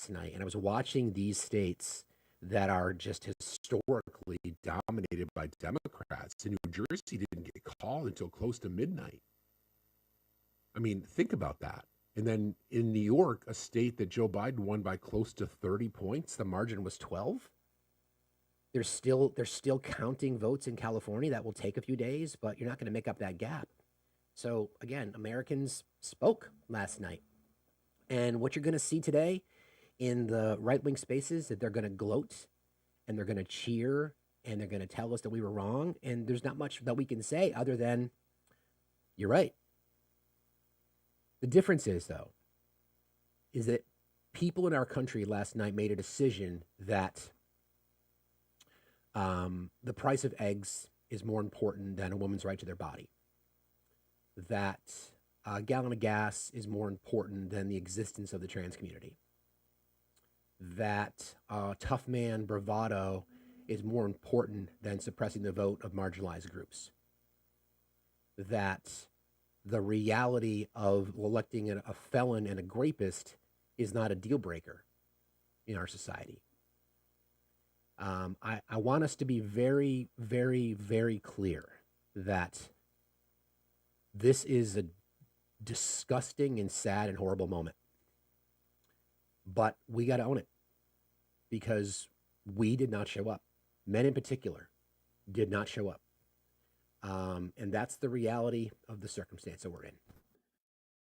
last night, and I was watching these states that are just historically dominated by Democrats. And New Jersey didn't get called until close to midnight. I mean, think about that. And then in New York, a state that Joe Biden won by close to 30 points, the margin was 12. They're still counting votes in California. That will take a few days, but you're not going to make up that gap. So again, Americans spoke last night. And what you're going to see today in the right-wing spaces, that they're going to gloat and they're going to cheer and they're going to tell us that we were wrong. And there's not much that we can say other than, you're right. The difference is, though, is that people in our country last night made a decision that the price of eggs is more important than a woman's right to their body. That a gallon of gas is more important than the existence of the trans community. That tough man bravado is more important than suppressing the vote of marginalized groups. That the reality of electing a felon and a rapist is not a deal breaker in our society. I want us to be very, very, very clear that this is a disgusting and sad and horrible moment. But we got to own it because we did not show up. Men in particular did not show up. And that's the reality of the circumstance that we're in.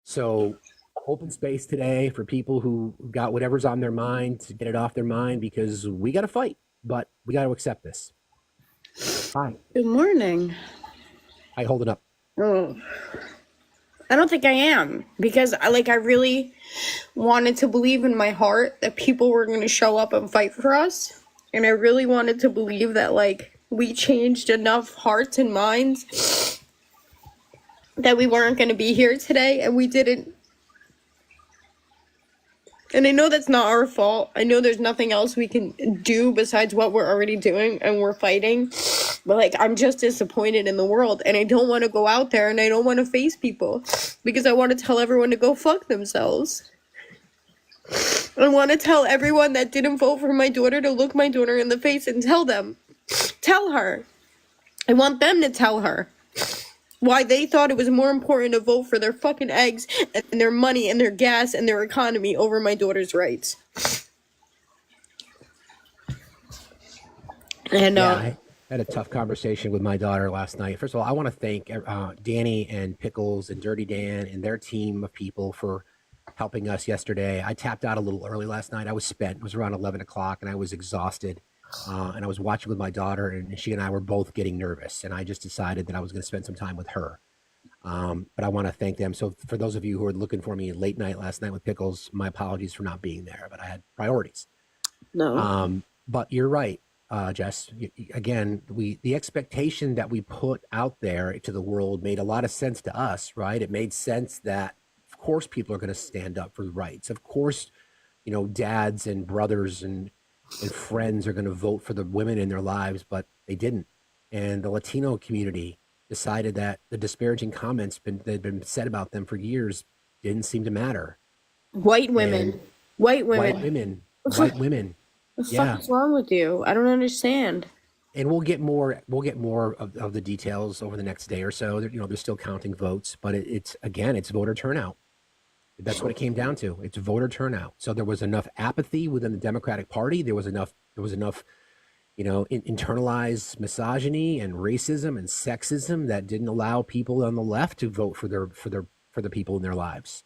So open space today for people who got whatever's on their mind to get it off their mind, because we got to fight, but we got to accept this. Hi. Good morning. Hi, hold it up. Oh, I don't think I am, because I really wanted to believe in my heart that people were going to show up and fight for us. And I really wanted to believe that we changed enough hearts and minds that we weren't going to be here today, and we didn't. And I know that's not our fault. I know there's nothing else we can do besides what we're already doing, and we're fighting. But I'm just disappointed in the world, and I don't want to go out there, and I don't want to face people because I want to tell everyone to go fuck themselves. I want to tell everyone that didn't vote for my daughter to look my daughter in the face and tell her. I want them to tell her why they thought it was more important to vote for their fucking eggs and their money and their gas and their economy over my daughter's rights. And I had a tough conversation with my daughter last night. First of all, I want to thank Danny and Pickles and Dirty Dan and their team of people for helping us yesterday. I tapped out a little early last night. I was spent. It was around 11 o'clock and I was exhausted. And I was watching with my daughter, and she and I were both getting nervous. And I just decided that I was going to spend some time with her. But I want to thank them. So for those of you who were looking for me late night last night with Pickles, my apologies for not being there, but I had priorities. no. But you're right, Jess. Again, the expectation that we put out there to the world made a lot of sense to us, right? It made sense that, of course, people are going to stand up for rights. Of course, dads and brothers and friends are going to vote for the women in their lives, but they didn't. And the Latino community decided that the disparaging comments that had been said about them for years didn't seem to matter. White women. White women. White women. What the fuck is wrong with you? I don't understand. And we'll get more of the details over the next day or so. They're still counting votes, but it's voter turnout. That's what it came down to. It's voter turnout. So there was enough apathy within the Democratic Party. There was enough, internalized misogyny and racism and sexism that didn't allow people on the left to vote for the people in their lives.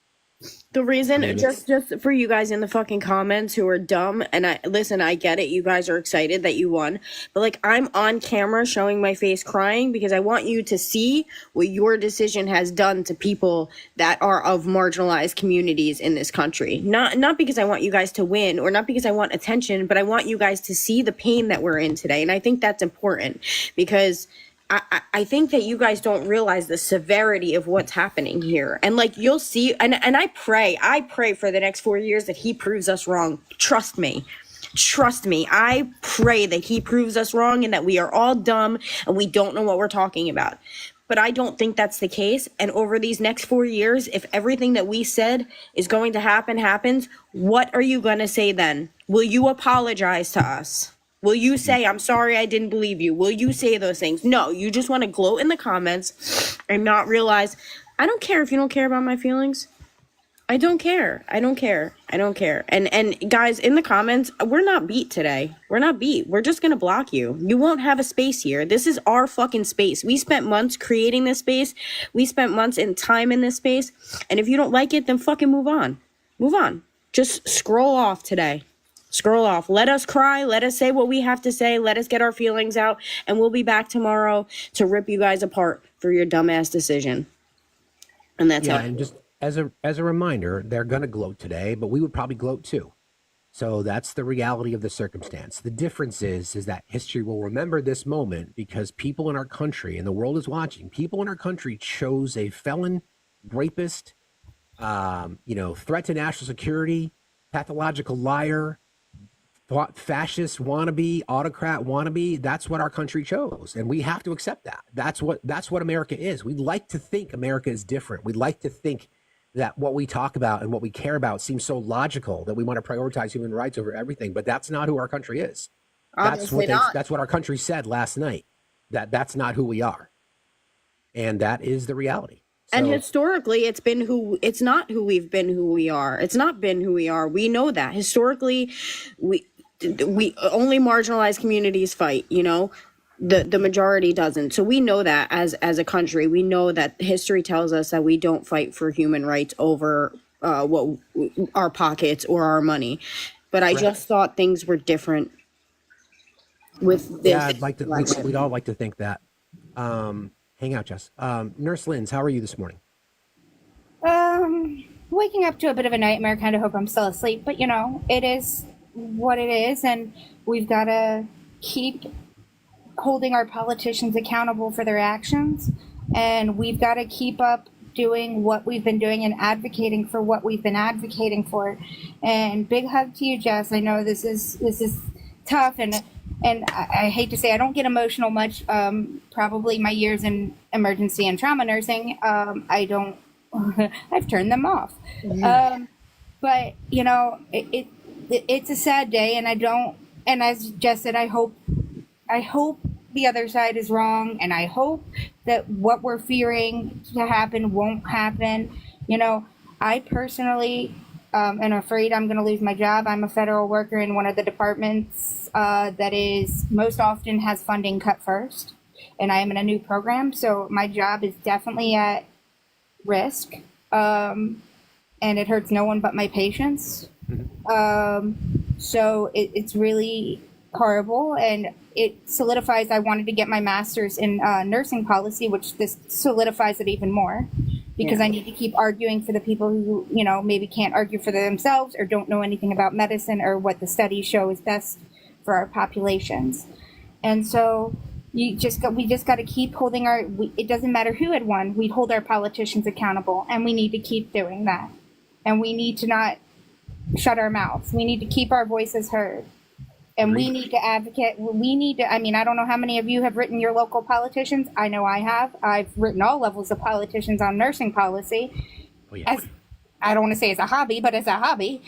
The reason, just for you guys in the fucking comments who are dumb, and I get it, you guys are excited that you won, but I'm on camera showing my face crying because I want you to see what your decision has done to people that are of marginalized communities in this country. Not because I want you guys to win, or not because I want attention, but I want you guys to see the pain that we're in today. And I think that's important because I think that you guys don't realize the severity of what's happening here. And you'll see, and I pray for the next 4 years that he proves us wrong. Trust me. I pray that he proves us wrong and that we are all dumb and we don't know what we're talking about. but I don't think that's the case. And over these next 4 years, if everything that we said is going to happen happens, what are you going to say then? Will you apologize to us? Will you say, I'm sorry, I didn't believe you? Will you say those things? No, you just want to gloat in the comments and not realize, I don't care if you don't care about my feelings. I don't care. I don't care. I don't care. And guys, in the comments, we're not beat today. We're not beat. We're just gonna block you. You won't have a space here. This is our fucking space. We spent months creating this space. We spent months in time in this space. And if you don't like it, then fucking move on. Move on. Just scroll off today. Scroll off. Let us cry. Let us say what we have to say. Let us get our feelings out. And we'll be back tomorrow to rip you guys apart for your dumbass decision. And that's how. And just as a reminder, they're going to gloat today, but we would probably gloat too. So that's the reality of the circumstance. The difference is that history will remember this moment because people in our country, and the world is watching, people in our country chose a felon, rapist, threat to national security, pathological liar, fascist wannabe, autocrat wannabe. That's what our country chose, and we have to accept that. That's what America is. We'd like to think America is different. We'd like to think that what we talk about and what we care about seems so logical that we want to prioritize human rights over everything, but that's not who our country is. That's what our country said last night. That's not who we are, and that is the reality. So, and historically, it's not who we've been, who we are. It's not been who we are. We know that historically, we only marginalized communities fight. The majority doesn't. So we know that as a country, we know that history tells us that we don't fight for human rights over what our pockets or our money. But I just thought things were different with this. Yeah, we'd all like to think that. Hang out, Jess. Nurse Linz, how are you this morning? Waking up to a bit of a nightmare. Kind of hope I'm still asleep, but it is what it is, and we've got to keep holding our politicians accountable for their actions, and we've got to keep up doing what we've been doing and advocating for what we've been advocating for. And big hug to you, Jess. I know this is tough, and I hate to say I don't get emotional much. Probably my years in emergency and trauma nursing, I don't. I've turned them off. But it's a sad day, and I don't. And as Jess said, I hope the other side is wrong, and I hope that what we're fearing to happen won't happen. I personally am afraid I'm going to lose my job. I'm a federal worker in one of the departments that is most often has funding cut first, and I am in a new program, so my job is definitely at risk, and it hurts no one but my patients. So it's really horrible, and it solidifies. I wanted to get my master's in nursing policy, which this solidifies it even more, because I need to keep arguing for the people who maybe can't argue for themselves or don't know anything about medicine or what the studies show is best for our populations. And so we just got to keep holding it doesn't matter who had won, we hold our politicians accountable, and we need to keep doing that. And we need to not shut our mouths. We need to keep our voices heard. And we need to advocate. I don't know how many of you have written your local politicians. I know I have. I've written all levels of politicians on nursing policy. Oh, yeah. I don't want to say as a hobby, but as a hobby.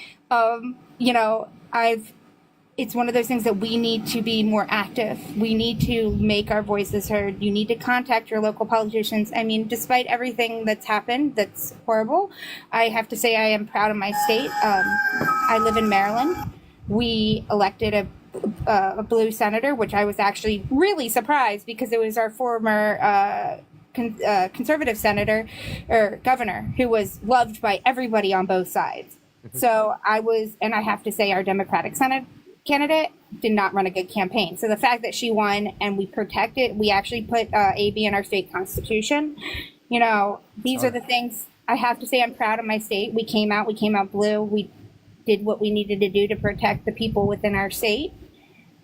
It's one of those things that we need to be more active. We need to make our voices heard. You need to contact your local politicians. Despite everything that's happened, that's horrible, I have to say I am proud of my state. I live in Maryland. We elected a blue senator, which I was actually really surprised because it was our former conservative senator or governor who was loved by everybody on both sides. So I have to say our Democratic Senate candidate did not run a good campaign. So the fact that she won and we actually put AB in our state constitution. These are the things I have to say. I'm proud of my state. We came out blue. We did what we needed to do to protect the people within our state.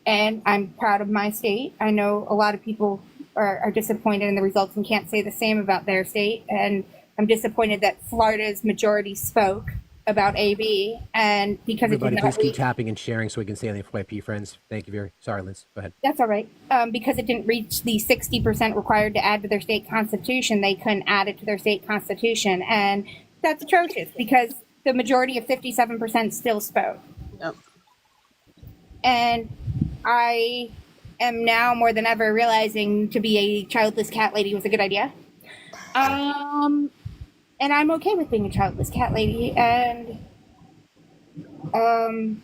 And I'm proud of my state. I know a lot of people are disappointed in the results and can't say the same about their state. And I'm disappointed that Florida's majority spoke about AB, and because Everybody, it did please not keep reach, tapping and sharing so we can stay on the FYP, friends. Thank you very. Sorry, Liz. Go ahead. that's all right. Because it didn't reach the 60% required to add to their state constitution, they couldn't add it to their state constitution, and that's atrocious because the majority of 57% still spoke. Yep. And I am now more than ever realizing to be a childless cat lady was a good idea. And I'm okay with being a childless cat lady, and I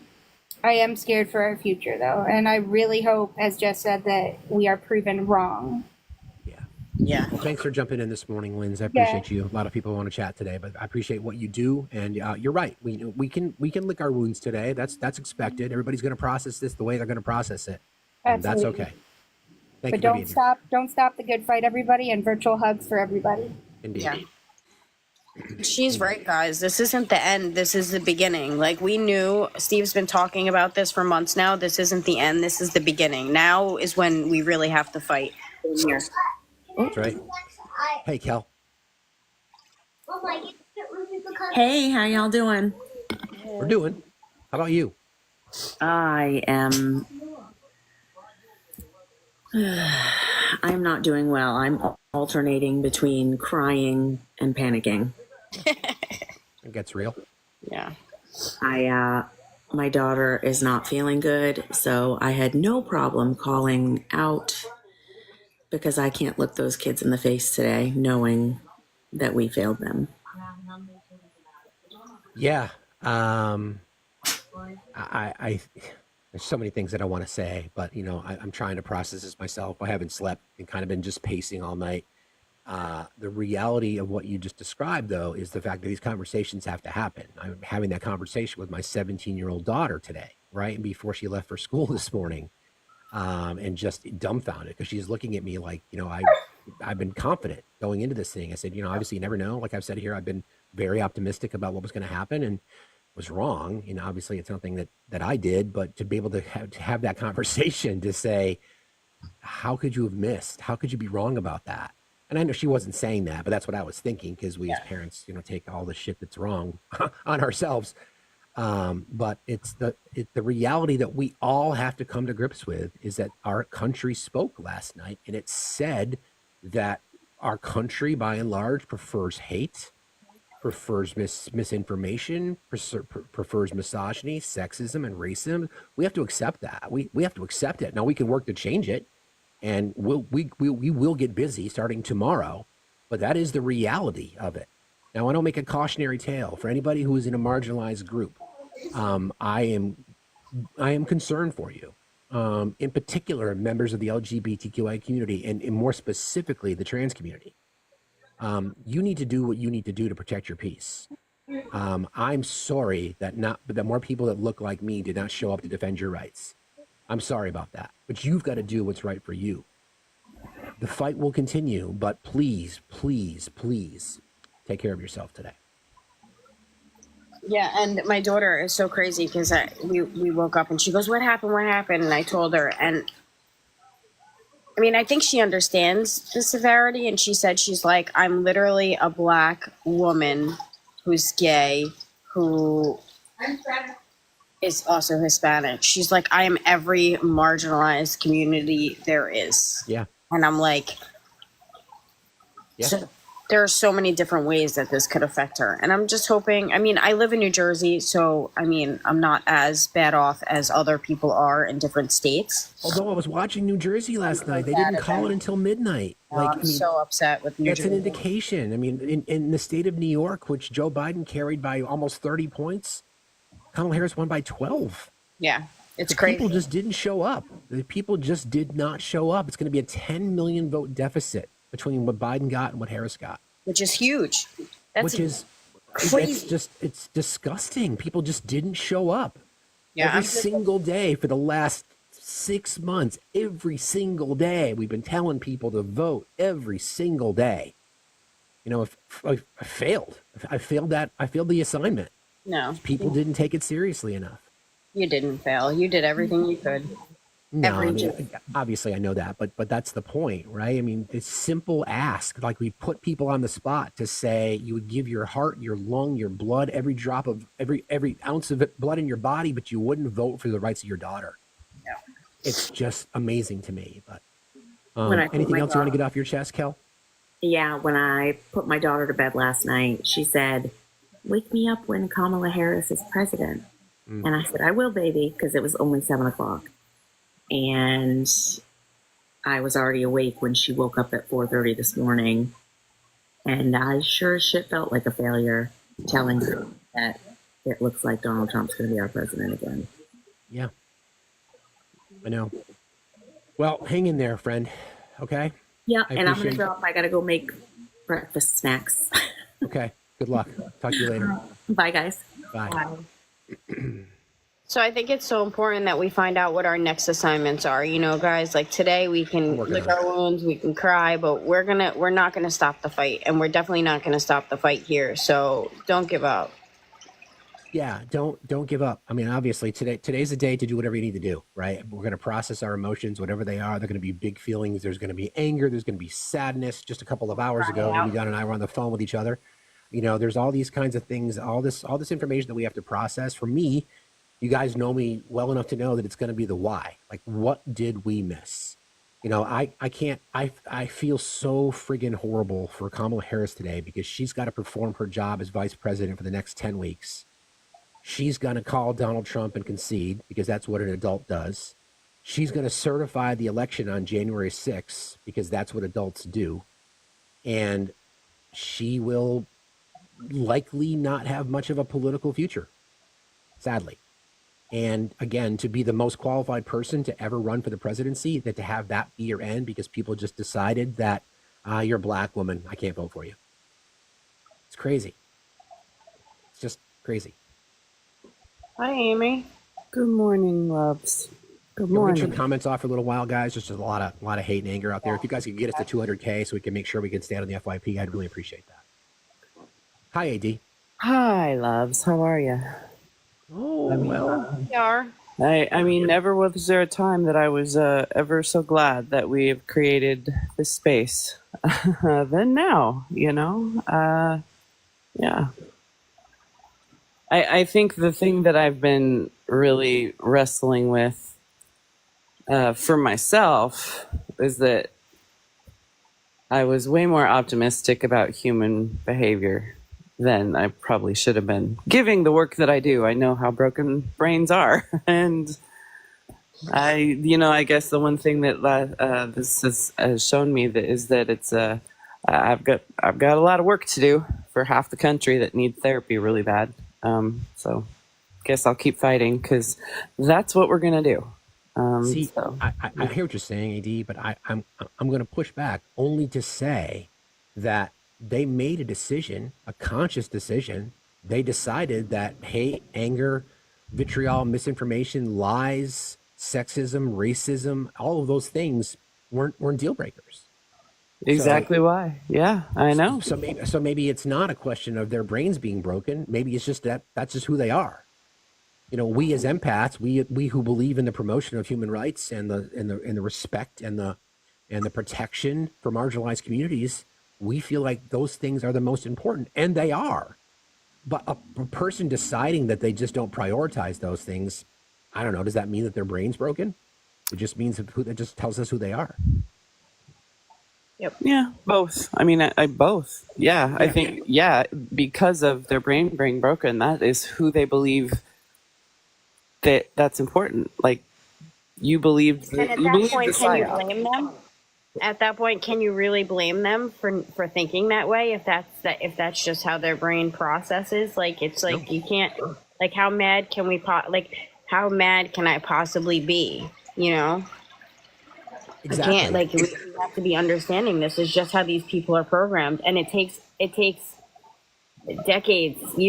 am scared for our future though, and I really hope, as Jess said, that we are proven wrong. Yeah. Well, thanks for jumping in this morning, Linz. I Yeah. appreciate you. A lot of people want to chat today, but I appreciate what you do. And you're right. We can lick our wounds today. That's expected. Everybody's going to process this the way they're going to process it, and that's Absolutely. okay. Thank But you for being here. don't stop the good fight, everybody, and virtual hugs for everybody. Indeed. Yeah. She's right, guys. This isn't the end. This is the beginning. Like, we knew Steve's been talking about this for months now. This isn't the end. This is the beginning. Now is when we really have to fight. Here. That's right. Hey, Kel. Hey, how y'all doing? We're doing. How about you? I am. I'm not doing well. I'm alternating between crying and panicking. It gets real. Yeah. My daughter is not feeling good, so I had no problem calling out because I can't look those kids in the face today, knowing that we failed them. Yeah. I there's so many things that I want to say, but I'm trying to process this myself. I haven't slept and kind of been just pacing all night. The reality of what you just described, though, is the fact that these conversations have to happen. I'm having that conversation with my 17-year-old daughter today, right? And before she left for school this morning, and just dumbfounded because she's looking at me like, I've been confident going into this thing. I said, obviously you never know. Like I've said here, I've been very optimistic about what was going to happen and was wrong. Obviously it's something that I did, but to be able to have that conversation to say, how could you have missed? How could you be wrong about that? And I know she wasn't saying that, but that's what I was thinking because we as parents, take all the shit that's wrong on ourselves. But it's the reality that we all have to come to grips with is that our country spoke last night and it said that our country by and large prefers hate, prefers misinformation, prefers misogyny, sexism, and racism. We have to accept that. We have to accept it. Now we can work to change it, and we will get busy starting tomorrow, but that is the reality of it. Now, I don't make a cautionary tale for anybody who is in a marginalized group. I am concerned for you. In particular, members of the LGBTQI community, and more specifically, the trans community. You need to do what you need to do to protect your peace. I'm sorry that more people that look like me did not show up to defend your rights. I'm sorry about that, but you've got to do what's right for you. The fight will continue, but please, please, please take care of yourself today. Yeah, and my daughter is so crazy because we woke up and she goes, "What happened? What happened?" And I told her, and I think she understands the severity. And she said, she's like, "I'm literally a Black woman who's gay, who is also Hispanic." She's like, "I am every marginalized community there is." Yeah. And I'm like, Yeah. so there are so many different ways that this could affect her. And I'm just hoping, I live in New Jersey, so, I'm not as bad off as other people are in different states. Although I was watching New Jersey last night, they didn't call it until midnight. I'm so upset with New That's Jersey. an indication. In the state of New York, which Joe Biden carried by almost 30 points, Kamala Harris won by 12. Yeah, it's The crazy. people just didn't show up. The people just did not show up. It's going to be a 10 million vote deficit between what Biden got and what Harris got. Which is huge. That's crazy. It's disgusting. People just didn't show up. Yeah, Every single day for the last 6 months, every single day, we've been telling people to vote every single day. If I failed. I failed the assignment. No, People didn't take it seriously enough. you didn't fail. You did everything you could. No, I every mean, day. obviously I know that, but that's the point, right? I mean, it's simple ask. Like we put people on the spot to say you would give your heart, your lung, your blood, every drop of every ounce of blood in your body, but you wouldn't vote for the rights of your daughter. It's just amazing to me. But When I put anything my else you want to daughter, get off your chest, Kel? yeah, when I put my daughter to bed last night, she said, "Wake me up when Kamala Harris is president." And I said, "I will, baby," because it was only 7 o'clock. And I was already awake when she woke up at 4:30 this morning. And I sure as shit felt like a failure telling her that it looks like Donald Trump's going to be our president again. Yeah, I know. Well, hang in there, friend. Okay. Yeah, I and I'm going to appreciate. drop. I got to go make breakfast snacks. Okay. Good luck. Talk to you later. Bye, guys. Bye. So I think it's so important that we find out what our next assignments are. You know, guys, like today we can working lick on our wounds, we can cry, but we're not gonna stop the fight, and we're definitely not gonna stop the fight here. So don't give up. Yeah, don't give up. I mean, obviously today's the day to do whatever you need to do, right? We're going to process our emotions, whatever they are. They're going to be big feelings. There's going to be anger. There's going to be sadness. Just a couple of hours ago, Leon and I were on the phone with each other. You know, there's all these kinds of things, all this information that we have to process. For me, you guys know me well enough to know that it's going to be the why. Like, what did we miss? You know, I feel so friggin' horrible for Kamala Harris today because she's got to perform her job as vice president for the next 10 weeks. She's going to call Donald Trump and concede because that's what an adult does. She's going to certify the election on January 6th because that's what adults do. And she will likely not have much of a political future, sadly. And again, to be the most qualified person to ever run for the presidency, that to have that be your end because people just decided that you're a black woman, I can't vote for you. It's crazy. It's just crazy. Hi, Amy. Good morning, loves. Good Can we morning. turn comments off for a little while, guys? Just a lot of hate and anger out there. If you guys could get us to 200K so we can make sure we can stay on the FYP, I'd really appreciate that. Hi, AD. Hi, loves. How are you? Oh, well. We are. I mean, never was there a time that I was ever so glad that we have created this space than now, you know? Yeah. I think the thing that I've been really wrestling with for myself is that I was way more optimistic about human behavior than I probably should have been. Given the work that I do, I know how broken brains are. And I guess the one thing that this has shown me is that it's I've got a lot of work to do for half the country that need therapy really bad. So I guess I'll keep fighting because that's what we're gonna do. See, So. I hear what you're saying, AD, but I'm going to push back only to say that they made a decision, a conscious decision. They decided that hate, anger, vitriol, misinformation, lies, sexism, racism, all of those things weren't deal breakers. Exactly why. Yeah, I know. So maybe it's not a question of their brains being broken. Maybe it's just that's just who they are. You know, we as empaths, we who believe in the promotion of human rights and the respect and the protection for marginalized communities, we feel like those things are the most important, and they are. But a person deciding that they just don't prioritize those things, I don't know. Does that mean that their brain's broken? It just means it just tells us who they are. Yep. Yeah, both. I mean, I both. Yeah, I think, because of their brain being broken, that is who they believe that's important. Like, you believe And at that point, can you blame them? At that point, can you really blame them for thinking that way? If that's just how their brain processes, like it's like you can't. Like, how mad can how mad can I possibly be? You know. Exactly. I can't, like, we have to be understanding this is just how these people are programmed, and it takes decades to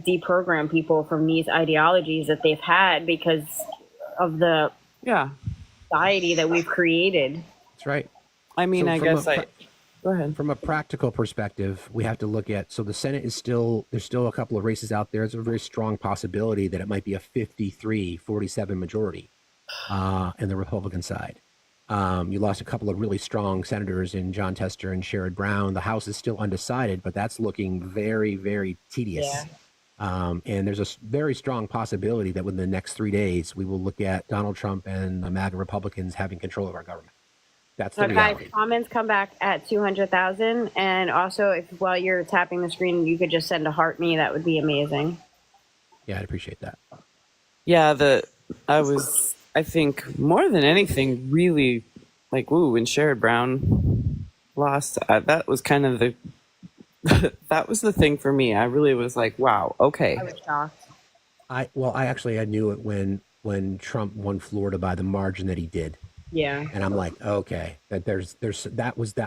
deprogram people from these ideologies that they've had because of the society that we've created. That's right. I mean, go ahead. From a practical perspective, we have to look at, so the Senate there's still a couple of races out there. It's a very strong possibility that it might be a 53-47 majority. and the Republican side. You lost a couple of really strong senators in John Tester and Sherrod Brown. The House is still undecided, but that's looking very, very tedious. And there's a very strong possibility that within the next 3 days, we will look at Donald Trump and the MAGA Republicans having control of our government. That's the reality. Guys, comments come back at 200,000. And also, if while you're tapping the screen, you could just send a heart me, that would be amazing. Yeah, I'd appreciate that. Yeah, I think more than anything, really, like, when Sherrod Brown lost, that was kind of the, that was the thing for me. I really was like, wow, okay. I was shocked. I actually knew it when Trump won Florida by the margin that he did. Yeah. And I'm like, okay, that I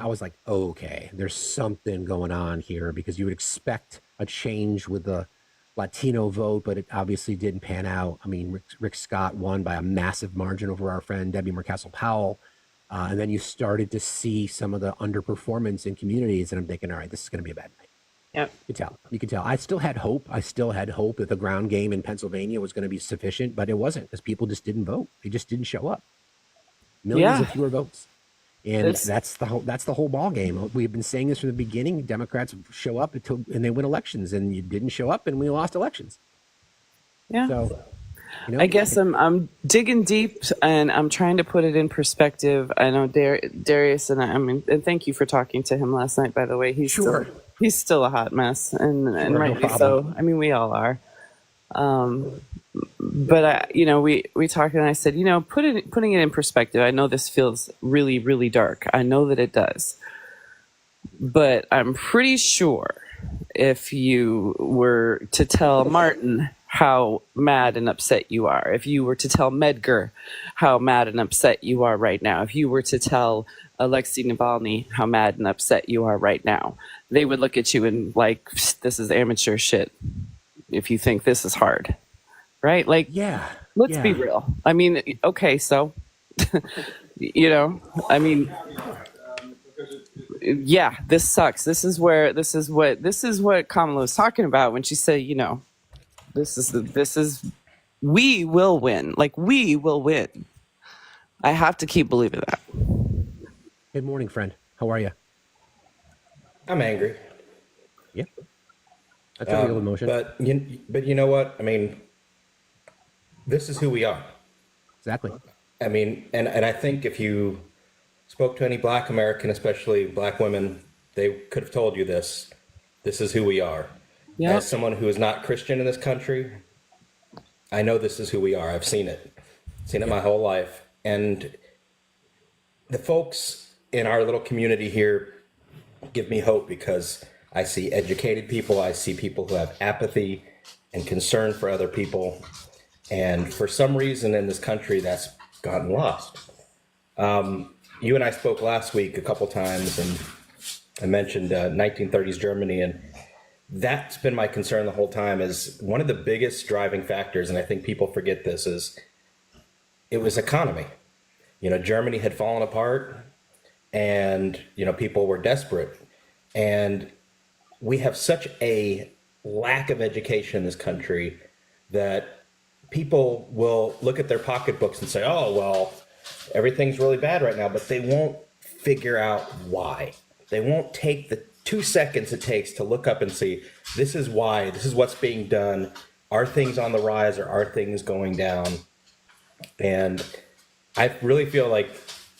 was like, okay, there's something going on here, because you would expect a change with the Latino vote, but it obviously didn't pan out. I mean, Rick Scott won by a massive margin over our friend Debbie Murcassel Powell. And then you started to see some of the underperformance in communities. And I'm thinking, all right, this is going to be a bad night. Yep. You could tell. I still had hope. That the ground game in Pennsylvania was going to be sufficient, but it wasn't, because people just didn't vote. They just didn't show up. Millions of fewer votes. And that's the whole ball game. We've been saying this from the beginning. Democrats show up and they win elections, and you didn't show up and we lost elections. Yeah. So, I guess I'm digging deep, and I'm trying to put it in perspective. I know Darius and and thank you for talking to him last night, by the way. He's still a hot mess, and rightly so. I mean, we all are. But we talked, and I said, putting it in perspective. I know this feels really, really dark. I know that it does, but I'm pretty sure if you were to tell Martin how mad and upset you are, if you were to tell Medgar how mad and upset you are right now, if you were to tell Alexei Navalny how mad and upset you are right now, they would look at you and like, this is amateur shit if you think this is hard. Right? Like, let's be real. I mean, okay, so, I mean, yeah, this sucks. This is what Kamala was talking about when she said, we will win. Like, we will win. I have to keep believing that. Good morning, friend. How are you? I'm angry. Yeah. That's a real emotion. But you know what? I mean, this is who we are. Exactly. I mean, and I think if you spoke to any Black American, especially Black women, they could have told you this. This is who we are. Yep. As someone who is not Christian in this country, I know this is who we are. I've seen it my whole life. And the folks in our little community here give me hope, because I see educated people. I see people who have apathy and concern for other people. And for some reason in this country, that's gotten lost. You and I spoke last week a couple times, and I mentioned 1930s Germany, and that's been my concern the whole time. Is one of the biggest driving factors, and I think people forget this, is it was economy. Germany had fallen apart, and people were desperate, and we have such a lack of education in this country that people will look at their pocketbooks and say, oh, well, everything's really bad right now, but they won't figure out why. They won't take the 2 seconds it takes to look up and see, this is why, this is what's being done. Are things on the rise, or are things going down? And I really feel like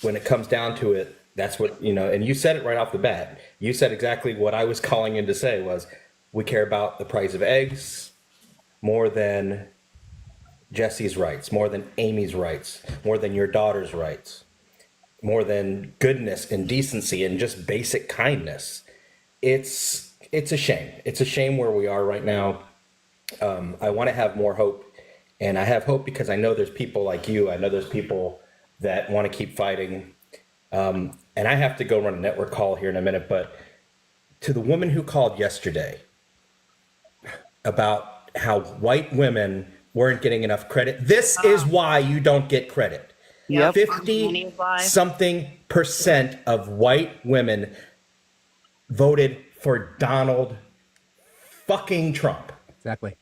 when it comes down to it, that's what, and you said it right off the bat. You said exactly what I was calling in to say was, we care about the price of eggs more than Jesse's rights, more than Amy's rights, more than your daughter's rights, more than goodness and decency and just basic kindness. It's a shame. It's a shame where we are right now. I want to have more hope, and I have hope because I know there's people like you. I know there's people that want to keep fighting. And I have to go run a network call here in a minute, but to the woman who called yesterday about how white women weren't getting enough credit. This is why you don't get credit. Yep. 50-something% of white women voted for Donald fucking Trump. Exactly.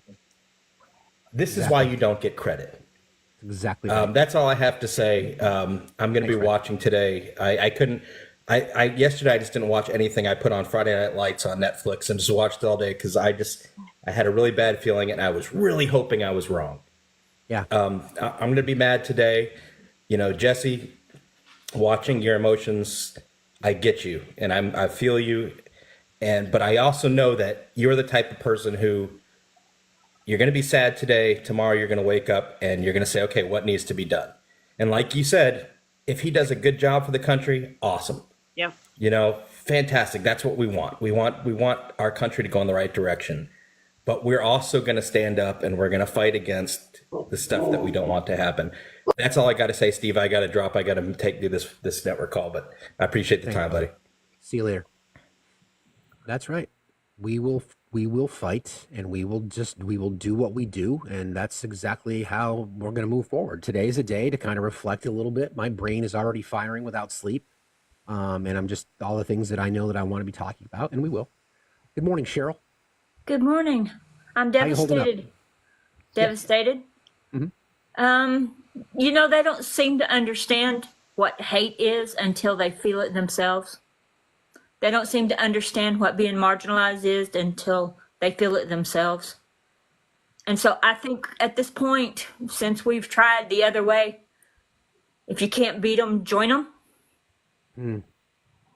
This is why you don't get credit. Exactly right. That's all I have to say. I'm going to be watching today. I couldn't. Yesterday I just didn't watch anything. I put on Friday Night Lights on Netflix and just watched it all day because I had a really bad feeling and I was really hoping I was wrong. Yeah. I'm going to be mad today. You know, Jesse, watching your emotions, I get you and I feel you. But I also know that you're the type of person who you're going to be sad today. Tomorrow you're going to wake up and you're going to say, okay, what needs to be done? And like you said, if he does a good job for the country, awesome. Yeah. You know, fantastic. That's what we want. We want our country to go in the right direction. But we're also going to stand up and we're going to fight against the stuff that we don't want to happen. That's all I got to say, Steve. I got to drop. I got to do this network call, but I appreciate the time, buddy. See you later. That's right. We will fight and we will do what we do. And that's exactly how we're going to move forward. Today's a day to kind of reflect a little bit. My brain is already firing without sleep. And I'm just all the things that I know that I want to be talking about, and we will. Good morning, Cheryl. Good morning. I'm devastated. Devastated. Yeah. Mm-hmm. You know, they don't seem to understand what hate is until they feel it themselves. They don't seem to understand what being marginalized is until they feel it themselves. And so I think at this point, since we've tried the other way, if you can't beat them, join them. Mm.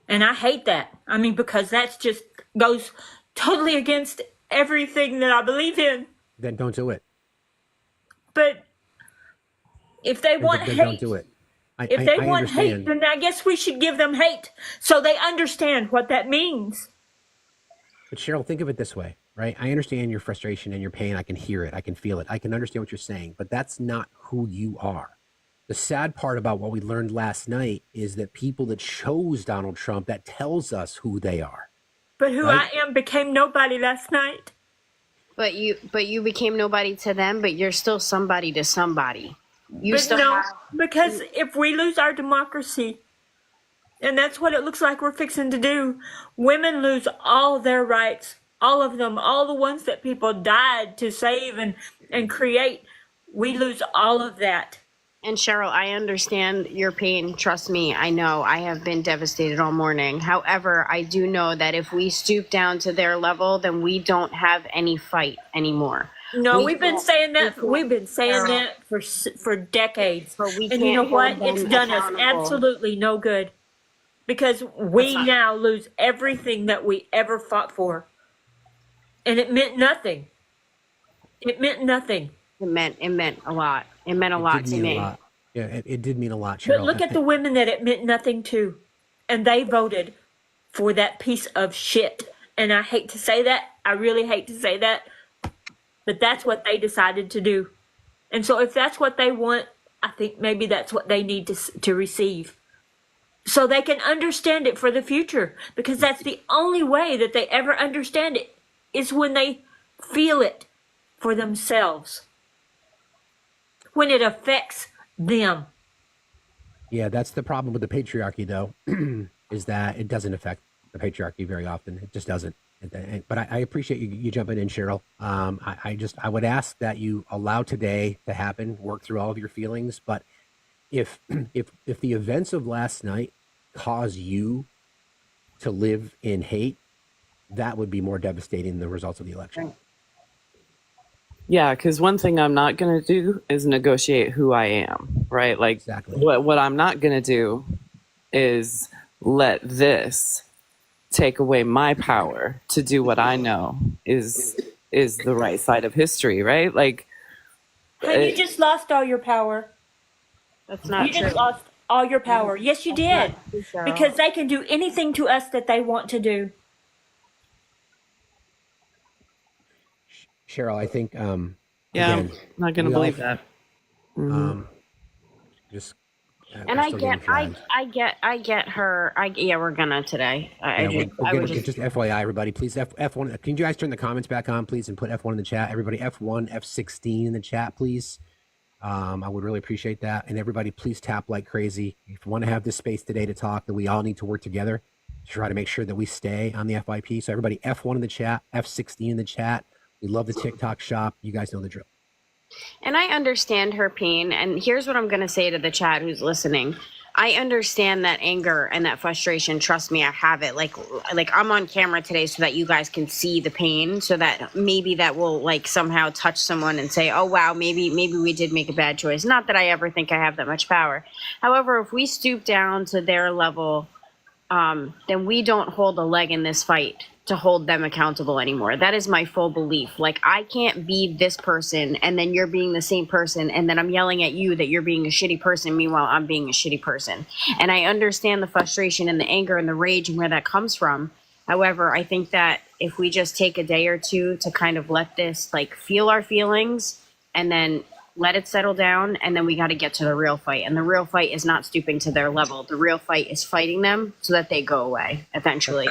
And I hate that. I mean, because that's just goes totally against everything that I believe in. Then don't do it. But if they want then hate, don't do it. If they want understand. hate, then I guess we should give them hate so they understand what that means. But Cheryl, think of it this way, right? I understand your frustration and your pain. I can hear it. I can feel it. I can understand what you're saying, but that's not who you are. The sad part about what we learned last night is that people that chose Donald Trump, that tells us who they are. But who right? I am became nobody last night. But you became nobody to them, but you're still somebody to somebody. Because if we lose our democracy, and that's what it looks like we're fixing to do, women lose all their rights, all of them, all the ones that people died to save and create. We lose all of that. And Cheryl, I understand your pain. Trust me, I know. I have been devastated all morning. However, I do know that if we stoop down to their level, then we don't have any fight anymore. No, we've been saying that. We've been saying that for decades. And you know what? It's done us absolutely no good, because we now lose everything that we ever fought for, and it meant nothing. It meant nothing. It meant a lot. It meant a lot to me. Yeah, it did mean a lot, Cheryl. But look at the women that it meant nothing to, and they voted for that piece of shit. And I hate to say that. I really hate to say that. But that's what they decided to do. And so if that's what they want, I think maybe that's what they need to receive. So they can understand it for the future. Because that's the only way that they ever understand it, is when they feel it for themselves. When it affects them. Yeah, that's the problem with the patriarchy, though, is that it doesn't affect the patriarchy very often. It just doesn't. But I appreciate you jumping in, Cheryl. I would ask that you allow today to happen, work through all of your feelings. But if the events of last night cause you to live in hate, that would be more devastating than the results of the election. Yeah, because one thing I'm not going to do is negotiate who I am, right? Like, exactly. What I'm not going to do is let this take away my power to do what I know is the right side of history, right? Like, you just lost all your power. That's not true. You just lost all your power. Yes, you did. Because they can do anything to us that they want to do. Cheryl, I think, yeah, again, I'm not going to believe that. Just, and I get her. We're gonna today. Just FYI, everybody, please F1. Can you guys turn the comments back on, please, and put F1 in the chat? Everybody, F1, F16 in the chat, please. I would really appreciate that. And everybody, please tap like crazy. If you want to have this space today to talk, that we all need to work together to try to make sure that we stay on the FYP. So everybody, F1 in the chat, F16 in the chat. We love the TikTok shop. You guys know the drill. And I understand her pain. And here's what I'm going to say to the chat who's listening. I understand that anger and that frustration. Trust me, I have it. Like I'm on camera today so that you guys can see the pain, so that maybe that will like somehow touch someone and say, oh, wow, maybe we did make a bad choice. Not that I ever think I have that much power. However, if we stoop down to their level, then we don't hold a leg in this fight to hold them accountable anymore. That is my full belief. Like, I can't be this person and then you're being the same person, and then I'm yelling at you that you're being a shitty person, meanwhile I'm being a shitty person. And I understand the frustration and the anger and the rage and where that comes from. However, I think that if we just take a day or two to kind of let this, like, feel our feelings and then let it settle down, and then we got to get to the real fight. And the real fight is not stooping to their level. The real fight is fighting them so that they go away eventually.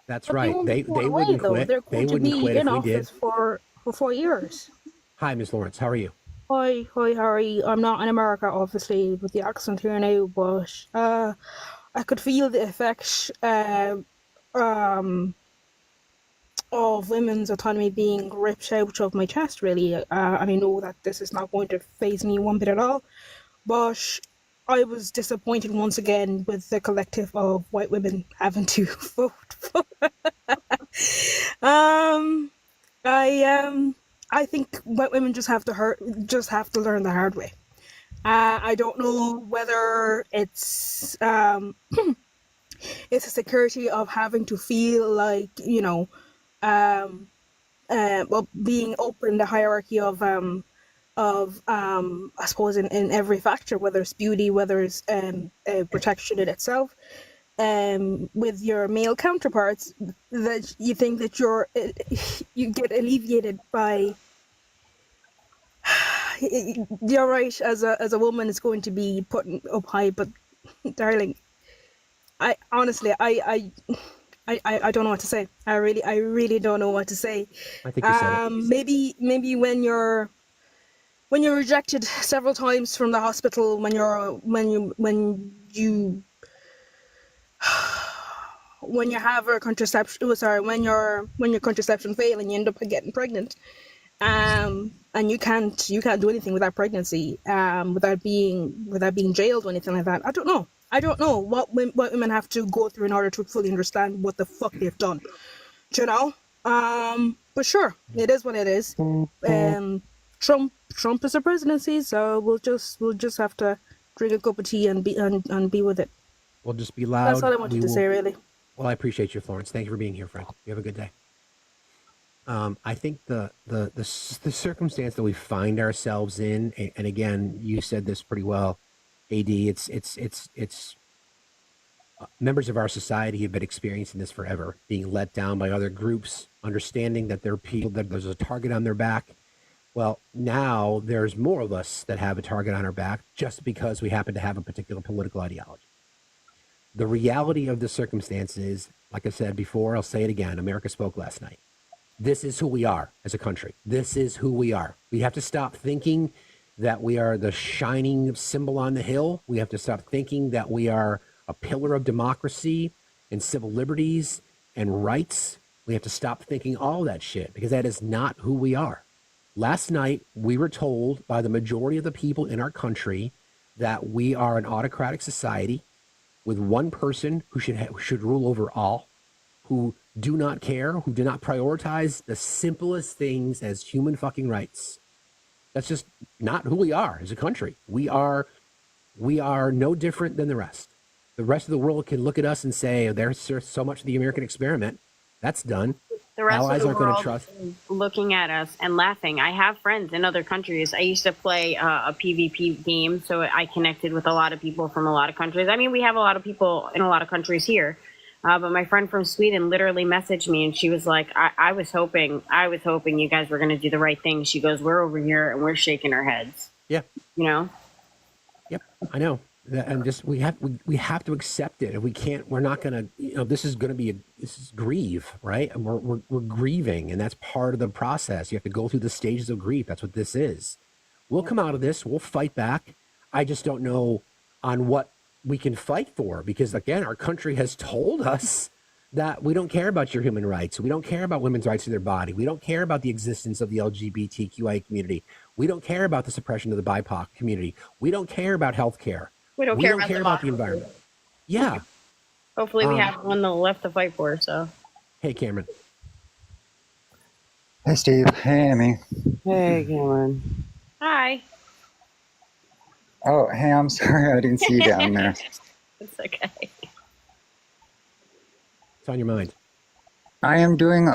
That's right. They wouldn't quit. They wouldn't quit if we did. For 4 years. Hi, Ms. Lawrence. How are you? Hi, Harry. I'm not in America, obviously, with the accent here now, but I could feel the effects of women's autonomy being ripped out of my chest, really. And I know that this is not going to faze me one bit at all, but I was disappointed once again with the collective of white women having to vote for. I think white women just have to learn the hard way. I don't know whether it's it's a security of having to feel like, well, being open the hierarchy of I suppose in every factor, whether it's beauty, whether it's protection in itself, with your male counterparts, that you think that you get alleviated by your right as a woman is going to be put up high. But darling, I honestly I don't know what to say. I really don't know what to say. I think you said it. Maybe when you're rejected several times from the hospital, when you have a contraception, when your contraception fail and you end up getting pregnant, and you can't do anything with that pregnancy, without being jailed or anything like that. I don't know what women have to go through in order to fully understand what the fuck they've done, but sure, it is what it is. Trump is a presidency, so we'll just have to drink a cup of tea and be with it. We'll just be loud. That's all I wanted to say, really. Well, I appreciate you, Florence. Thank you for being here, friend. You have a good day. I think the circumstance that we find ourselves in, and again, you said this pretty well, AD. It's members of our society have been experiencing this forever, being let down by other groups, understanding that there are people that there's a target on their back. Well, now there's more of us that have a target on our back just because we happen to have a particular political ideology. The reality of the circumstance is, like I said before, I'll say it again, America spoke last night. This is who we are as a country. This is who we are. We have to stop thinking that we are the shining symbol on the hill. We have to stop thinking that we are a pillar of democracy and civil liberties and rights. We have to stop thinking all that shit, because that is not who we are. Last night, we were told by the majority of the people in our country that we are an autocratic society with one person who should rule over all, who do not care, who do not prioritize the simplest things as human fucking rights. That's just not who we are as a country. We are no different than the rest. The rest of the world can look at us and say, there's so much of the American experiment. That's done. The rest Allies of the aren't going world to trust. is looking at us and laughing. I have friends in other countries. I used to play a PvP game, so I connected with a lot of people from a lot of countries. I mean, we have a lot of people in a lot of countries here. But my friend from Sweden literally messaged me, and she was like, I was hoping you guys were going to do the right thing. She goes, we're over here and we're shaking our heads. Yeah. You know? Yep, I know. And just we have to accept it. If we can't, we're not going to. This is going to be this is grieve, right? And we're grieving, and that's part of the process. You have to go through the stages of grief. That's what this is. We'll come out of this. We'll fight back. I just don't know on what we can fight for, because again, our country has told us that we don't care about your human rights. We don't care about women's rights to their body. We don't care about the existence of the LGBTQI community. We don't care about the suppression of the BIPOC community. We don't care about healthcare. We don't care about the environment. Yeah. Hopefully we have one left to fight for, so. Hey, Cameron. Hey, Steve. Hey, Amy. Hey, Cameron. Hi. Oh, hey, I'm sorry I didn't see you down there. It's okay. What's on your mind? I am doing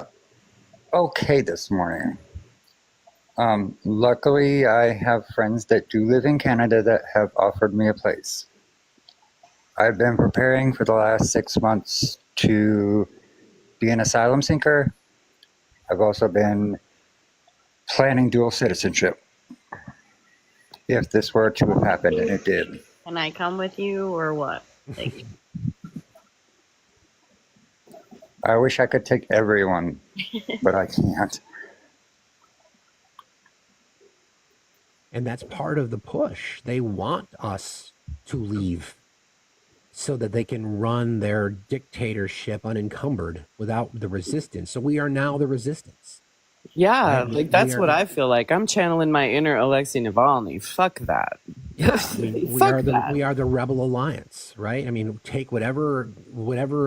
okay this morning. Luckily, I have friends that do live in Canada that have offered me a place. I've been preparing for the last 6 months to be an asylum seeker. I've also been planning dual citizenship. If this were to have happened, and it did. Can I come with you or what? Like, I wish I could take everyone, but I can't. And that's part of the push. They want us to leave so that they can run their dictatorship unencumbered without the resistance. So we are now the resistance. Yeah, Right? like that's what I feel like. I'm channeling my inner Alexei Navalny. Fuck that. Yeah, I mean, we are the rebel alliance, right? I mean, take whatever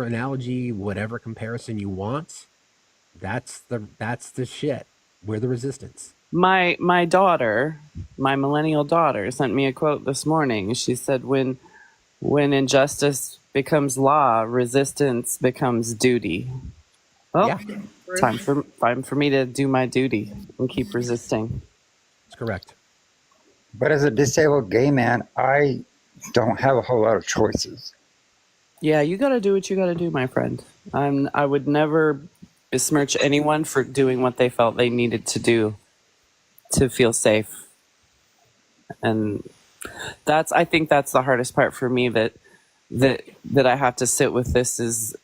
analogy, whatever comparison you want. That's the shit. We're the resistance. My daughter, my millennial daughter, sent me a quote this morning. She said, "When injustice becomes law, resistance becomes duty." Well, Yeah. time for me to do my duty and keep resisting. That's correct. But as a disabled gay man, I don't have a whole lot of choices. Yeah, you got to do what you got to do, my friend. I would never besmirch anyone for doing what they felt they needed to do to feel safe. And I think that's the hardest part for me, that I have to sit with this, is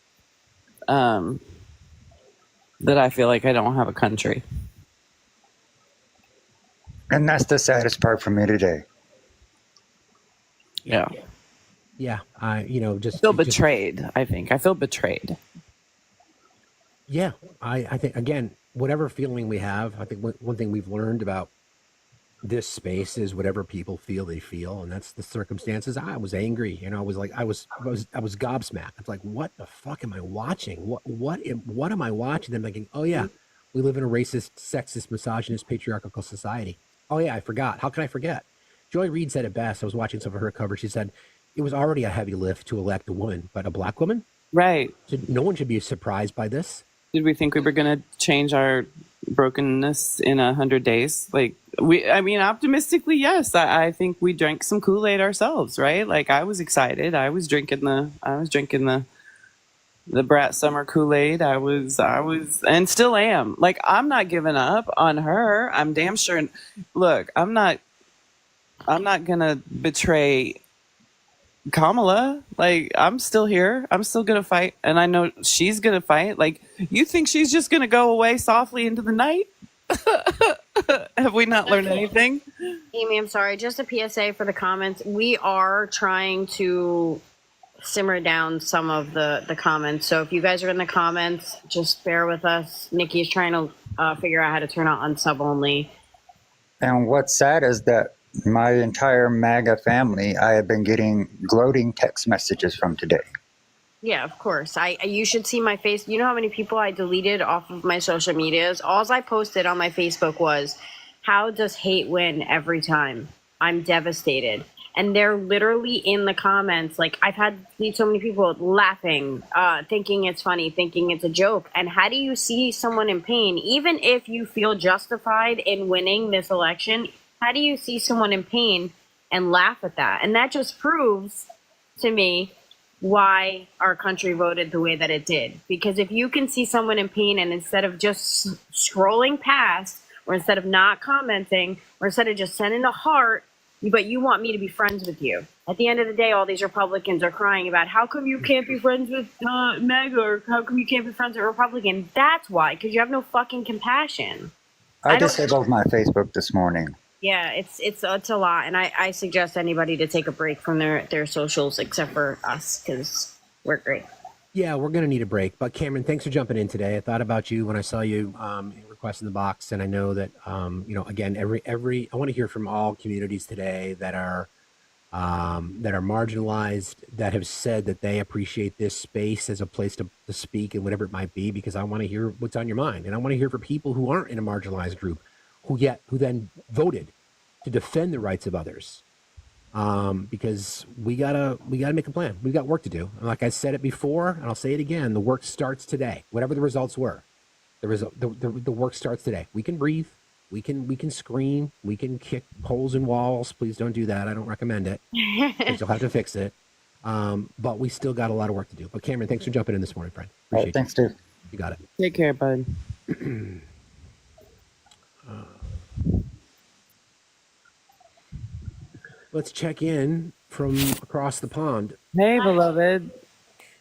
that I feel like I don't have a country. And that's the saddest part for me today. Yeah. Yeah. I feel betrayed. I think I feel betrayed. Yeah. I think, again, whatever feeling we have, I think one thing we've learned about this space is whatever people feel, they feel, and that's the circumstances. I was angry, I was like, I was gobsmacked. It's like, what the fuck am I watching? What am I watching? I'm thinking, oh yeah, we live in a racist, sexist, misogynist, patriarchal society. Oh yeah, I forgot. How can I forget? Joy Reid said it best. I was watching some of her coverage. She said it was already a heavy lift to elect a woman, but a black woman. Right. So no one should be surprised by this. Did we think we were going to change our brokenness in 100 days? Optimistically, yes. I think we drank some Kool-Aid ourselves, right? Like, I was excited. I was drinking the brat summer Kool-Aid. I was, and still am. Like, I'm not giving up on her. I'm damn sure. Look, I'm not gonna betray Kamala. Like, I'm still here. I'm still gonna fight, and I know she's gonna fight. Like, you think she's just gonna go away softly into the night? Have we not learned anything? Amy, I'm sorry. Just a PSA for the comments. We are trying to simmer down some of the comments. So if you guys are in the comments, just bear with us. Nikki is trying to figure out how to turn on sub only. And what's sad is that my entire MAGA family, I have been getting gloating text messages from today. Yeah, of course. You should see my face. You know how many people I deleted off of my social medias? All I posted on my Facebook was, how does hate win every time? I'm devastated. And they're literally in the comments. Like, I've had so many people laughing, thinking it's funny, thinking it's a joke. And how do you see someone in pain, even if you feel justified in winning this election? How do you see someone in pain and laugh at that? And that just proves to me why our country voted the way that it did. Because if you can see someone in pain, and instead of just scrolling past, or instead of not commenting, or instead of just sending a heart, but you want me to be friends with you. At the end of the day, all these Republicans are crying about, how come you can't be friends with MAGA, or how come you can't be friends with a Republican? That's why, because you have no fucking compassion. I disabled my Facebook this morning. Yeah, it's a lot, and I suggest anybody to take a break from their socials except for us, because we're great. Yeah, we're gonna need a break. But Cameron, thanks for jumping in today. I thought about you when I saw you requesting the box, and I know that again, every I want to hear from all communities today that are marginalized, that have said that they appreciate this space as a place to speak and whatever it might be, because I want to hear what's on your mind. And I want to hear from people who aren't in a marginalized group, who then voted to defend the rights of others. Because we gotta make a plan. We've got work to do. And like I said it before, and I'll say it again, the work starts today. Whatever the results were, the work starts today. We can breathe. We can scream. We can kick holes in walls. Please don't do that. I don't recommend it. Because you'll have to fix it. But we still got a lot of work to do. But Cameron, thanks for jumping in this morning, friend. Appreciate thanks, Steve. You got it. Take care, bud. Let's check in from across the pond. Hey, beloved.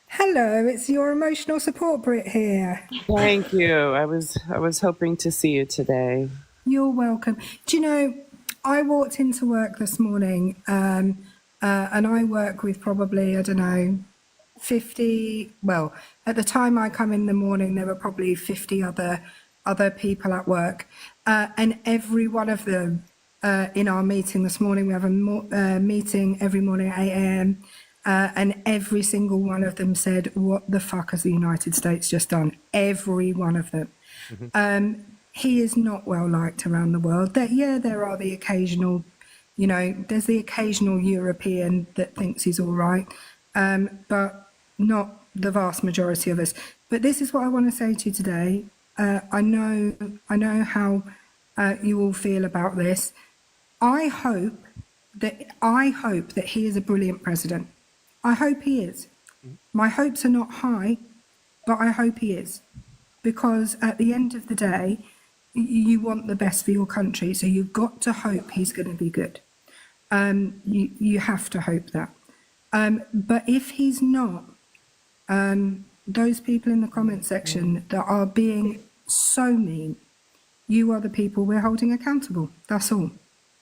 Hello, it's your emotional support Brit here. Thank you. I was hoping to see you today. You're welcome. Do you know, I walked into work this morning and I work with probably, I don't know, 50, well, at the time I come in the morning, there were probably 50 other people at work. And every one of them in our meeting this morning, we have a meeting every morning at 8 a.m. And every single one of them said, what the fuck has the United States just done? Every one of them. Mm-hmm. He is not well liked around the world. There are the occasional, there's the occasional European that thinks he's all right, but not the vast majority of us. But this is what I want to say to you today. I know how you all feel about this. I hope that he is a brilliant president. I hope he is. My hopes are not high, but I hope he is. Because at the end of the day, you want the best for your country, so you've got to hope he's going to be good. You have to hope that. But if he's not, those people in the comment section that are being so mean, you are the people we're holding accountable. That's all.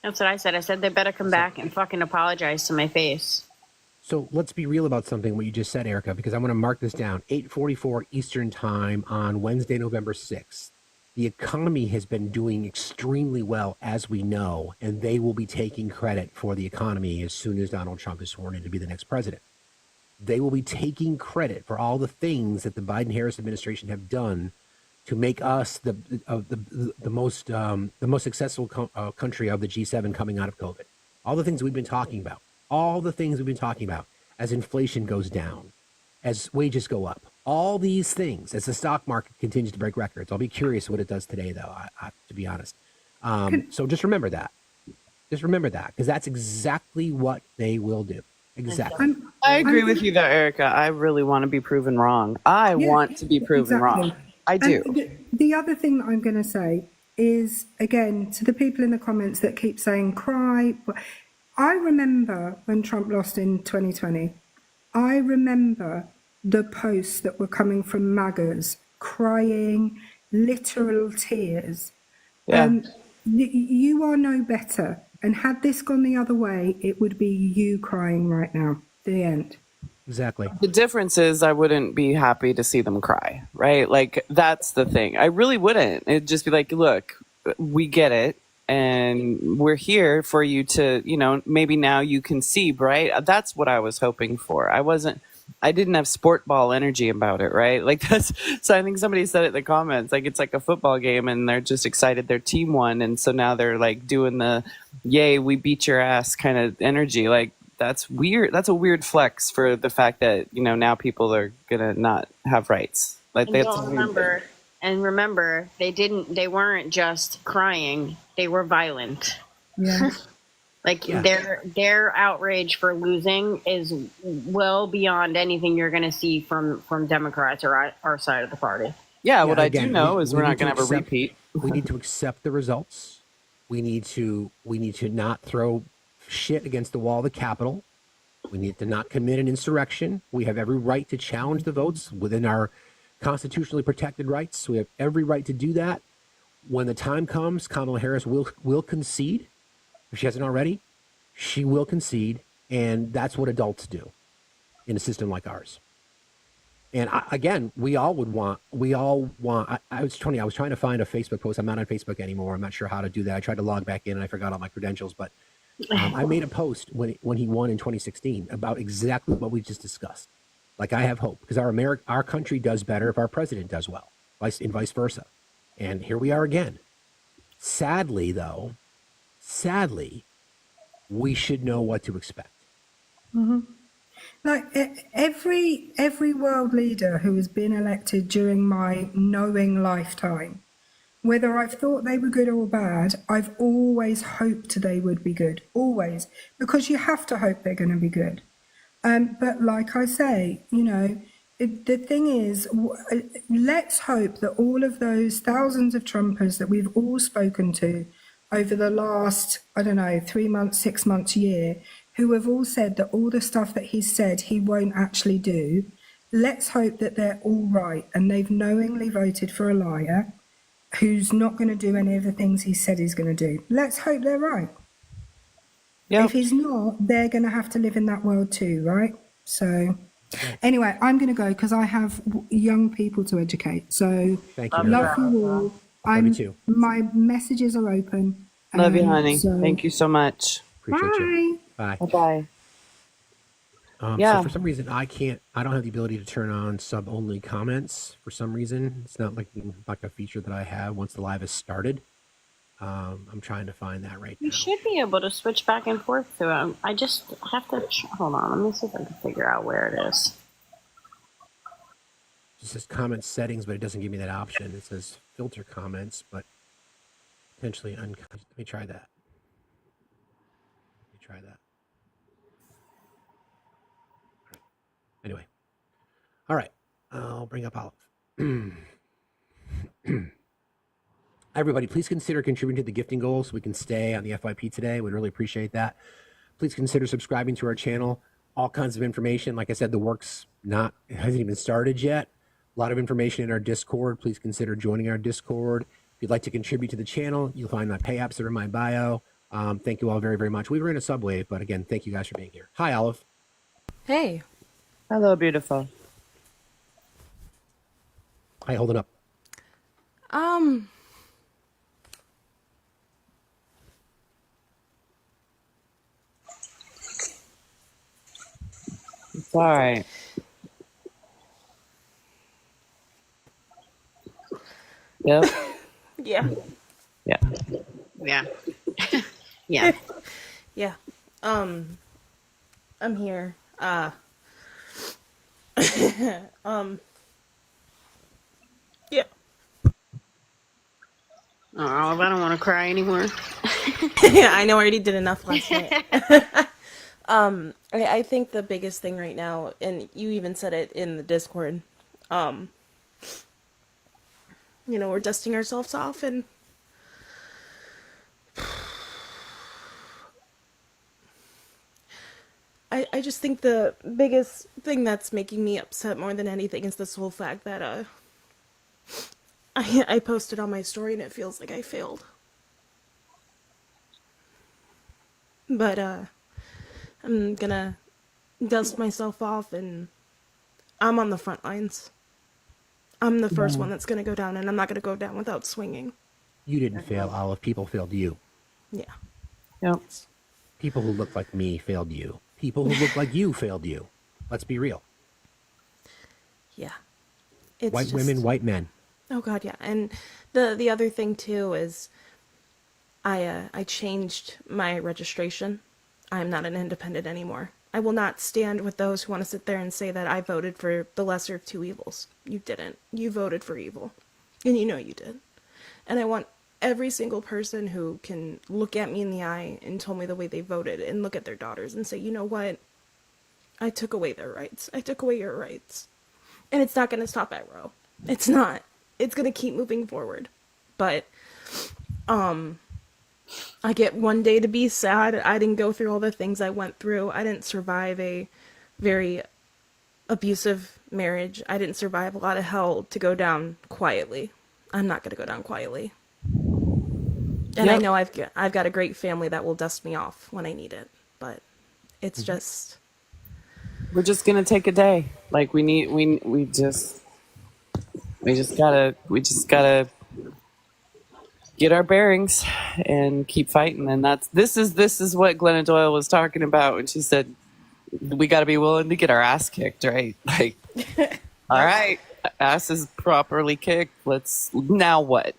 That's what I said. I said they better come back and fucking apologize to my face. So let's be real about something, what you just said, Erica, because I'm going to mark this down. 8:44 Eastern Time on Wednesday, November 6th. The economy has been doing extremely well, as we know, and they will be taking credit for the economy as soon as Donald Trump is sworn in to be the next president. They will be taking credit for all the things that the Biden-Harris administration have done to make us the most successful country of the G7 coming out of COVID. All the things we've been talking about. As inflation goes down, as wages go up, all these things, as the stock market continues to break records. I'll be curious what it does today, though, to be honest. So just remember that. Because that's exactly what they will do. Exactly. I agree with you, though, Erica. I really want to be proven wrong. I want to be proven wrong. I do. The other thing that I'm going to say is, again, to the people in the comments that keep saying cry. I remember when Trump lost in 2020. I remember the posts that were coming from MAGAs, crying, literal tears. Yeah. You are no better. And had this gone the other way, it would be you crying right now. The end. Exactly. The difference is I wouldn't be happy to see them cry, right? Like, that's the thing. I really wouldn't. It'd just be like, look, we get it. And we're here for you to, maybe now you can see, right? That's what I was hoping for. I didn't have sport ball energy about it, right? Like so I think somebody said it in the comments, like it's like a football game and they're just excited their team won. And so now they're like doing the, yay, we beat your ass kind of energy. Like, that's weird. That's a weird flex for the fact that, now people are going to not have rights. Like, remember, they weren't just crying, they were violent. Yeah. Their outrage for losing is well beyond anything you're going to see from Democrats or our side of the party. Yeah, what I do know is we're not going to have a repeat. We need to accept the results. We need to not throw shit against the wall of the Capitol. We need to not commit an insurrection. We have every right to challenge the votes within our constitutionally protected rights. We have every right to do that. When the time comes, Kamala Harris will concede. If she hasn't already, she will concede, and that's what adults do in a system like ours. And again, we all want, I was trying to find a Facebook post. I'm not on Facebook anymore. I'm not sure how to do that. I tried to log back in and I forgot all my credentials, but I made a post when he won in 2016 about exactly what we just discussed. Like, I have hope because our country does better if our president does well, and vice versa. And here we are again. Sadly, we should know what to expect. Like every world leader who has been elected during my knowing lifetime, whether I've thought they were good or bad, I've always hoped they would be good. Always. Because you have to hope they're going to be good. But like I say, the thing is, let's hope that all of those thousands of Trumpers that we've all spoken to over the last, 3 months, 6 months, year, who have all said that all the stuff that he's said he won't actually do, let's hope that they're all right and they've knowingly voted for a liar who's not going to do any of the things he said he's going to do. Let's hope they're right. Yep. If he's not, they're going to have to live in that world too, right? So anyway, I'm going to go because I have young people to educate. So thank you. Love you all. Love you too. My messages are open. Love you, honey. Thank you so much. Appreciate you. Bye. Bye-bye. So for some reason, I don't have the ability to turn on sub-only comments for some reason. It's not like a feature that I have once the live has started. I'm trying to find that right now. You should be able to switch back and forth to them. I just have to, hold on, let me see if I can figure out where it is. It says comment settings, but it doesn't give me that option. It says filter comments, but potentially let me try that. Anyway. All right. I'll bring up Olive. Everybody, please consider contributing to the gifting goal so we can stay on the FYP today. We'd really appreciate that. Please consider subscribing to our channel. All kinds of information. Like I said, the work's it hasn't even started yet. A lot of information in our Discord. Please consider joining our Discord. If you'd like to contribute to the channel, you'll find my pay apps that are in my bio. Thank you all very, very much. We were in a subway, but again, thank you guys for being here. Hi, Olive. Hey. Hello, beautiful. How you holding up? It's all right. Yep. Yeah. Yeah. Yeah. Yeah. Yeah. I'm here. Yeah. Oh, I don't want to cry anymore. Yeah, I know I already did enough last night. I think the biggest thing right now, and you even said it in the Discord, we're dusting ourselves off, and I just think the biggest thing that's making me upset more than anything is this whole fact that I posted on my story and it feels like I failed. But I'm gonna dust myself off, and I'm on the front lines. I'm the first one that's gonna go down, and I'm not gonna go down without swinging. You didn't fail, Olive. People failed you. Yeah. Yep. People who look like me failed you. People who look like you failed you. Let's be real. Yeah. White women, white men. Oh God, yeah. And the other thing too is I changed my registration. I'm not an independent anymore. I will not stand with those who want to sit there and say that I voted for the lesser of two evils. You didn't. You voted for evil. And you know you did. And I want every single person who can look at me in the eye and tell me the way they voted and look at their daughters and say, you know what? I took away their rights. I took away your rights. And it's not going to stop at Roe. It's not. It's going to keep moving forward. But, I get one day to be sad. I didn't go through all the things I went through. I didn't survive a very abusive marriage. I didn't survive a lot of hell to go down quietly. I'm not going to go down quietly. And I know I've got a great family that will dust me off when I need it. But it's just... We're just gonna take a day. Like we just gotta get our bearings and keep fighting. And this is what Glennon Doyle was talking about when she said we got to be willing to get our ass kicked, right? Like, all right, ass is properly kicked. Now what?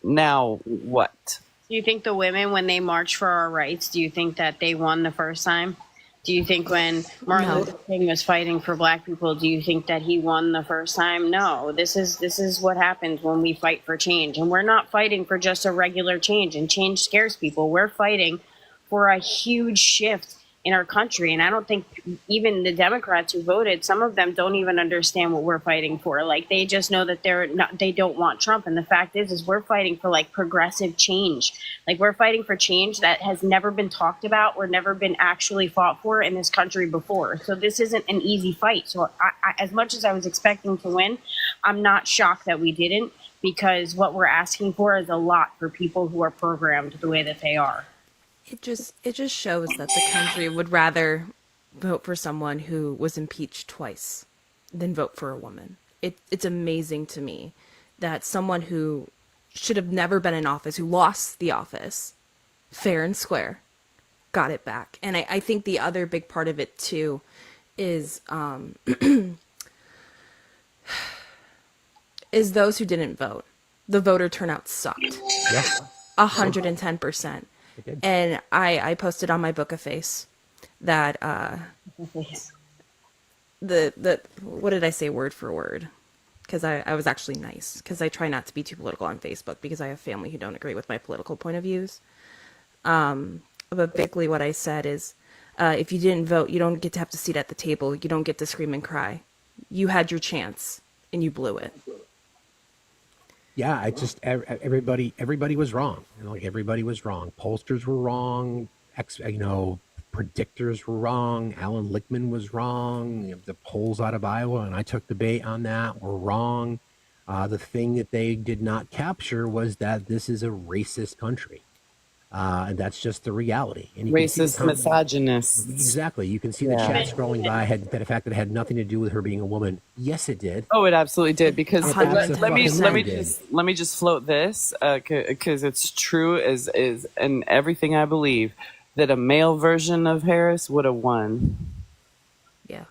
Do you think the women, when they march for our rights, do you think that they won the first time? Do you think when Martin Luther King was fighting for black people, do you think that he won the first time? No, this is what happens when we fight for change. And we're not fighting for just a regular change, and change scares people. We're fighting for a huge shift in our country. And I don't think even the Democrats who voted, some of them don't even understand what we're fighting for. Like, they just know that they don't want Trump. And the fact is we're fighting for like progressive change. Like, we're fighting for change that has never been talked about or never been actually fought for in this country before. So this isn't an easy fight. So I, as much as I was expecting to win, I'm not shocked that we didn't, because what we're asking for is a lot for people who are programmed the way that they are. It just shows that the country would rather vote for someone who was impeached twice than vote for a woman. It's amazing to me that someone who should have never been in office, who lost the office fair and square, got it back. And I think the other big part of it too is is those who didn't vote. The voter turnout sucked. Yeah. 110%. And I posted on my Book of Face that the what did I say word for word? Because I was actually nice, because I try not to be too political on Facebook, because I have family who don't agree with my political point of views. But basically what I said is, if you didn't vote, you don't get to have a seat at the table. You don't get to scream and cry. You had your chance and you blew it. Yeah, I just everybody was wrong. Like, everybody was wrong. Pollsters were wrong. Predictors were wrong. Alan Lichtman was wrong. The polls out of Iowa, and I took the bait on that, were wrong. The thing that they did not capture was that this is a racist country. And that's just the reality. And you Racist, misogynist. Exactly. You can see the chat scrolling by. The fact that it had nothing to do with her being a woman. Yes, it did. Oh, it absolutely did. Because let me did. just float this, because it's true as and everything I believe, that a male version of Harris would have won. Yeah.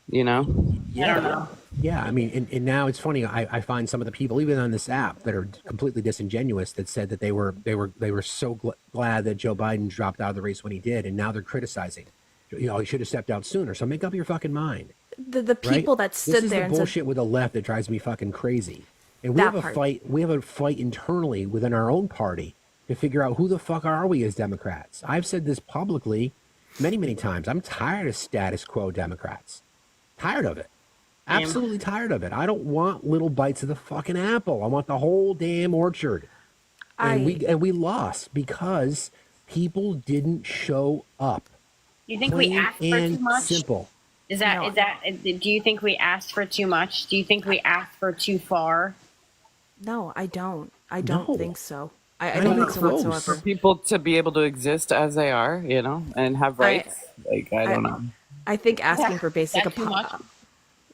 You know? I don't know. Yeah, I mean, and now it's funny. I find some of the people, even on this app, that are completely disingenuous, that said that they were so glad that Joe Biden dropped out of the race when he did, and now they're criticizing. He should have stepped out sooner. So make up your fucking mind. The people that stood there and said, and bullshit with the left that drives me fucking crazy. And we have a fight. We have a fight internally within our own party to figure out who the fuck are we as Democrats. I've said this publicly many, many times. I'm tired of status quo Democrats. Tired of it. Absolutely tired of it. I don't want little bites of the fucking apple. I want the whole damn orchard. And we lost because people didn't show up. You think we asked for too much? Simple. Do you think we asked for too much? Do you think we asked for too far? No, I don't. I don't think so. I don't don't think so whatsoever. For people to be able to exist as they are, and have rights. I don't know. I think asking for basic too much?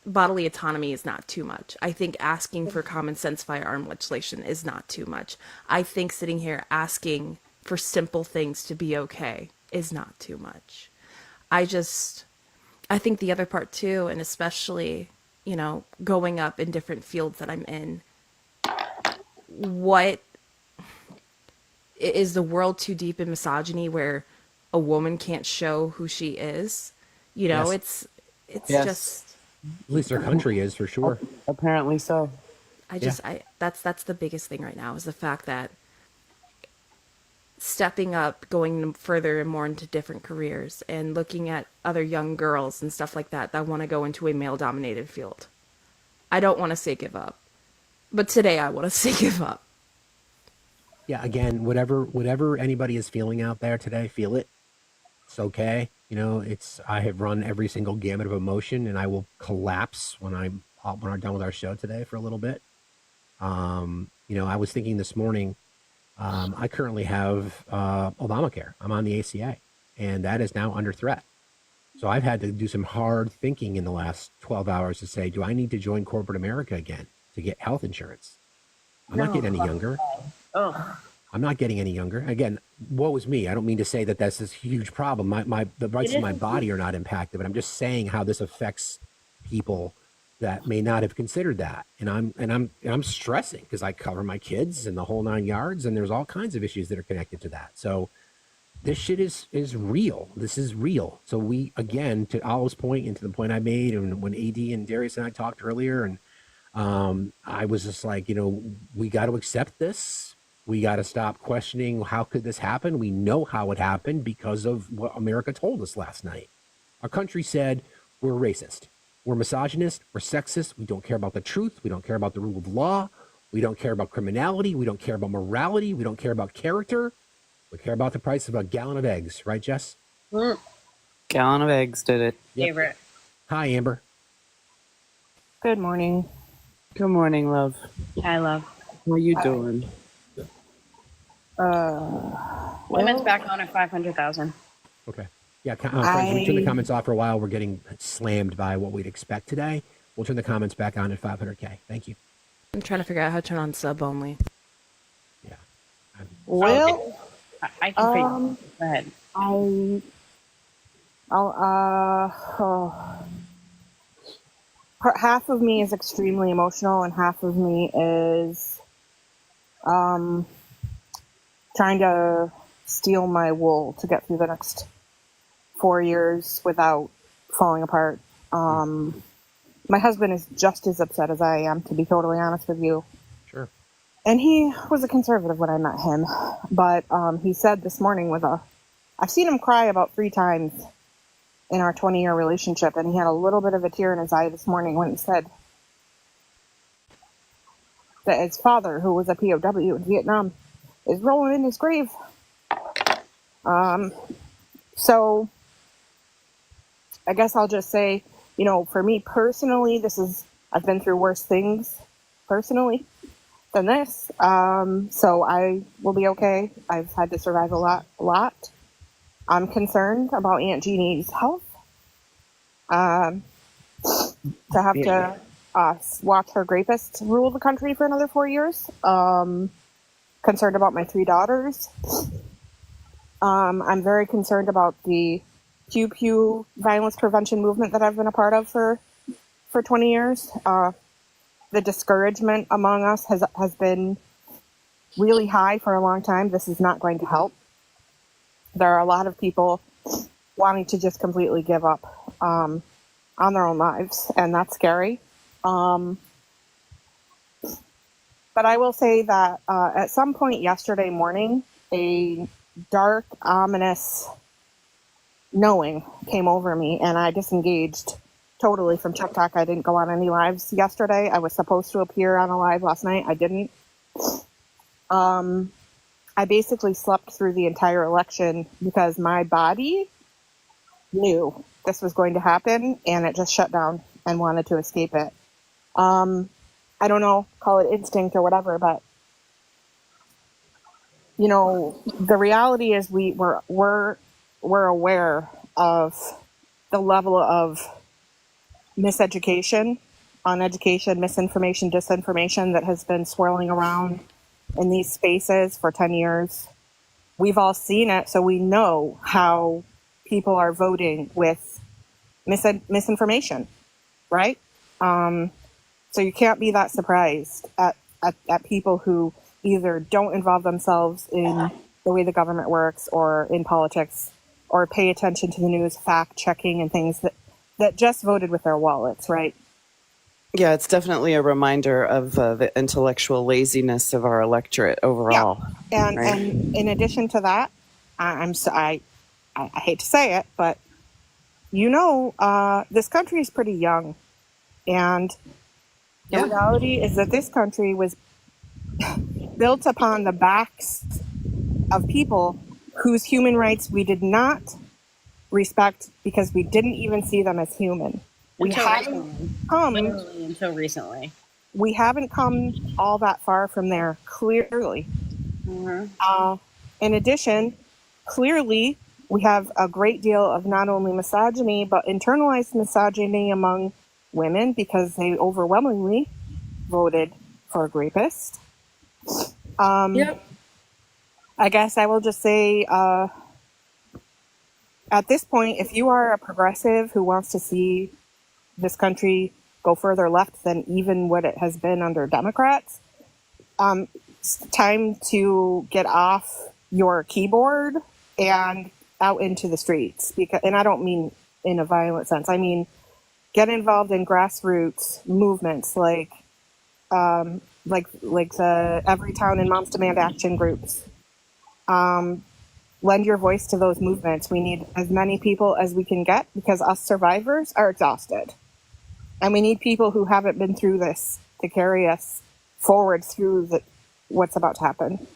bodily autonomy is not too much. I think asking for common sense firearm legislation is not too much. I think sitting here asking for simple things to be okay is not too much. I think the other part too, and especially, going up in different fields that I'm in, what is the world too deep in misogyny where a woman can't show who she is? It's just... At least our country is, for sure. Apparently so. That's the biggest thing right now, is the fact that stepping up, going further and more into different careers, and looking at other young girls and stuff like that want to go into a male-dominated field. I don't want to say give up, but today I want to say give up. Yeah, again, whatever anybody is feeling out there today, feel it. It's okay. I have run every single gamut of emotion, and I will collapse when I'm done with our show today for a little bit. I was thinking this morning, I currently have Obamacare. I'm on the ACA, and that is now under threat. So I've had to do some hard thinking in the last 12 hours to say, do I need to join corporate America again to get health insurance? I'm not getting any younger. Oh, I'm not getting any younger. Again, woe is me. I don't mean to say that that's this huge problem. The rights of my body are not impacted, but I'm just saying how this affects people that may not have considered that. And I'm stressing because I cover my kids and the whole 9 yards, and there's all kinds of issues that are connected to that. So this shit is real. This is real. So we, again, to Olive's point and to the point I made, and when AD and Darius and I talked earlier, and I was just like, we got to accept this. We got to stop questioning how could this happen. We know how it happened because of what America told us last night. Our country said we're racist, we're misogynist, we're sexist. We don't care about the truth. We don't care about the rule of law. We don't care about criminality. We don't care about morality. We don't care about character. We care about the price of a gallon of eggs, right, Jess? Gallon of eggs did it. favorite. Hi, Amber. Good morning. Good morning, love. I love. How are you doing? Women's back on at 500,000. Okay. Yeah, friends, we turn the comments off for a while. We're getting slammed by what we'd expect today. We'll turn the comments back on at 500K. Thank you. I'm trying to figure out how to turn on sub only. Yeah. Well, I can figure. Go ahead. Half of me is extremely emotional and half of me is trying to steal my wool to get through the next 4 years without falling apart. My husband is just as upset as I am, to be totally honest with you. Sure. And he was a conservative when I met him, but he said this morning I've seen him cry about 3 times in our 20-year relationship, and he had a little bit of a tear in his eye this morning when he said that his father, who was a POW in Vietnam, is rolling in his grave. So I guess I'll just say, for me personally, I've been through worse things personally than this. So I will be okay. I've had to survive a lot. I'm concerned about Aunt Jeannie's health. To have to watch her rapists rule the country for another 4 years. Concerned about my 3 daughters. I'm very concerned about the Pew Pew violence prevention movement that I've been a part of for 20 years. The discouragement among us has been really high for a long time. This is not going to help. There are a lot of people wanting to just completely give up on their own lives, and that's scary. But I will say that at some point yesterday morning, a dark, ominous knowing came over me, and I disengaged totally from TikTok. I didn't go on any lives yesterday. I was supposed to appear on a live last night. I didn't. I basically slept through the entire election because my body knew this was going to happen, and it just shut down and wanted to escape it. I don't know, call it instinct or whatever, but the reality is we're aware of the level of miseducation, uneducation, misinformation, disinformation that has been swirling around in these spaces for 10 years. We've all seen it, so we know how people are voting with misinformation, right? So you can't be that surprised at people who either don't involve themselves in the way the government works or in politics or pay attention to the news, fact checking and things that just voted with their wallets, right? Yeah, it's definitely a reminder of the intellectual laziness of our electorate overall. Yeah. And in addition to that, I hate to say it, but this country is pretty young, and the reality is that this country was built upon the backs of people whose human rights we did not respect because we didn't even see them as human. Until recently. We haven't come all that far from there, clearly. Mm-hmm. In addition, clearly, we have a great deal of not only misogyny, but internalized misogyny among women because they overwhelmingly voted for a rapist. Yep. I guess I will just say, at this point, if you are a progressive who wants to see this country go further left than even what it has been under Democrats, it's time to get off your keyboard and out into the streets. And I don't mean in a violent sense. I mean, get involved in grassroots movements like the Every Town and Moms Demand Action groups. Lend your voice to those movements. We need as many people as we can get because us survivors are exhausted. And we need people who haven't been through this to carry us forward through what's about to happen.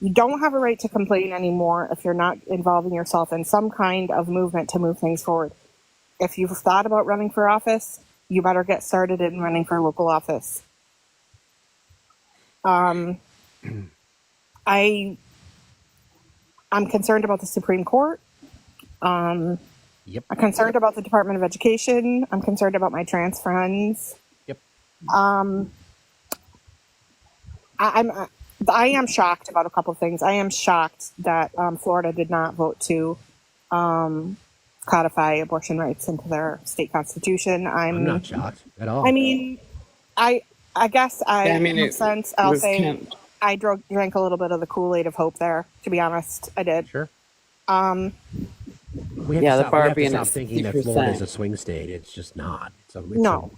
You don't have a right to complain anymore if you're not involving yourself in some kind of movement to move things forward. If you've thought about running for office, you better get started in running for local office. I'm concerned about the Supreme Court. Yep. I'm concerned about the Department of Education. I'm concerned about my trans friends. Yep. I am shocked about a couple of things. I am shocked that Florida did not vote to codify abortion rights into their state constitution. I'm not shocked at all. I mean, I guess in a sense, I'll say I drank a little bit of the Kool-Aid of hope there. To be honest, I did. Sure. We have to stop thinking that Florida is a swing state. It's just not.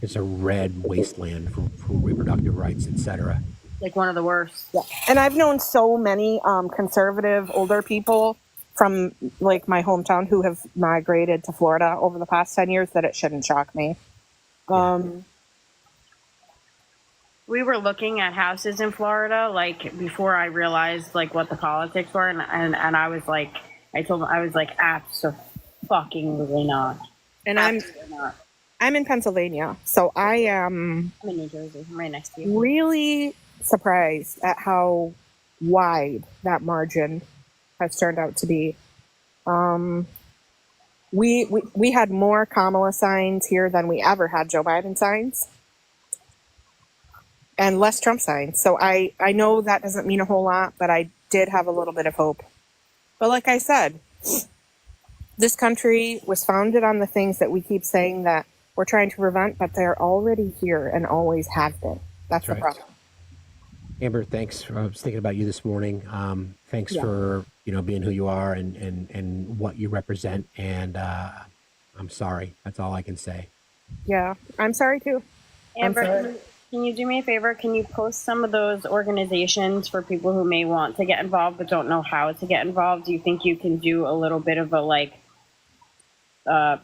It's a red wasteland for reproductive rights, etc. Like one of the worst. Yeah. And I've known so many conservative older people from like my hometown who have migrated to Florida over the past 10 years that it shouldn't shock me. We were looking at houses in Florida, like before I realized like what the politics were, and I was like, I told him I was like, absolutely not. And I'm in Pennsylvania, so I am. I'm in New Jersey. I'm right next to you. Really surprised at how wide that margin has turned out to be. We had more Kamala signs here than we ever had Joe Biden signs. And less Trump signs. So I know that doesn't mean a whole lot, but I did have a little bit of hope. But like I said, this country was founded on the things that we keep saying that we're trying to prevent, but they're already here and always have been. That's the problem. Amber, thanks. I was thinking about you this morning. Thanks for being who you are and what you represent. And I'm sorry. That's all I can say. Yeah, I'm sorry too. Amber, can you do me a favor? Can you post some of those organizations for people who may want to get involved but don't know how to get involved? Do you think you can do a little bit of a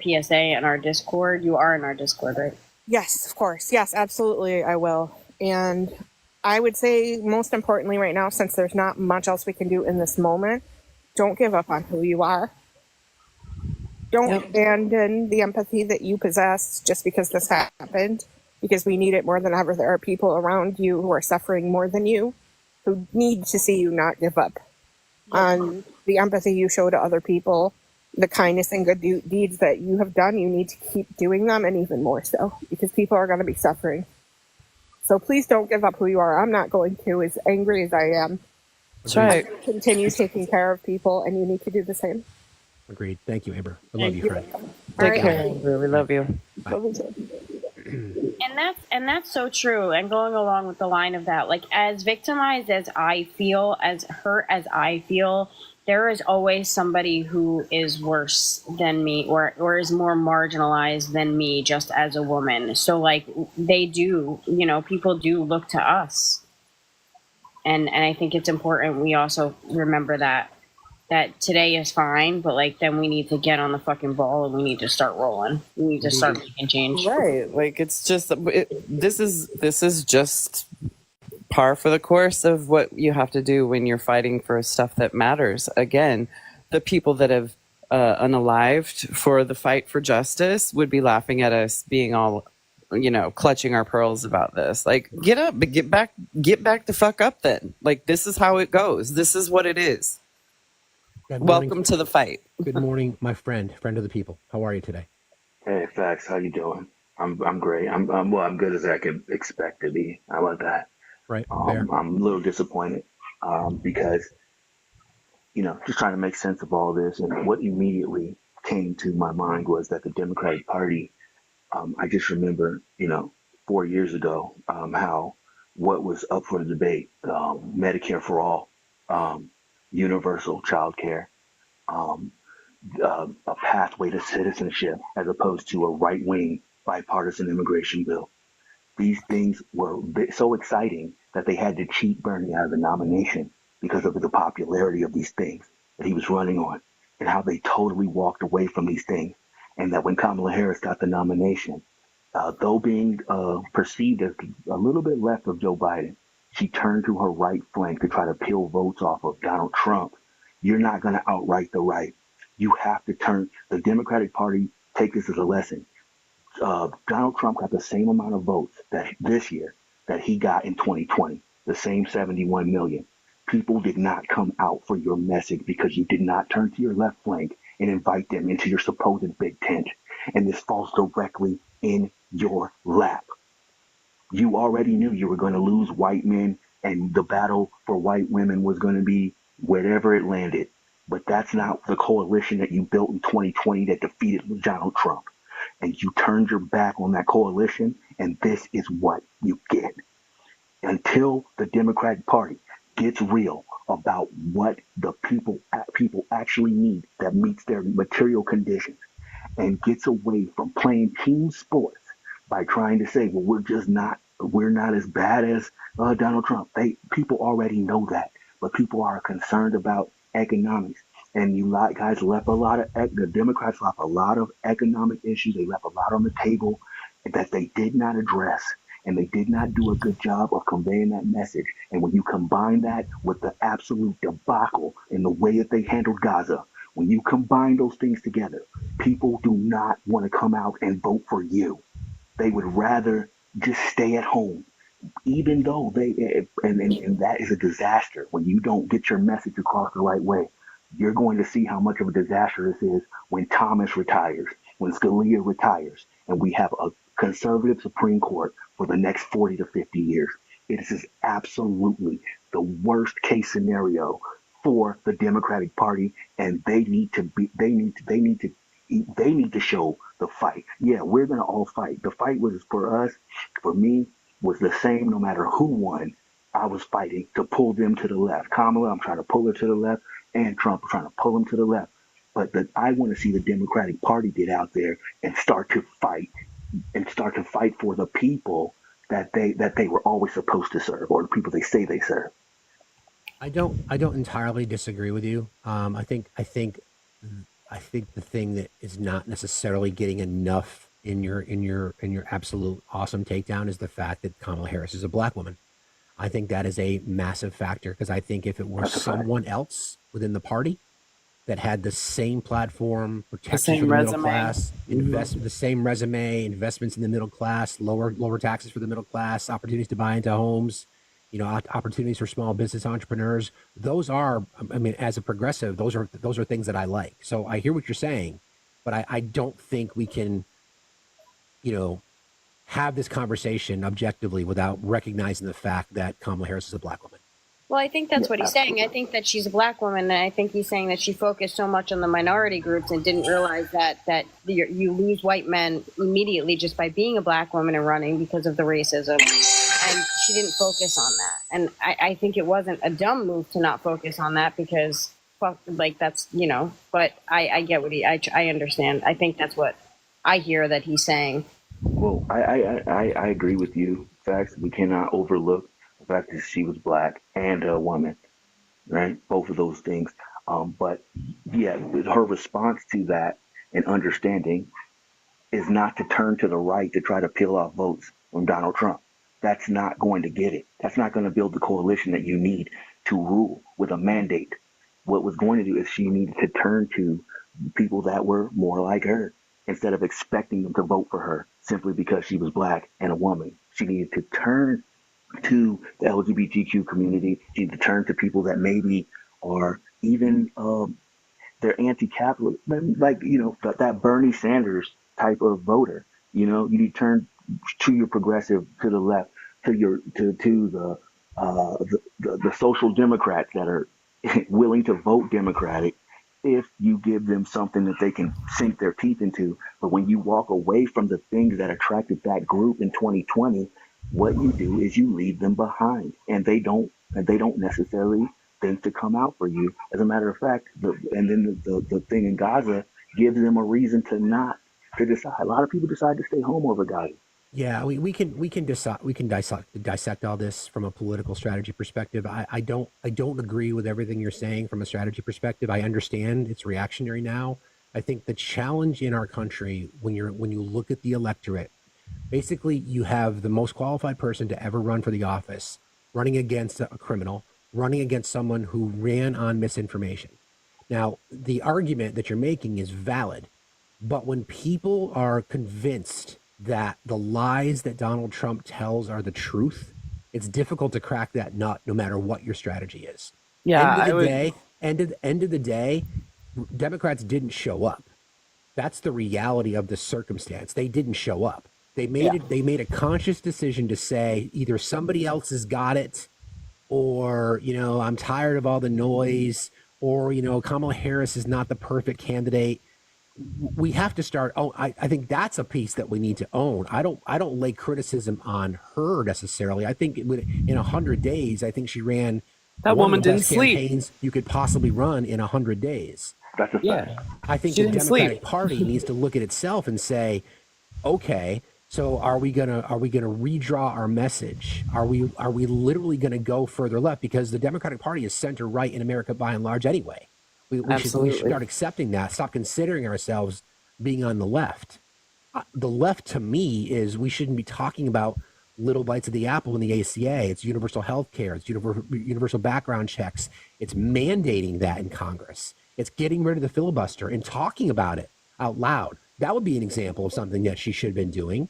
PSA in our Discord? You are in our Discord, right? Yes, of course. Yes, absolutely, I will. And I would say most importantly right now, since there's not much else we can do in this moment, don't give up on who you are. Don't abandon the empathy that you possess just because this happened, because we need it more than ever. There are people around you who are suffering more than you, who need to see you not give up on the empathy you show to other people, the kindness and good deeds that you have done. You need to keep doing them, and even more so, because people are going to be suffering. So please don't give up who you are. I'm not going to, as angry as I am. That's right. Continue taking care of people, and you need to do the same. Agreed. Thank you, Amber. I love you, friend. Take care, Amber. We love you. Bye. And that's so true. And going along with the line of that, like as victimized as I feel, as hurt as I feel, there is always somebody who is worse than me or is more marginalized than me just as a woman. So like they do, people do look to us. And I think it's important we also remember that today is fine, but like then we need to get on the fucking ball and we need to start rolling. We need to start making change. Right. Like it's just this is just par for the course of what you have to do when you're fighting for stuff that matters. Again, the people that have unalived for the fight for justice would be laughing at us being all, clutching our pearls about this. Like, get up, get back the fuck up then. Like, this is how it goes. This is what it is. Good morning. Welcome to the fight. Good morning, my friend of the people. How are you today? Hey, Facts, how you doing? I'm great. I'm good as I could expect to be. How about that? Right, fair. I'm a little disappointed because just trying to make sense of all this, and what immediately came to my mind was that the Democratic Party. I just remember 4 years ago how what was up for the debate, Medicare for all, universal child care, um, a pathway to citizenship as opposed to a right wing bipartisan immigration bill. These things were so exciting that they had to cheat Bernie out of the nomination because of the popularity of these things that he was running on, and how they totally walked away from these things. And that when Kamala Harris got the nomination, though being perceived as a little bit left of Joe Biden, she turned to her right flank to try to peel votes off of Donald Trump. You're not going to outright the right. You have to turn the Democratic Party. Take this as a lesson. Donald Trump got the same amount of votes that this year that he got in 2020, the same 71 million. People did not come out for your message because you did not turn to your left flank and invite them into your supposed big tent. And this falls directly in your lap. You already knew you were going to lose white men, and the battle for white women was going to be wherever it landed. But that's not the coalition that you built in 2020 that defeated Donald Trump. And you turned your back on that coalition, and this is what you get. Until the Democratic Party gets real about what the people actually need that meets their material conditions, and gets away from playing team sports by trying to say, well, we're not as bad as Donald Trump. People already know that, but people are concerned about economics. And guys left the Democrats left a lot of economic issues. They left a lot on the table that they did not address, and they did not do a good job of conveying that message. And when you combine that with the absolute debacle in the way that they handled Gaza, when you combine those things together, people do not want to come out and vote for you. They would rather just stay at home, even though and that is a disaster. When you don't get your message across the right way, you're going to see how much of a disaster this is when Thomas retires, when Scalia retires, and we have a conservative Supreme Court for the next 40 to 50 years. It is absolutely the worst case scenario for the Democratic Party, and they need to show the fight. Yeah, we're gonna all fight. The fight was for me, was the same no matter who won. I was fighting to pull them to the left. Kamala, I'm trying to pull her to the left, and Trump, I'm trying to pull him to the left. But I want to see the Democratic Party get out there and start to fight for the people that they were always supposed to serve, or the people they say they serve. I don't entirely disagree with you. I think the thing that is not necessarily getting enough in your absolute awesome takedown is the fact that Kamala Harris is a black woman. I think that is a massive factor, because I think if it were someone else within the party that had the same platform, protections for the middle class, the same resume, investments in the middle class, lower taxes for the middle class, opportunities to buy into homes, opportunities for small business entrepreneurs. Those are, I mean, as a progressive, those are things that I like. So I hear what you're saying, but I don't think we can, have this conversation objectively without recognizing the fact that Kamala Harris is a black woman. Well, I think that's what he's saying. I think that she's a black woman, and I think he's saying that she focused so much on the minority groups and didn't realize that you lose white men immediately just by being a black woman and running because of the racism. And she didn't focus on that. And I think it wasn't a dumb move to not focus on that, because that's, but I get what I understand. I think that's what I hear that he's saying. Well, I agree with you. Facts. We cannot overlook the fact that she was black and a woman, right? Both of those things. But yeah, her response to that and understanding is not to turn to the right to try to peel off votes from Donald Trump. That's not going to get it. That's not going to build the coalition that you need to rule with a mandate. What was going to do is she needed to turn to people that were more like her, instead of expecting them to vote for her simply because she was black and a woman. She needed to turn to the LGBTQ community. She needed to turn to people that maybe are even they're anti-capitalist, like that Bernie Sanders type of voter. You turn to your progressive, to the left, to the social democrats that are willing to vote Democratic if you give them something that they can sink their teeth into. But when you walk away from the things that attracted that group in 2020, what you do is you leave them behind, and they don't necessarily think to come out for you. As a matter of fact, the thing in Gaza gives them a reason to decide. A lot of people decide to stay home over Gaza. Yeah, we can decide, we can dissect all this from a political strategy perspective. I don't agree with everything you're saying from a strategy perspective. I understand it's reactionary now. I think the challenge in our country, when you look at the electorate, basically you have the most qualified person to ever run for the office running against a criminal, running against someone who ran on misinformation. Now, the argument that you're making is valid, but when people are convinced that the lies that Donald Trump tells are the truth, it's difficult to crack that nut no matter what your strategy is. Yeah, End of I the would. day, end of the day, Democrats didn't show up. That's the reality of the circumstance. They didn't show up. They made Yeah. it. They made a conscious decision to say either somebody else has got it, or I'm tired of all the noise, or Kamala Harris is not the perfect candidate. We have to start. I think that's a piece that we need to own. I don't lay criticism on her necessarily. I think in 100 days, I think she ran That one of woman the didn't best sleep. campaigns you could possibly run in 100 days. That's a fact. Yeah, I think she the didn't sleep. Democratic Party needs to look at itself and say, okay, so are we gonna redraw our message? Are we literally gonna go further left? Because the Democratic Party is center right in America by and large anyway. We should Absolutely. start accepting that. Stop considering ourselves being on the left. The left to me is we shouldn't be talking about little bites of the apple in the ACA. It's universal health care. It's universal background checks. It's mandating that in Congress. It's getting rid of the filibuster and talking about it out loud. That would be an example of something that she should have been doing.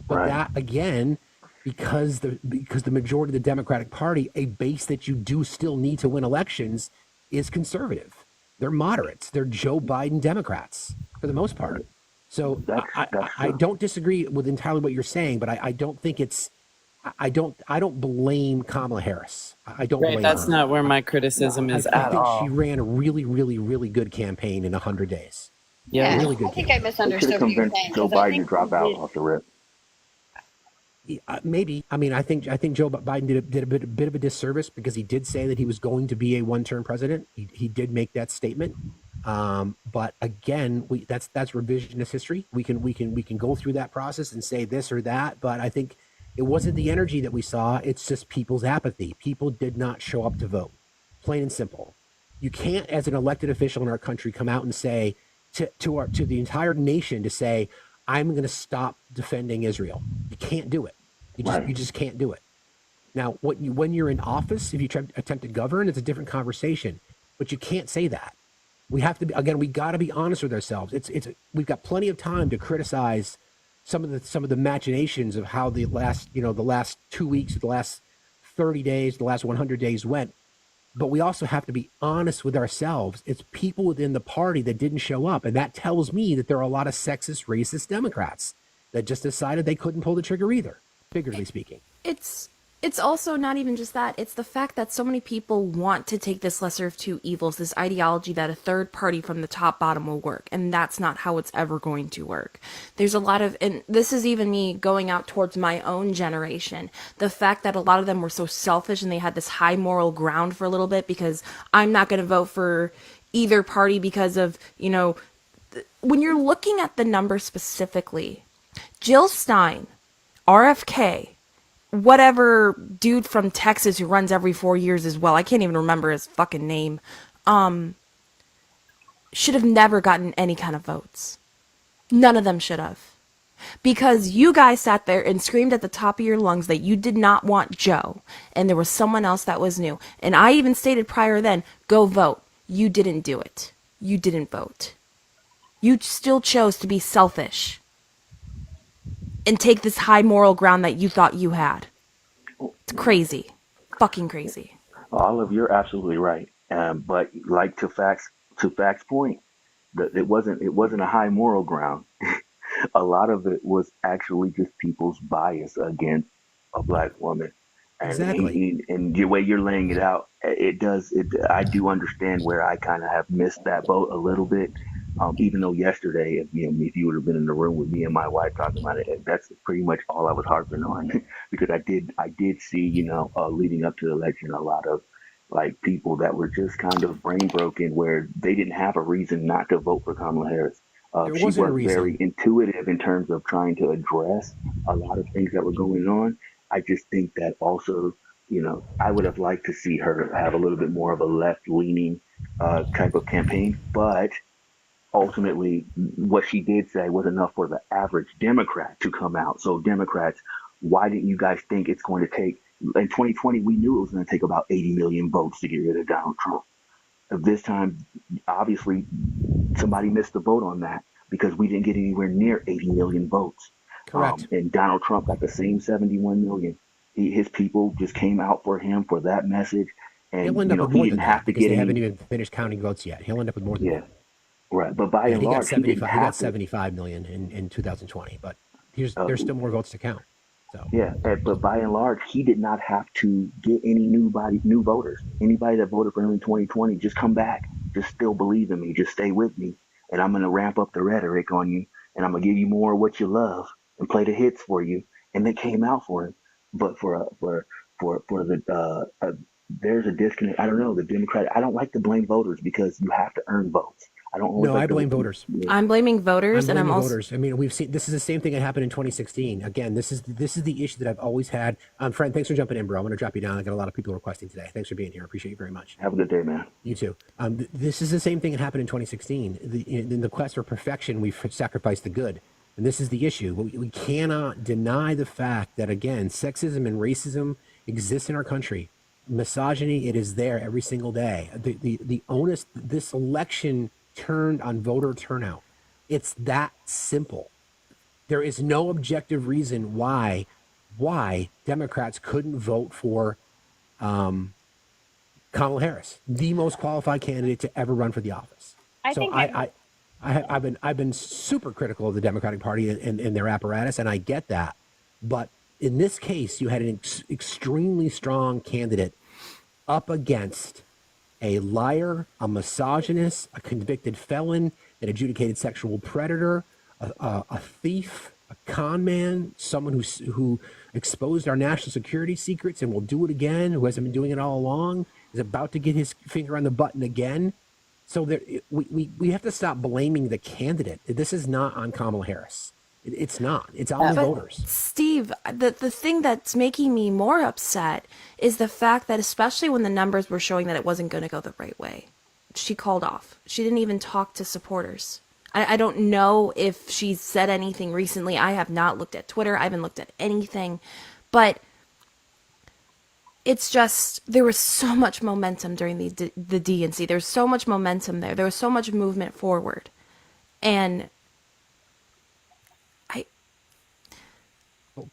But Right. that again, because the majority of the Democratic Party, a base that you do still need to win elections, is conservative. They're moderates. They're Joe Biden Democrats for the most part. So I don't disagree with entirely what you're saying, but I don't think it's I don't blame Kamala Harris. I don't Right, blame that's her. not where my criticism is I at think she all. ran a really, really, really good campaign in 100 days. Yeah. Really good I think I campaign. They could misunderstood have what you're convinced saying Joe because I Biden to think drop out off the rip. Maybe. I mean, I think Joe Biden did a bit of a disservice because he did say that he was going to be a one-term president. He did make that statement. But again, that's revisionist history. We can go through that process and say this or that. But I think it wasn't the energy that we saw. It's just people's apathy. People did not show up to vote. Plain and simple. You can't, as an elected official in our country, come out and say to the entire nation to say, I'm going to stop defending Israel. You can't do it. You just can't do it. Now, when you're in office, if you attempt to govern, it's a different conversation. But you can't say that. We have to be, again. We got to be honest with ourselves. We've got plenty of time to criticize some of the machinations of how the last 2 weeks, the last 30 days, the last 100 days went. But we also have to be honest with ourselves. It's people within the party that didn't show up. And that tells me that there are a lot of sexist, racist Democrats that just decided they couldn't pull the trigger either, figuratively speaking. It's also not even just that. It's the fact that so many people want to take this lesser of two evils, this ideology that a third party from the top bottom will work. And that's not how it's ever going to work. There's a lot of, and this is even me going out towards my own generation. The fact that a lot of them were so selfish and they had this high moral ground for a little bit because I'm not going to vote for either party because of, when you're looking at the numbers specifically, Jill Stein, RFK, whatever dude from Texas who runs every 4 years as well, I can't even remember his fucking name, should have never gotten any kind of votes. None of them should have. Because you guys sat there and screamed at the top of your lungs that you did not want Joe, and there was someone else that was new. And I even stated prior then, go vote. You didn't do it. You didn't vote. You still chose to be selfish and take this high moral ground that you thought you had. It's crazy. Fucking crazy. Olive, you're absolutely right. But like to to Fact's point, it wasn't a high moral ground. A lot of it was actually just people's bias against a black woman. And Exactly. and the way you're laying it out, I do understand where I kind of have missed that boat a little bit. Even though yesterday, if you would have been in the room with me and my wife talking about it, that's pretty much all I was harping on because I did see, leading up to the election, a lot of like people that were just kind of brain broken where they didn't have a reason not to vote for Kamala Harris. There She wasn't a was very reason. intuitive in terms of trying to address a lot of things that were going on. I just think that also, I would have liked to see her have a little bit more of a left leaning type of campaign. But ultimately, what she did say was enough for the average Democrat to come out. So, Democrats, why didn't you guys think it's going to take? In 2020, we knew it was going to take about 80 million votes to get rid of Donald Trump. This time, obviously, somebody missed the vote on that because we didn't get anywhere near 80 million votes. Correct. And Donald Trump got the same 71 million. His people just came out for him for that message. He'll And, end up with he more didn't than have that to because get they any. haven't even finished counting votes yet. He'll end up with more than Yeah, that. right. But by And and large, he didn't 75. He got have to. 75 million in 2020, but Uh, there's still more votes to count. So Yeah, but by and large, he did not have to get any new voters. Anybody that voted for him in 2020, just come back. Just still believe in me. Just stay with me, and I'm gonna ramp up the rhetoric on you, and I'm gonna give you more of what you love and play the hits for you. And they came out for him, but for the there's a disconnect. I don't know the Democrat. I don't like to blame voters because you have to earn votes. I don't always no, I like to. blame voters. Yeah. I'm blaming voters, I'm and I'm blaming also voters. I mean, we've seen this is the same thing that happened in 2016. Again, this is the issue that I've always had. Fred, thanks for jumping in, bro. I'm going to drop you down. I got a lot of people requesting today. Thanks for being here. I appreciate you very much. Have a good day, man. You too. This is the same thing that happened in 2016. In the quest for perfection, we've sacrificed the good. And this is the issue. We cannot deny the fact that, again, sexism and racism exist in our country. Misogyny, it is there every single day. The onus, this election turned on voter turnout. It's that simple. There is no objective reason why Democrats couldn't vote for Kamala Harris, the most qualified candidate to ever run for the office. I So think I've been super critical of the Democratic Party and their apparatus, and I get that. But in this case, you had an extremely strong candidate up against a liar, a misogynist, a convicted felon, an adjudicated sexual predator, a thief, a con man, someone who exposed our national security secrets and will do it again, who hasn't been doing it all along, is about to get his finger on the button again. So we have to stop blaming the candidate. This is not on Kamala Harris. It's not. It's on the voters. Steve, the thing that's making me more upset is the fact that, especially when the numbers were showing that it wasn't going to go the right way, she called off. She didn't even talk to supporters. I don't know if she's said anything recently. I have not looked at Twitter. I haven't looked at anything. But it's just, there was so much momentum during the DNC. There was so much momentum there. There was so much movement forward. And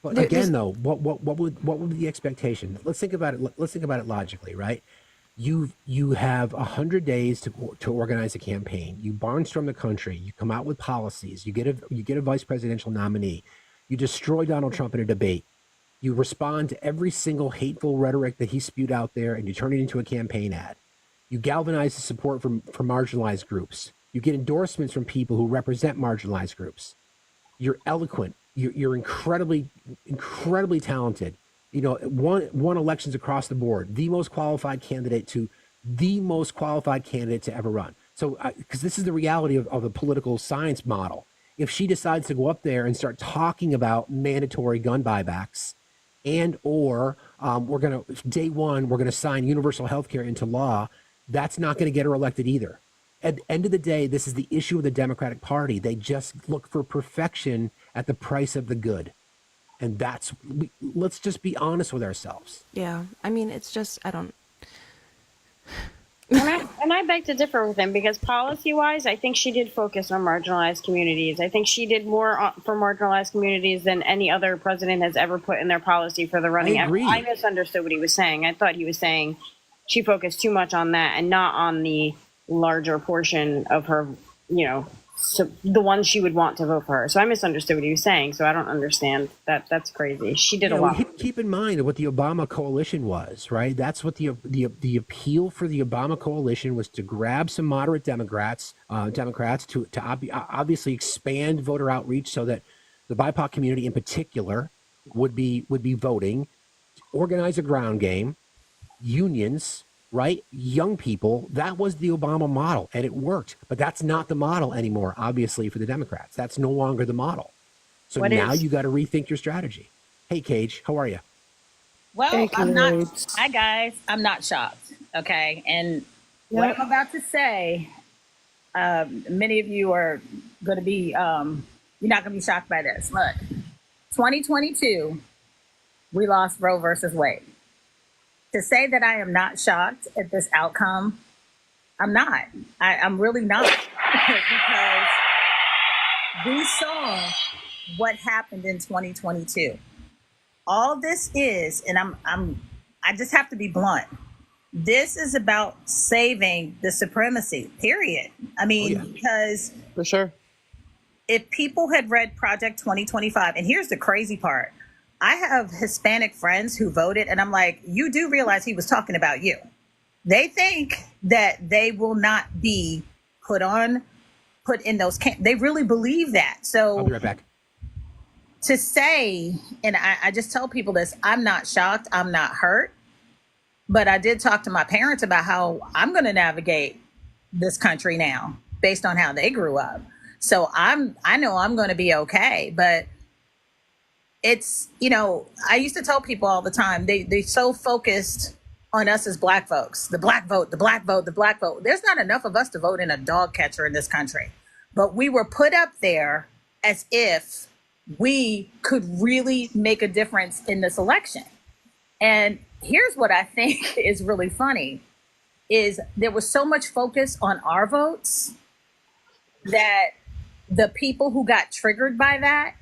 But again, though, what would be the expectation? Let's think about it. Let's think about it logically, right? You have 100 days to organize a campaign. You barnstorm the country. You come out with policies. You get a vice presidential nominee. You destroy Donald Trump in a debate. You respond to every single hateful rhetoric that he spewed out there, and you turn it into a campaign ad. You galvanize the support from marginalized groups. You get endorsements from people who represent marginalized groups. You're eloquent. You're incredibly talented. You know, won elections across the board. The most qualified candidate to ever run. So, because this is the reality of the political science model. If she decides to go up there and start talking about mandatory gun buybacks, and or day one we're gonna sign universal health care into law, that's not going to get her elected either. At the end of the day, this is the issue of the Democratic Party. They just look for perfection at the price of the good. And let's just be honest with ourselves. yeah, I mean, it's just, I don't. And I beg to differ with him because policy-wise, I think she did focus on marginalized communities. I think she did more for marginalized communities than any other president has ever put in their policy for the running. I agree. I misunderstood what he was saying. I thought he was saying she focused too much on that and not on the larger portion of her, so the ones she would want to vote for her. So I misunderstood what he was saying. So I don't understand that. That's crazy. She did a lot. Keep in mind what the Obama coalition was, right? That's what the appeal for the Obama coalition was, to grab some moderate Democrats to obviously expand voter outreach so that the BIPOC community in particular would be voting, organize a ground game, unions, right? Young people. That was the Obama model, and it worked. But that's not the model anymore, obviously, for the Democrats. That's no longer the model. So now you got to rethink your strategy. Hey, Cage, how are you? Well, Hey, I'm not. Cage. Hi, guys. I'm not shocked. Okay. And what I'm about to say, many of you are going to be, you're not going to be shocked by this. Look, 2022, we lost Roe versus Wade. To say that I am not shocked at this outcome, I'm not. I'm really not. Because we saw what happened in 2022. All this is, and I just have to be blunt. This is about saving the supremacy, period. I mean, because for sure, if people had read Project 2025, and here's the crazy part, I have Hispanic friends who voted, and I'm like, you do realize he was talking about you. They think that they will not be put in those camps. They really believe that. So I'll be right back. To say, and I just tell people this, I'm not shocked, I'm not hurt, but I did talk to my parents about how I'm going to navigate this country now based on how they grew up. So I know I'm going to be okay, but it's, I used to tell people all the time, they so focused on us as black folks, the black vote, the black vote, the black vote. There's not enough of us to vote in a dog catcher in this country, but we were put up there as if we could really make a difference in this election. And here's what I think is really funny is there was so much focus on our votes that the people who got triggered by that,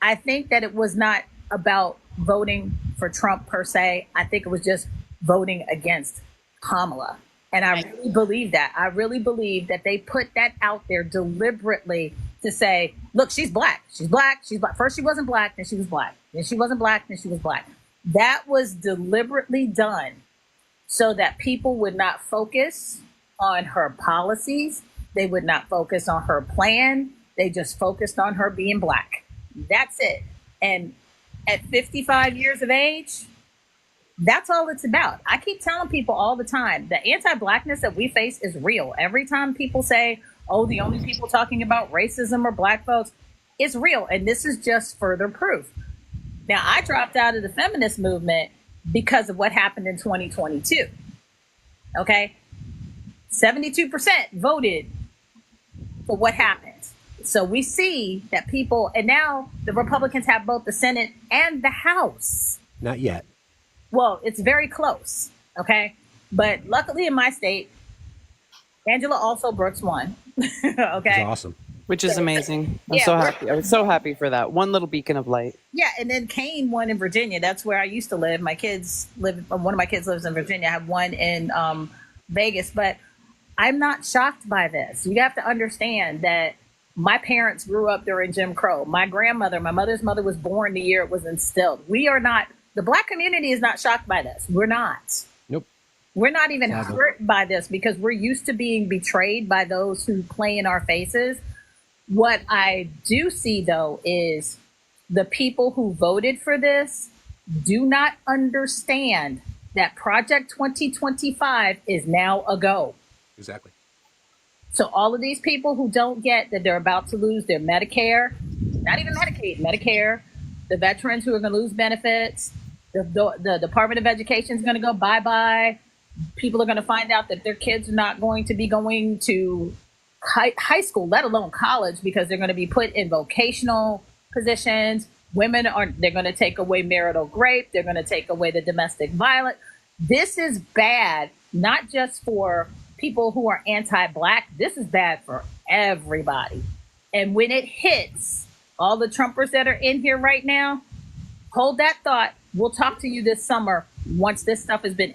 I think that it was not about voting for Trump per se. I think it was just voting against Kamala. And I really believe that. I really believe that they put that out there deliberately to say, look, she's black. She's black. She's black. First she wasn't black, then she was black. Then she wasn't black, then she was black. That was deliberately done so that people would not focus on her policies. They would not focus on her plan. They just focused on her being black. That's it. And at 55 years of age, that's all it's about. I keep telling people all the time, the anti-blackness that we face is real. Every time people say, oh, the only people talking about racism are black folks, it's real. And this is just further proof. Now, I dropped out of the feminist movement because of what happened in 2022. Okay? 72% voted for what happened. So we see that people, and now the Republicans have both the Senate and the House. Not yet. Well, it's very close, okay? But luckily in my state, Angela also Brooks won, okay? That's awesome. Which is amazing. I'm Yeah, so we're- happy. I was so happy for that. One little beacon of light. Yeah, and then Kane won in Virginia. That's where I used to live. My kids live, one of my kids lives in Virginia. I have one in Vegas, but I'm not shocked by this. You have to understand that my parents grew up during Jim Crow. My grandmother, my mother's mother was born the year it was instilled. We are not, the black community is not shocked by this. We're not. Nope. We're not even hurt by this because we're used to being betrayed by those who play in our faces. What I do see, though, is the people who voted for this do not understand that Project 2025 is now a go. Exactly. So all of these people who don't get that they're about to lose their Medicare, not even Medicaid, Medicare, the veterans who are going to lose benefits, the Department of Education is going to go bye-bye. People are going to find out that their kids are not going to be going to high school, let alone college, because they're going to be put in vocational positions. Women they're going to take away marital rape. They're going to take away the domestic violence. This is bad, not just for people who are anti-black. This is bad for everybody. And when it hits all the Trumpers that are in here right now, hold that thought. We'll talk to you this summer once this stuff has been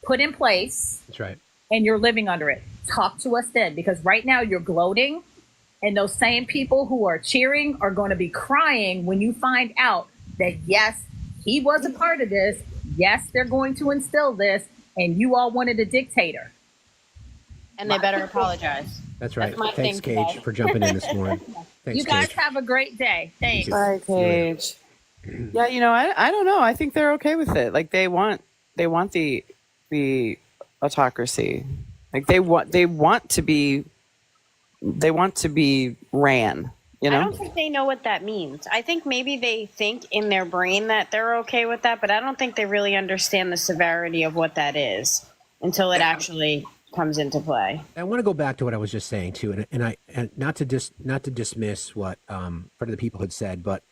put in place. That's right. and you're living under it. Talk to us then, because right now you're gloating, and those same people who are cheering are going to be crying when you find out that, yes, he was a part of this. Yes, they're going to instill this, and you all wanted a dictator. And they better apologize. That's right. That's my Thanks, thing Cage, today. for jumping in this morning. Thanks, You guys Cage. have a great day. Thanks. Bye, Cage. Yeah, you know, I don't know. I think they're okay with it. Like they want the autocracy. Like they want to be ran. You know? I don't think they know what that means. I think maybe they think in their brain that they're okay with that, but I don't think they really understand the severity of what that is until it actually comes into play. I want to go back to what I was just saying too, and not to dismiss what part of the people had said, but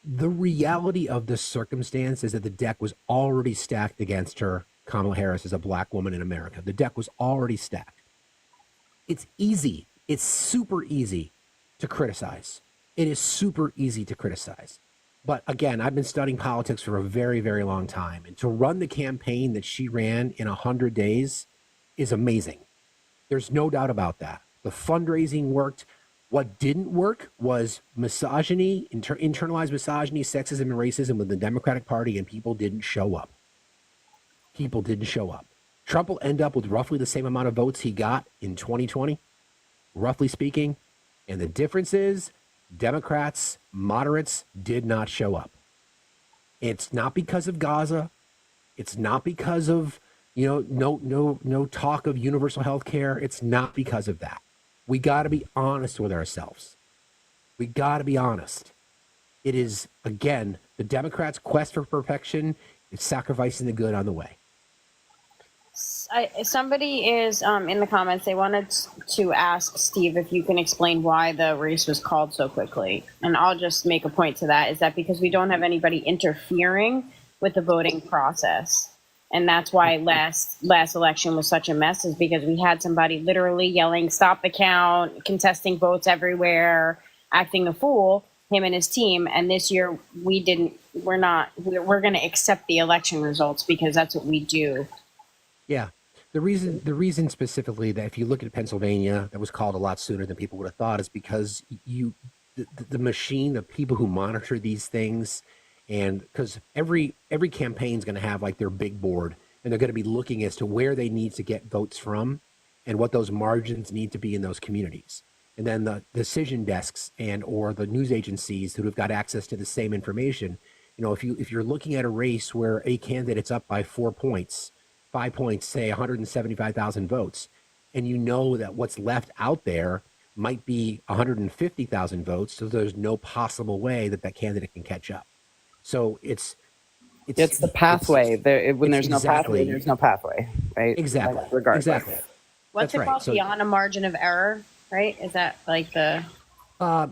the reality of the circumstance is that the deck was already stacked against her, Kamala Harris, as a black woman in America. The deck was already stacked. It's easy. It's super easy to criticize. It is super easy to criticize. But again, I've been studying politics for a very, very long time. And to run the campaign that she ran in 100 days is amazing. There's no doubt about that. The fundraising worked. What didn't work was misogyny, internalized misogyny, sexism, and racism with the Democratic Party, and people didn't show up. People didn't show up. Trump will end up with roughly the same amount of votes he got in 2020, roughly speaking. And the difference is Democrats, moderates did not show up. It's not because of Gaza. It's not because of, no talk of universal health care. It's not because of that. We got to be honest with ourselves. We got to be honest. It is, again, the Democrats' quest for perfection is sacrificing the good on the way. Somebody is in the comments. They wanted to ask Steve if you can explain why the race was called so quickly. And I'll just make a point to that, is that because we don't have anybody interfering with the voting process. And that's why last election was such a mess, is because we had somebody literally yelling, "Stop the count," contesting votes everywhere, acting a fool, him and his team. And this year we're going to accept the election results because that's what we do. Yeah. The reason specifically that if you look at Pennsylvania, that was called a lot sooner than people would have thought, is because the machine, the people who monitor these things, and because every campaign is going to have like their big board, and they're going to be looking as to where they need to get votes from and what those margins need to be in those communities. And then the decision desks and or the news agencies who have got access to the same information, if you're looking at a race where a candidate's up by 4 points, 5 points, say 175,000 votes, and you know that what's left out there might be 150,000 votes, so there's no possible way that candidate can catch up. So it's the pathway. There's no pathway, there's no pathway, right? Exactly. Like, regardless. Exactly. What's That's it called? right. So, beyond a margin of error, right? Is that like the?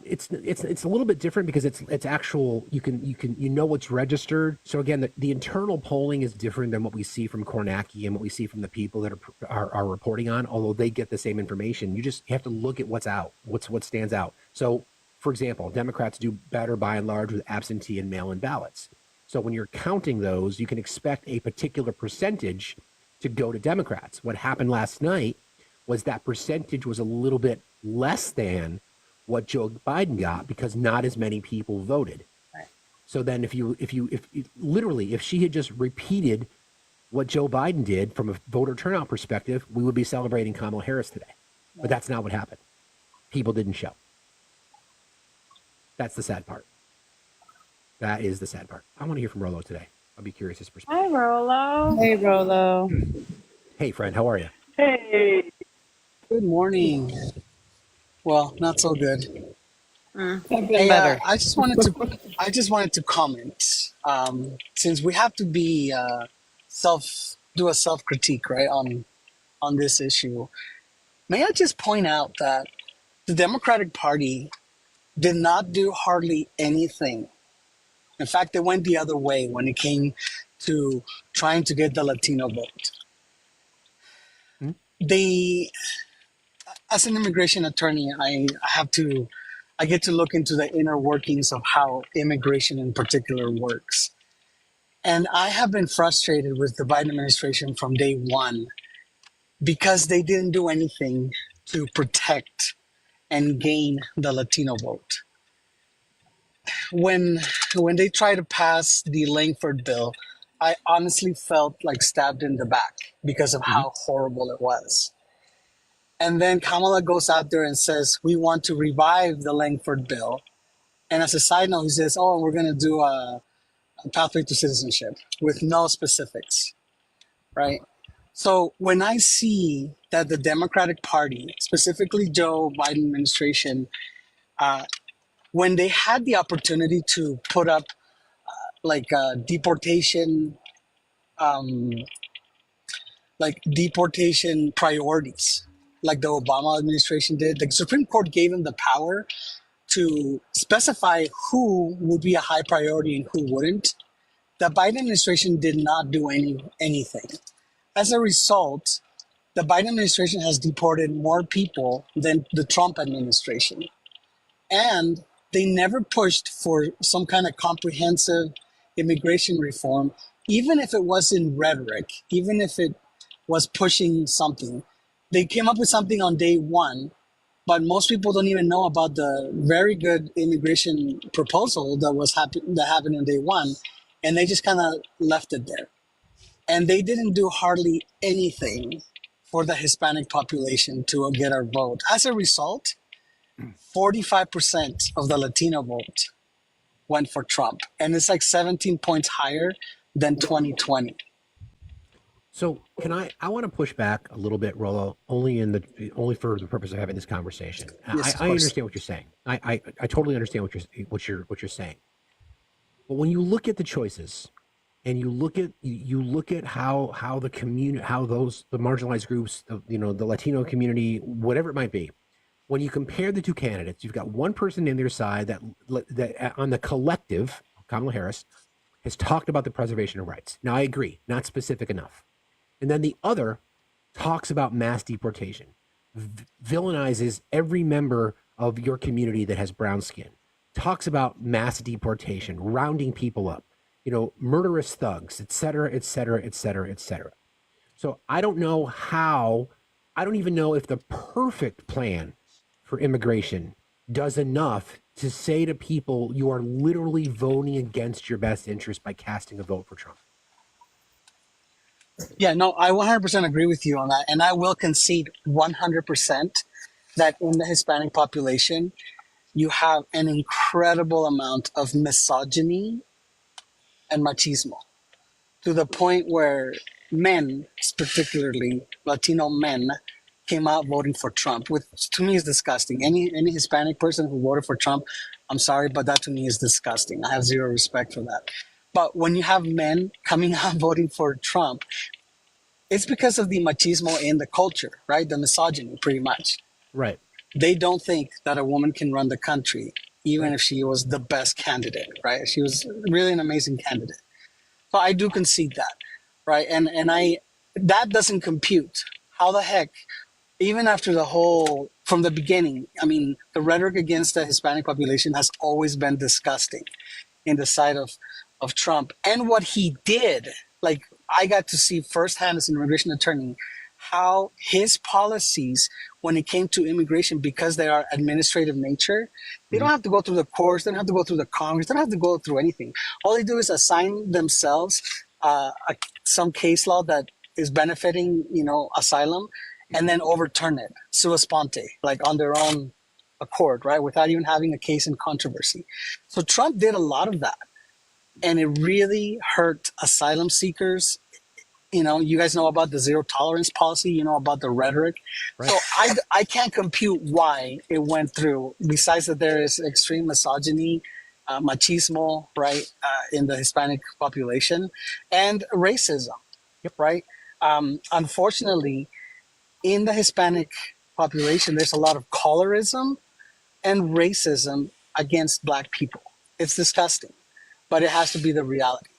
It's a little bit different because it's actual. You know what's registered. So again, the internal polling is different than what we see from Kornacki and what we see from the people that are reporting on. Although they get the same information, you have to look at what's out, what stands out. So, for example, Democrats do better by and large with absentee and mail-in ballots. So when you're counting those, you can expect a particular percentage to go to Democrats. What happened last night was that percentage was a little bit less than what Joe Biden got because not as many people voted. Right. So then if she had just repeated what Joe Biden did from a voter turnout perspective, we would be celebrating Kamala Harris today. Right. But that's not what happened. People didn't show. That's the sad part. That is the sad part. I want to hear from Rolo today. I'll be curious his perspective. Hi, Rolo. Hey, Rolo. Hey, friend. How are you? Hey. Good morning. Well, not so good. Hey, I just wanted to comment. Since we have to be do a self critique, right, on this issue. May I just point out that the Democratic Party did not do hardly anything. In fact, they went the other way when it came to trying to get the Latino vote. As an immigration attorney, I get to look into the inner workings of how immigration in particular works. And I have been frustrated with the Biden administration from day one because they didn't do anything to protect and gain the Latino vote. When they tried to pass the Langford bill, I honestly felt like stabbed in the back because of how horrible it was. And then Kamala goes out there and says, we want to revive the Langford bill. And as a side note, he says, oh, we're going to do a pathway to citizenship with no specifics, right? So when I see that the Democratic Party, specifically Joe Biden administration, when they had the opportunity to put up deportation, deportation priorities, like the Obama administration did, the Supreme Court gave them the power to specify who would be a high priority and who wouldn't. The Biden administration did not do anything. As a result, the Biden administration has deported more people than the Trump administration. And they never pushed for some kind of comprehensive immigration reform, even if it was in rhetoric, even if it was pushing something. They came up with something on day one, but most people don't even know about the very good immigration proposal that happened on day one, and they just kind of left it there. And they didn't do hardly anything for the Hispanic population to get our vote. As a result, 45% of the Latino vote went for Trump, and it's like 17 points higher than 2020. So I want to push back a little bit, Rollo, only for the purpose of having this conversation. Yes, I understand what you're saying. I totally understand what you're saying. But when you look at the choices, and you look at how the community, the marginalized groups, the Latino community, whatever it might be, when you compare the two candidates, you've got one person in their side that on the collective, Kamala Harris, has talked about the preservation of rights. Now I agree, not specific enough. And then the other talks about mass deportation, villainizes every member of your community that has brown skin, talks about mass deportation, rounding people up, murderous thugs, et cetera, et cetera, et cetera, et cetera. So I don't even know if the perfect plan for immigration does enough to say to people, you are literally voting against your best interest by casting a vote for Trump. Yeah, no, I 100% agree with you on that. And I will concede 100% that in the Hispanic population, you have an incredible amount of misogyny and machismo, to the point where men, particularly Latino men, came out voting for Trump, which to me is disgusting. Any Hispanic person who voted for Trump, I'm sorry, but that to me is disgusting. I have zero respect for that. But when you have men coming out voting for Trump, it's because of the machismo in the culture, right? The misogyny, pretty much. Right. They don't think that a woman can run the country, even if she was the best candidate, right? She was really an amazing candidate. So I do concede that, right? And that doesn't compute. How the heck, even after from the beginning, I mean, the rhetoric against the Hispanic population has always been disgusting in the side of Trump. And what he did, like I got to see firsthand as an immigration attorney, how his policies, when it came to immigration, because they are administrative nature, they don't have to go through the courts, they don't have to go through the Congress, they don't have to go through anything. All they do is assign themselves some case law that is benefiting, asylum, and then overturn it sua sponte, like on their own accord, right? Without even having a case in controversy. So Trump did a lot of that. And it really hurt asylum seekers. You guys know about the zero tolerance policy, you know about the rhetoric. Right. So I can't compute why it went through, besides that there is extreme misogyny, machismo, right, in the Hispanic population, and racism, right? Unfortunately, in the Hispanic population, there's a lot of colorism and racism against Black people. It's disgusting, but it has to be the reality.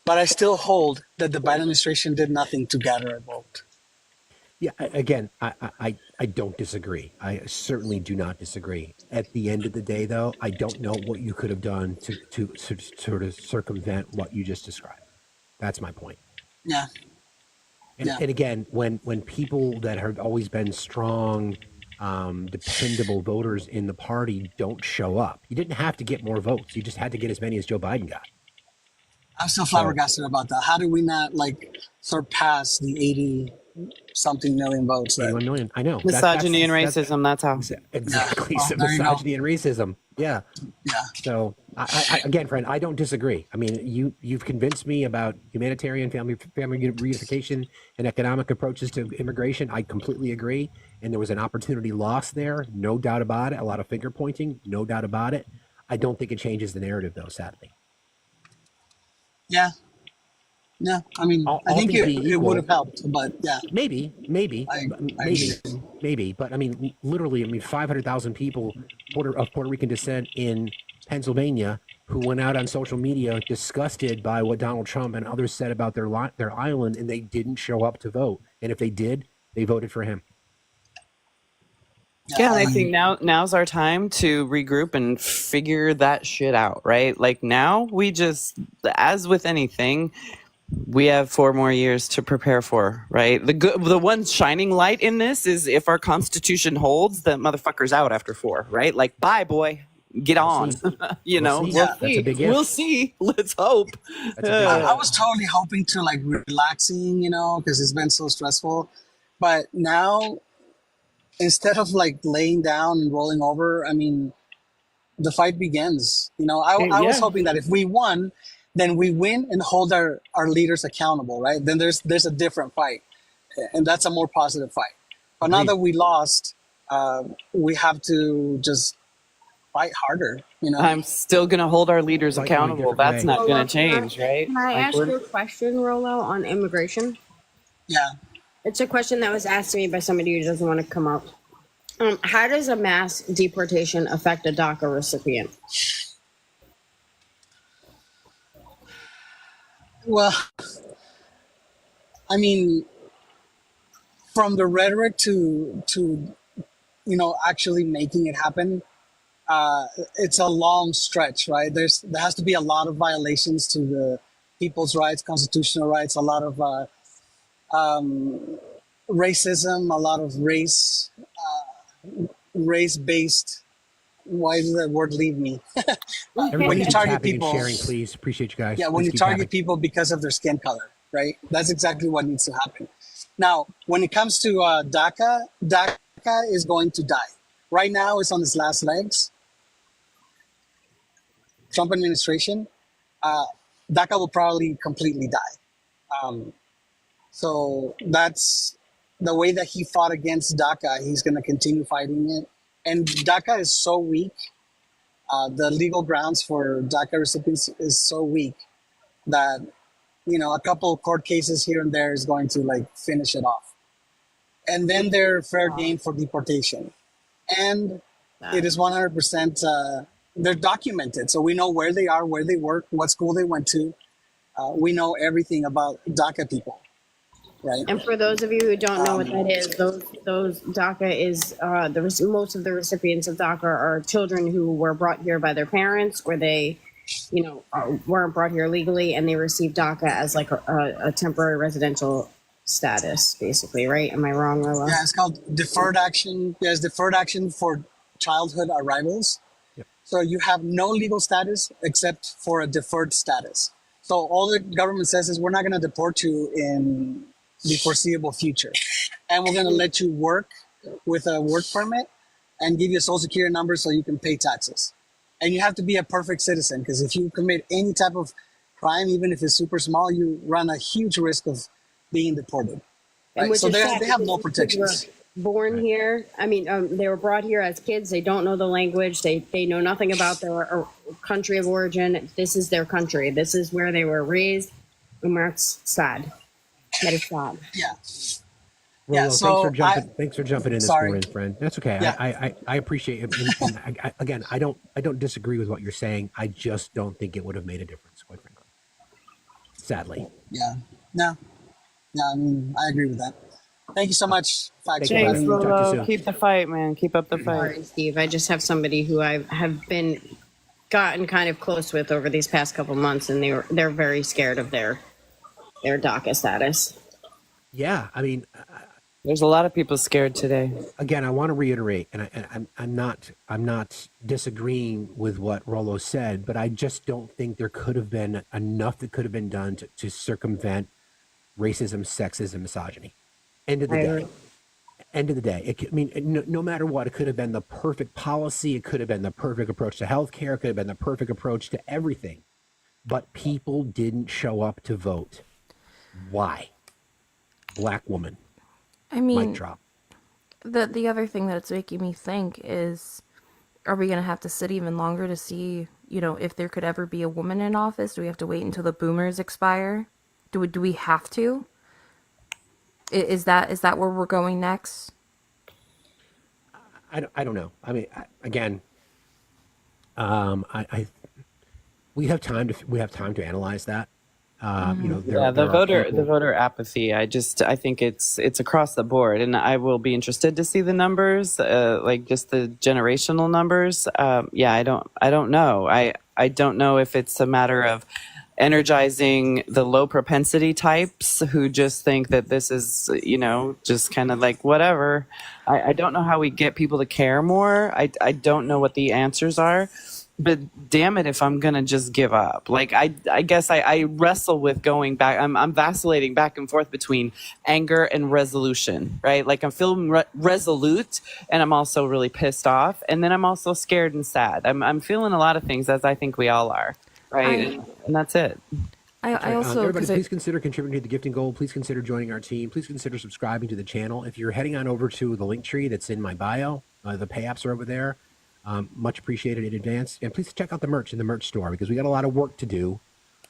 But I still hold that the Biden administration did nothing to gather a vote. Yeah, again, I don't disagree. I certainly do not disagree. At the end of the day, though, I don't know what you could have done to sort of circumvent what you just described. That's my point. Yeah. And again, when people that have always been strong, dependable voters in the party don't show up, you didn't have to get more votes. You just had to get as many as Joe Biden got. I'm still flabbergasted about that. How did we not surpass the 80 something million votes? 81 million. I know. Misogyny and racism. That's how. Exactly. Yeah. So There you go. misogyny and racism. Yeah. Yeah. So I again, friend, I don't disagree. I mean, you've convinced me about humanitarian family reunification and economic approaches to immigration. I completely agree. And there was an opportunity lost there, no doubt about it. A lot of finger pointing, no doubt about it. I don't think it changes the narrative, though. Sadly. Yeah. No, I mean, I think it would have helped, but yeah. Maybe. I agree. But I mean, literally, 500,000 people of Puerto Rican descent in Pennsylvania who went out on social media disgusted by what Donald Trump and others said about their island, and they didn't show up to vote. And if they did, they voted for him. Yeah, I think now's our time to regroup and figure that shit out, right? Like now, we just, as with anything, we have 4 more years to prepare for, right? The one shining light in this is if our Constitution holds, the motherfucker's out after 4, right? Like, bye, boy, get on. We'll see. That's a big if. We'll see. Let's hope. I was totally hoping to relaxing, because it's been so stressful. But now, instead of laying down and rolling over, I mean, the fight begins. I was hoping that if we won, then we win and hold our leaders accountable, right? Then there's a different fight, and that's a more positive fight. But now that we lost, we have to just fight harder. I'm still gonna hold our leaders accountable. That's not gonna change, right? Can I ask you a question, Rolo, on immigration? Yeah. It's a question that was asked to me by somebody who doesn't want to come up. How does a mass deportation affect a DACA recipient? Well, I mean, from the rhetoric to actually making it happen, it's a long stretch, right? There has to be a lot of violations to the people's rights, constitutional rights, a lot of racism, a lot of race-based. Why does that word leave me? When you target people, sharing, please. Appreciate you guys. Yeah, when you target people because of their skin color, right? That's exactly what needs to happen. Now, when it comes to DACA is going to die. Right now, it's on its last legs. Trump administration, DACA will probably completely die. So that's the way that he fought against DACA. He's going to continue fighting it. And DACA is so weak. The legal grounds for DACA recipients is so weak that, a couple of court cases here and there is going to finish it off. And then they're fair game for deportation. And it is 100%, they're documented. So we know where they are, where they work, what school they went to. We know everything about DACA people. Right. And for those of you who don't know what that is, those DACA is most of the recipients of DACA are children who were brought here by their parents, or they, weren't brought here legally, and they received DACA as a temporary residential status, basically, right? Am I wrong, Rolo? Yeah, it's called deferred action. There's deferred action for childhood arrivals. Yep. So you have no legal status except for a deferred status. So all the government says is we're not going to deport you in the foreseeable future. And we're going to let you work with a work permit and give you a social security number so you can pay taxes. And you have to be a perfect citizen, because if you commit any type of crime, even if it's super small, you run a huge risk of being deported. Right? So they have no protections. Born here, they were brought here as kids. They don't know the language. They know nothing about their country of origin. This is their country. This is where they were raised. And that's sad. That is sad. Yeah. Well, yeah, so thanks for jumping in this morning, friend. That's okay. Yeah. I appreciate it. And again, I don't disagree with what you're saying. I just don't think it would have made a difference, quite frankly. Sadly. Yeah. No. Yeah, I agree with that. Thank you so much. Thanks, Rolo. Keep the fight, man. Keep up the fight. Sorry, Steve. I just have somebody who I have gotten kind of close with over these past couple months, and they're very scared of their DACA status. Yeah, I mean, there's a lot of people scared today. Again, I want to reiterate, and I'm not disagreeing with what Rollo said, but I just don't think there could have been enough that could have been done to circumvent racism, sexism, misogyny. End of the day. End of the day. No matter what, it could have been the perfect policy. It could have been the perfect approach to healthcare. It could have been the perfect approach to everything. But people didn't show up to vote. Why? Black woman. I mean, Mic drop. The other thing that it's making me think is, are we going to have to sit even longer to see, if there could ever be a woman in office? Do we have to wait until the boomers expire? Do we have to? Is that where we're going next? I don't know. I mean, again, we have time to analyze that. The voter apathy. I think it's across the board, and I will be interested to see the numbers, like just the generational numbers. I don't know. I don't know if it's a matter of energizing the low propensity types who just think that this is, just kind of like whatever. I don't know how we get people to care more. I don't know what the answers are. But damn it, if I'm gonna just give up. Like I guess I wrestle with going back. I'm vacillating back and forth between anger and resolution, right? Like I'm feeling resolute, and I'm also really pissed off, and then I'm also scared and sad. I'm feeling a lot of things, as I think we all are, right? And that's it. I also everybody, please consider contributing to the gifting goal. Please consider joining our team. Please consider subscribing to the channel. If you're heading on over to the link tree that's in my bio, the pay apps are over there. Much appreciated in advance. And please check out the merch in the merch store because we got a lot of work to do.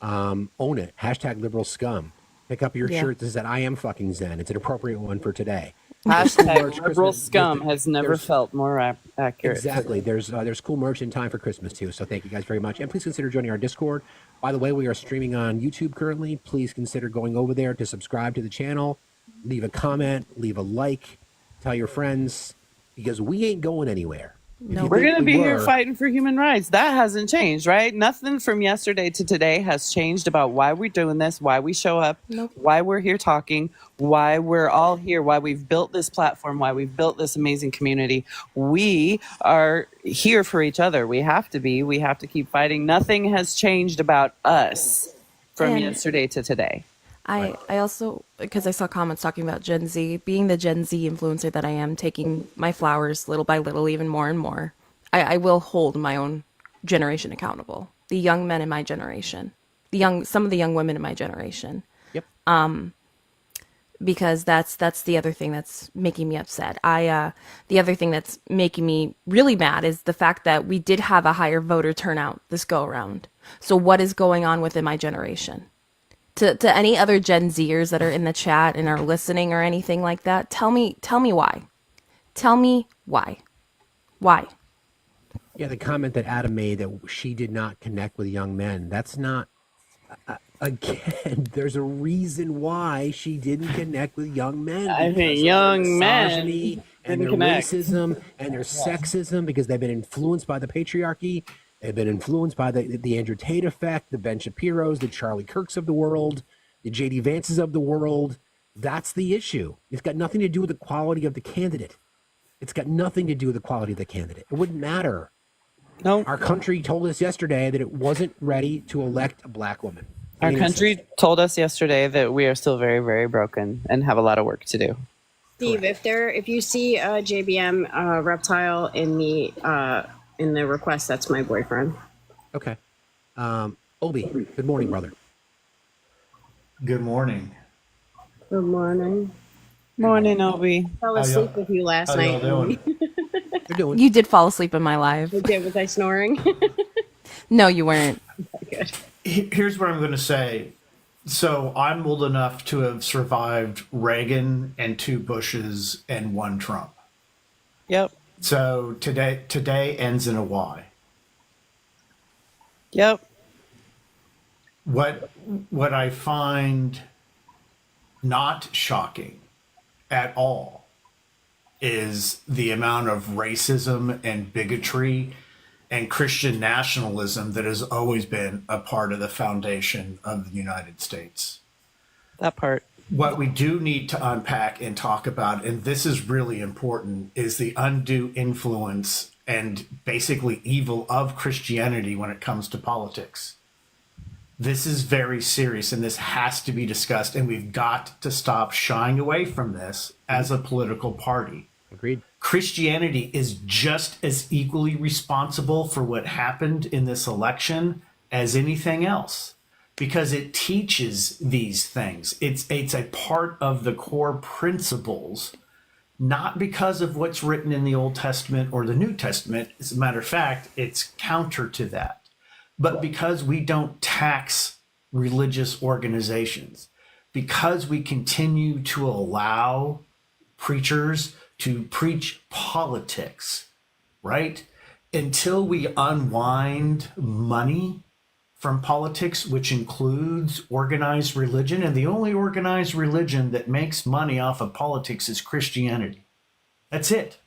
Own it. Hashtag liberal scum. Pick up your shirt. This is I am fucking Zen. It's an appropriate one for today. Hashtag liberal scum has never felt more accurate. Exactly. There's cool merch in time for Christmas too. So thank you guys very much. And please consider joining our Discord. By the way, we are streaming on YouTube currently. Please consider going over there to subscribe to the channel. Leave a comment. Leave a like. Tell your friends because we ain't going anywhere. No, we're going to be here fighting for human rights. That hasn't changed, right? Nothing from yesterday to today has changed about why we're doing this, why we show up, why we're here talking, why we're all here, why we've built this platform, why we've built this amazing community. We are here for each other. We have to be. We have to keep fighting. Nothing has changed about us from yesterday to today. I also, because I saw comments talking about Gen Z, being the Gen Z influencer that I am, taking my flowers little by little, even more and more, I will hold my own generation accountable. The young men in my generation, some of the young women in my generation. Yep. Because that's the other thing that's making me upset. The other thing that's making me really mad is the fact that we did have a higher voter turnout this go around. So what is going on within my generation? To any other Gen Zers that are in the chat and are listening or anything like that, tell me why. Tell me why. Why? Yeah, the comment that Adam made that she did not connect with young men. That's not. Again, there's a reason why she didn't connect with young men. I mean, young men and their racism and their sexism because they've been influenced by the patriarchy. They've been influenced by the Andrew Tate effect, the Ben Shapiros, the Charlie Kirks of the world, the J.D. Vances of the world. That's the issue. It's got nothing to do with the quality of the candidate. It's got nothing to do with the quality of the candidate. It wouldn't matter. No. Our country told us yesterday that it wasn't ready to elect a black woman. Our country told us yesterday that we are still very, very broken and have a lot of work to do. Steve, if you see a JBM reptile in the request, that's my boyfriend. Okay. Obi, good morning, brother. Good morning. Good morning. Morning, Obi. I fell asleep with you last night. You did fall asleep in my live. I did. Was I snoring? No, you weren't. Good. Here's what I'm going to say. So I'm old enough to have survived Reagan and 2 Bushes and 1 Trump. Yep. So today ends in a Y. Yep. What I find not shocking at all is the amount of racism and bigotry and Christian nationalism that has always been a part of the foundation of the United States. That part. what we do need to unpack and talk about, and this is really important, is the undue influence and basically evil of Christianity when it comes to politics. This is very serious, and this has to be discussed, and we've got to stop shying away from this as a political party. Agreed. Christianity is just as equally responsible for what happened in this election as anything else, because it teaches these things. It's a part of the core principles, not because of what's written in the Old Testament or the New Testament. As a matter of fact, it's counter to that. But because we don't tax religious organizations, because we continue to allow preachers to preach politics, right? Until we unwind money from politics, which includes organized religion, and the only organized religion that makes money off of politics is Christianity. That's it.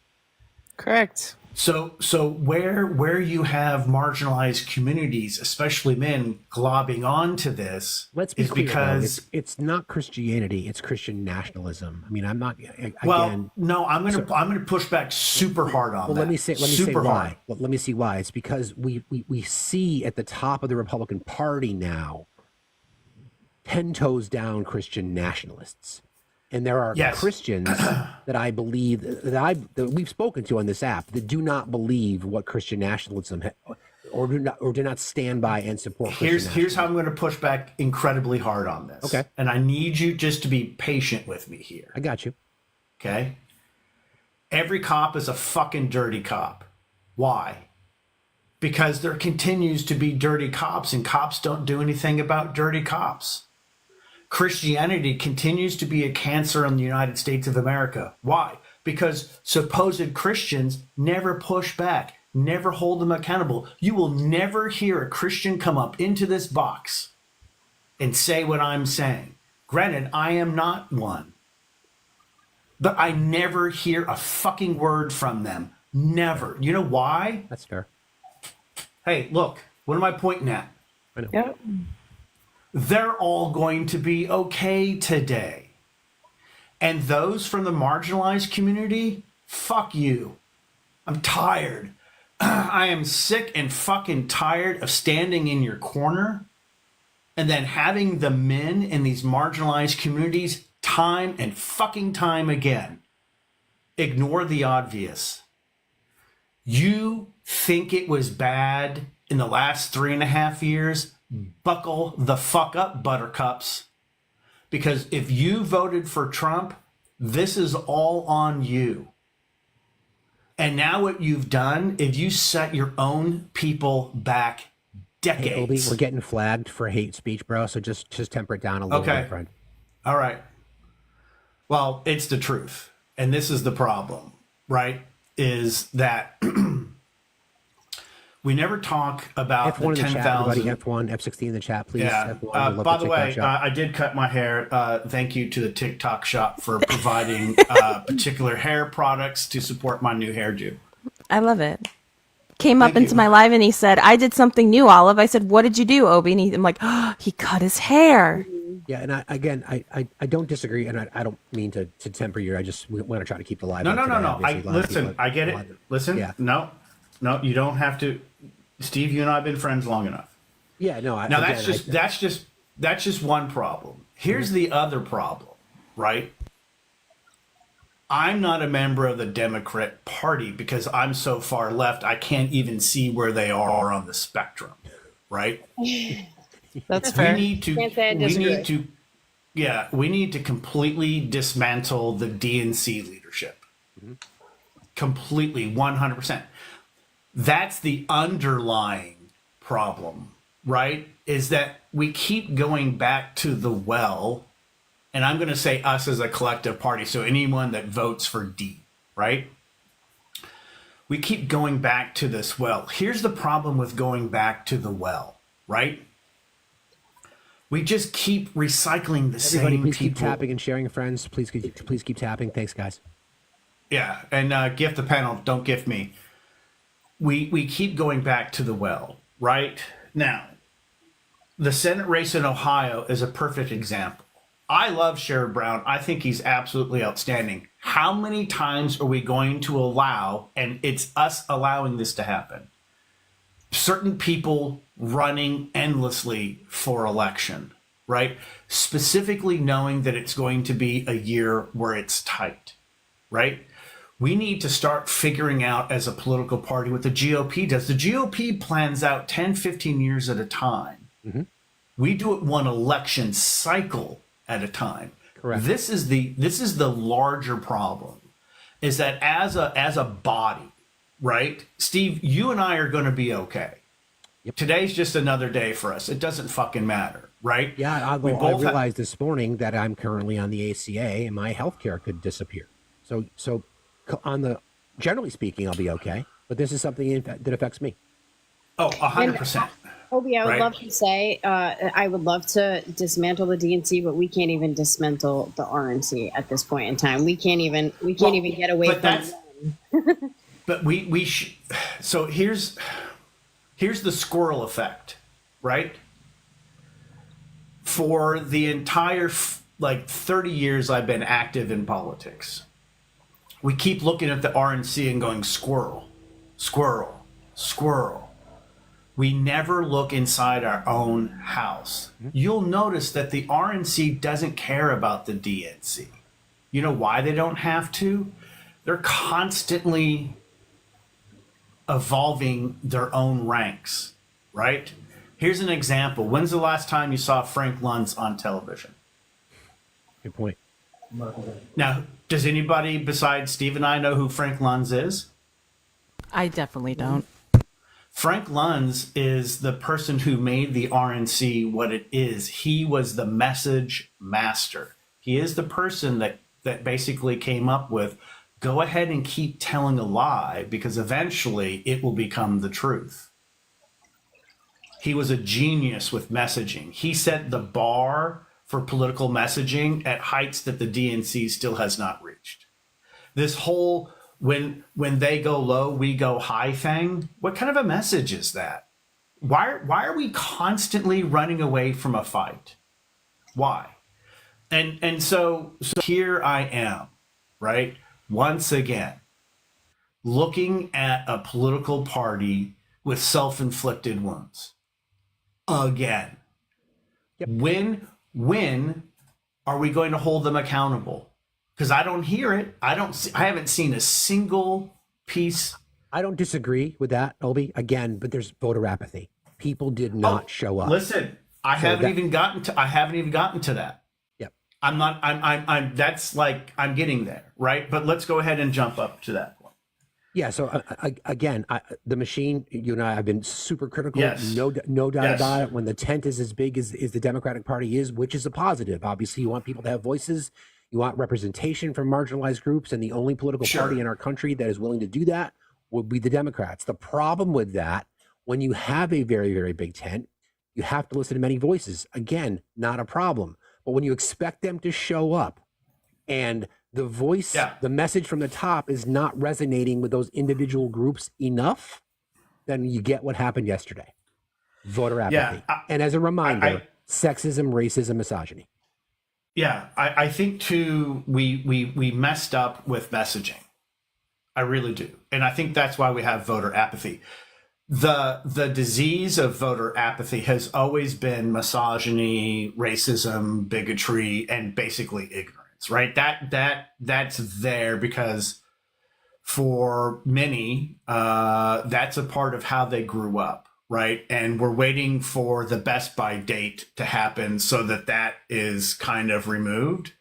Correct. So where you have marginalized communities, especially men, globbing onto this, let's be clear, because it's not Christianity, it's Christian nationalism. I mean, I'm not again. Well, no, I'm gonna push back super hard on that. Let me say why. Well, let me see why. It's because we see at the top of the Republican Party now 10 toes down Christian nationalists. And there are Christians that I believe that we've spoken to on this app that do not believe what Christian nationalism or do not stand by and support. Here's how I'm going to push back incredibly hard on this. Okay. And I need you just to be patient with me here. I got you. Okay. Every cop is a fucking dirty cop. Why? Because there continues to be dirty cops, and cops don't do anything about dirty cops. Christianity continues to be a cancer in the United States of America. Why? Because supposed Christians never push back, never hold them accountable. You will never hear a Christian come up into this box and say what I'm saying. Granted, I am not one. But I never hear a fucking word from them. Never. You know why? That's fair. Hey, look, what am I pointing at? I know. Yep. They're all going to be okay today. And those from the marginalized community, fuck you. I'm tired. I am sick and fucking tired of standing in your corner and then having the men in these marginalized communities time and fucking time again ignore the obvious. You think it was bad in the last 3.5 years? Buckle the fuck up, buttercups. Because if you voted for Trump, this is all on you. And now what you've done is you set your own people back decades. Hey, Obi, we're getting flagged for hate speech, bro. So just temper it down a little bit, friend. All right. Well, it's the truth. And this is the problem, right? Is that we never talk about F1 the in the chat, everybody. 10,000. F1, F16 in the chat, please. Yeah. F1, By the way, I did cut my hair. Thank you to the TikTok shop for providing particular hair products to support my new hairdo. I love it. Came up into my live and he said, I did something new, Olive. I said, what did you do, Obi? And I'm like, oh, he cut his hair. Yeah, and I don't disagree, and I don't mean to temper you. I just want to try to keep the live. No. Today, Listen, I get it. Listen, yeah. No, you don't have to. Steve, you and I have been friends long enough. Yeah, no. That's just one problem. Here's the other problem, right? I'm not a member of the Democrat Party because I'm so far left, I can't even see where they are on the spectrum, right? That's fair. We need to completely dismantle the DNC leadership. Mm-hmm. Completely, 100%. That's the underlying problem, right? Is that we keep going back to the well, and I'm going to say us as a collective party, so anyone that votes for D, right? We keep going back to this well. Here's the problem with going back to the well, right? We just keep recycling the same people. Please keep tapping and sharing, friends. Please keep tapping. Thanks, guys. Yeah, and gift the panel. Don't gift me. We keep going back to the well, right? Now, the Senate race in Ohio is a perfect example, I love Sherrod Brown. I think he's absolutely outstanding. How many times are we going to allow, and it's us allowing this to happen, certain people running endlessly for election, right? Specifically knowing that it's going to be a year where it's tight, right? We need to start figuring out as a political party what the GOP does. The GOP plans out 10, 15 years at a time. Mm-hmm. We do it one election cycle at a time. Correct. This is the larger problem, is that as a body, right? Steve, you and I are going to be okay. Yep. Today's just another day for us. It doesn't fucking matter, right? Yeah, I realized this morning that I'm currently on the ACA and my health care could disappear. So generally speaking, I'll be okay. But this is something that affects me. Oh, 100%. Obi, I would love to say, I would love to dismantle the DNC, but we can't even dismantle the RNC at this point in time. We can't even get away from that. But so here's the squirrel effect, right? For the entire 30 years I've been active in politics, we keep looking at the RNC and going squirrel, squirrel, squirrel. We never look inside our own house. You'll notice that the RNC doesn't care about the DNC. You know why they don't have to? They're constantly evolving their own ranks, right? Here's an example. When's the last time you saw Frank Luntz on television? Good point. Now, does anybody besides Steve and I know who Frank Luntz is? I definitely don't. Frank Luntz is the person who made the RNC what it is. He was the message master. He is the person that basically came up with, go ahead and keep telling a lie because eventually it will become the truth. He was a genius with messaging. He set the bar for political messaging at heights that the DNC still has not reached. This whole when they go low, we go high thing, what kind of a message is that? Why are we constantly running away from a fight? Why? And so here I am, right? Once again, looking at a political party with self-inflicted wounds. Again. Yep. When are we going to hold them accountable? Because I don't hear it. I haven't seen a single piece. I don't disagree with that, Obi. Again, but there's voter apathy. People did not show up. Listen, I haven't even gotten to that. Yep. I'm that's like I'm getting there, right? But let's go ahead and jump up to that point. Yeah. So again, the machine. You and I have been super critical. Yes. No doubt about it. When the tent is as big as the Democratic Party is, which is a positive. Obviously, you want people to have voices. You want representation from marginalized groups, and the only political party in our country that is willing to do that would be the Democrats. The problem with that, when you have a very, very big tent, you have to listen to many voices. Again, not a problem. But when you expect them to show up and the voice, the message from the top is not resonating with those individual groups enough, then you get what happened yesterday. Voter apathy. And as a reminder, sexism, racism, misogyny. Yeah, I think too we messed up with messaging. I really do. And I think that's why we have voter apathy. The disease of voter apathy has always been misogyny, racism, bigotry, and basically ignorance, right? That's there because for many, that's a part of how they grew up. Right. And we're waiting for the Best By date to happen so that is kind of removed.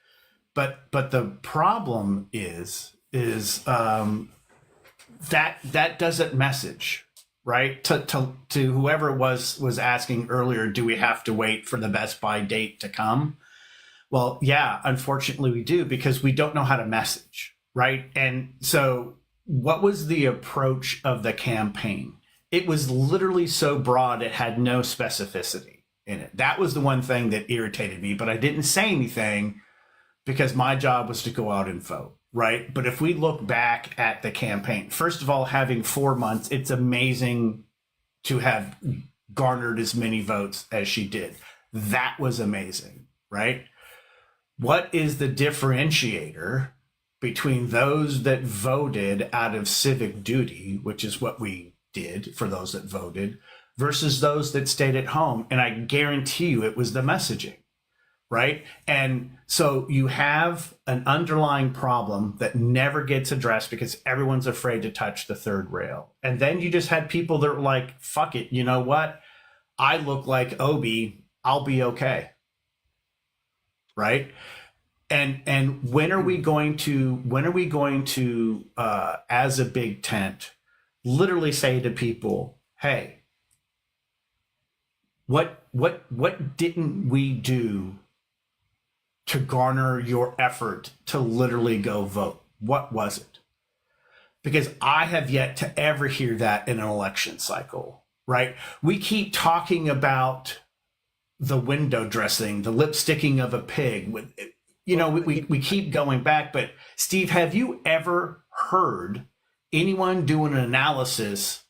But the problem is that doesn't message, right? To whoever was asking earlier, do we have to wait for the Best By date to come? Well, yeah, unfortunately we do, because we don't know how to message. Right. And so what was the approach of the campaign? It was literally so broad, it had no specificity in it. That was the one thing that irritated me, but I didn't say anything because my job was to go out and vote, right? But if we look back at the campaign, first of all, having 4 months, it's amazing to have garnered as many votes as she did. That was amazing, right? what is the differentiator between those that voted out of civic duty, which is what we did for those that voted, versus those that stayed at home? And I guarantee you it was the messaging, right? And so you have an underlying problem that never gets addressed because everyone's afraid to touch the third rail. And then you just had people that were like, fuck it, you know what? I look like Obi, I'll be okay. Right? And when are we going to as a big tent literally say to people, hey, what didn't we do to garner your effort to literally go vote? What was it? Because I have yet to ever hear that in an election cycle, right? We keep talking about the window dressing, the lip sticking of a pig. With, you know, we keep going back. But Steve, have you ever heard anyone do an analysis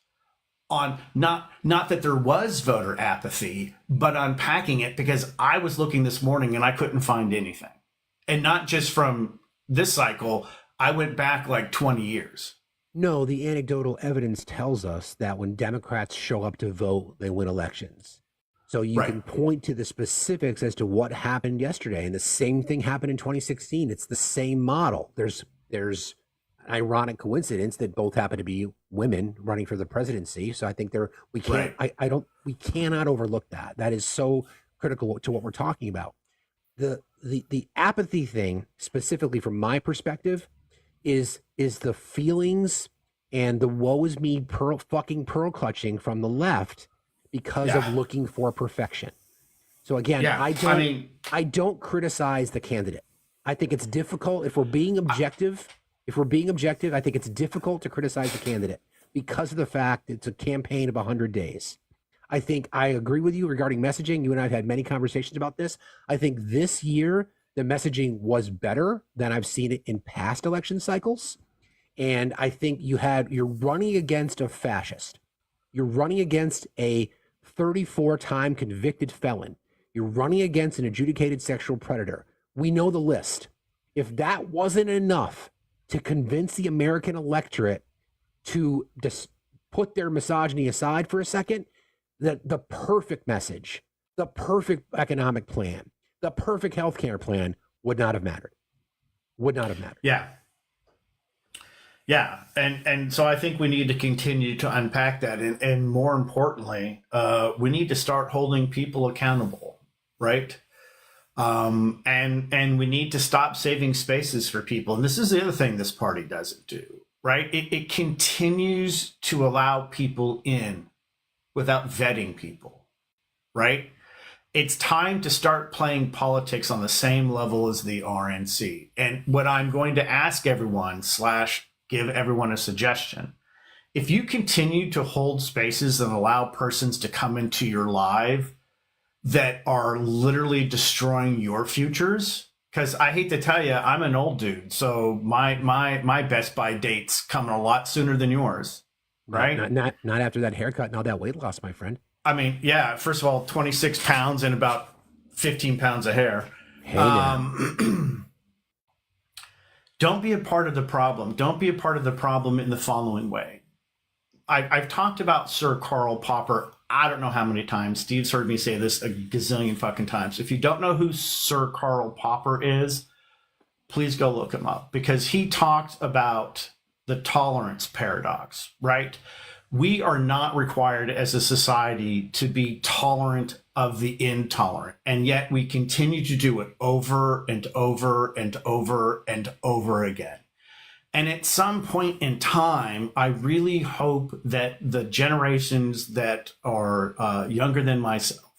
on not that there was voter apathy, but unpacking it? Because I was looking this morning and I couldn't find anything. And not just from this cycle, I went back like 20 years. No, the anecdotal evidence tells us that when Democrats show up to vote, they win elections. So you can point to the specifics as to what happened yesterday, and the same thing happened in 2016. It's the same model. There's an ironic coincidence that both happen to be women running for the presidency. So I think we cannot overlook that. That is so critical to what we're talking about. The apathy thing, specifically from my perspective, is the feelings and the woe is me pearl clutching from the left because of looking for perfection. So again, I don't criticize the candidate. I think it's difficult if we're being objective. I think it's difficult to criticize the candidate because of the fact it's a campaign of 100 days. I think I agree with you regarding messaging. You and I have had many conversations about this. I think this year the messaging was better than I've seen it in past election cycles. And I think you're running against a fascist. You're running against a 34-time convicted felon. You're running against an adjudicated sexual predator. We know the list. If that wasn't enough to convince the American electorate to just put their misogyny aside for a second, that the perfect message, the perfect economic plan, the perfect healthcare plan would not have mattered. Yeah. Yeah. And so I think we need to continue to unpack that. And more importantly, we need to start holding people accountable, right? And we need to stop saving spaces for people. And this is the other thing this party doesn't do, right? It continues to allow people in without vetting people, right? It's time to start playing politics on the same level as the RNC. And what I'm going to ask everyone / give everyone a suggestion, if you continue to hold spaces and allow persons to come into your life that are literally destroying your futures, because I hate to tell you, I'm an old dude, so my Best Buy date's coming a lot sooner than yours, right? Not after that haircut and all that weight loss, my friend. I mean, yeah, first of all, 26 pounds and about 15 pounds of hair. Hey, now. Don't be a part of the problem. Don't be a part of the problem in the following way. I've talked about Sir Karl Popper, I don't know how many times. Steve's heard me say this a gazillion fucking times. If you don't know who Sir Karl Popper is, please go look him up, because he talked about the tolerance paradox, right? We are not required as a society to be tolerant of the intolerant, and yet we continue to do it over and over and over and over again. And at some point in time, I really hope that the generations that are younger than myself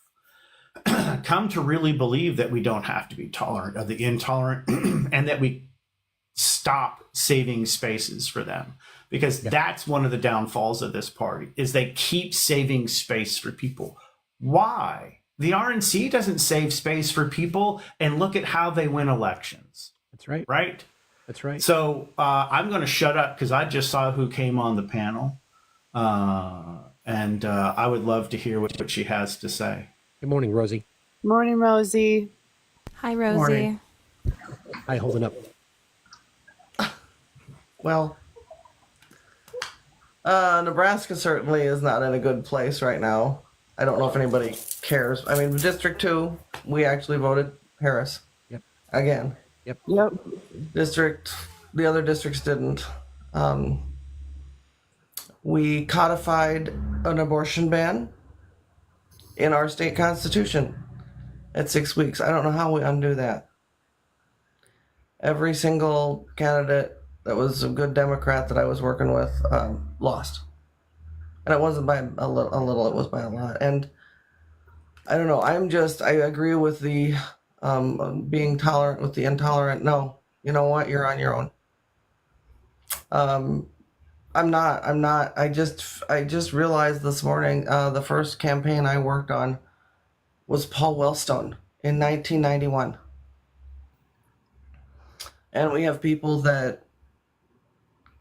come to really believe that we don't have to be tolerant of the intolerant and that we stop saving spaces for them. Because that's one of the downfalls of this party, is they keep saving space for people. Why? The RNC doesn't save space for people, and look at how they win elections. That's right. Right? That's right. So I'm going to shut up because I just saw who came on the panel. And I would love to hear what she has to say. Good morning, Rosie. Morning, Rosie. Hi, Rosie. Morning. Hi, holding up. Well, Nebraska certainly is not in a good place right now. I don't know if anybody cares. I mean, District 2, we actually voted Harris. Yep. Again. Yep. The other districts didn't. We codified an abortion ban in our state constitution at 6 weeks. I don't know how we undo that. Every single candidate that was a good Democrat that I was working with lost. And it wasn't by a little, it was by a lot. And I don't know, I agree with the being tolerant with the intolerant. No, you know what? You're on your own. I'm not. I just realized this morning the first campaign I worked on was Paul Wellstone in 1991. And we have people that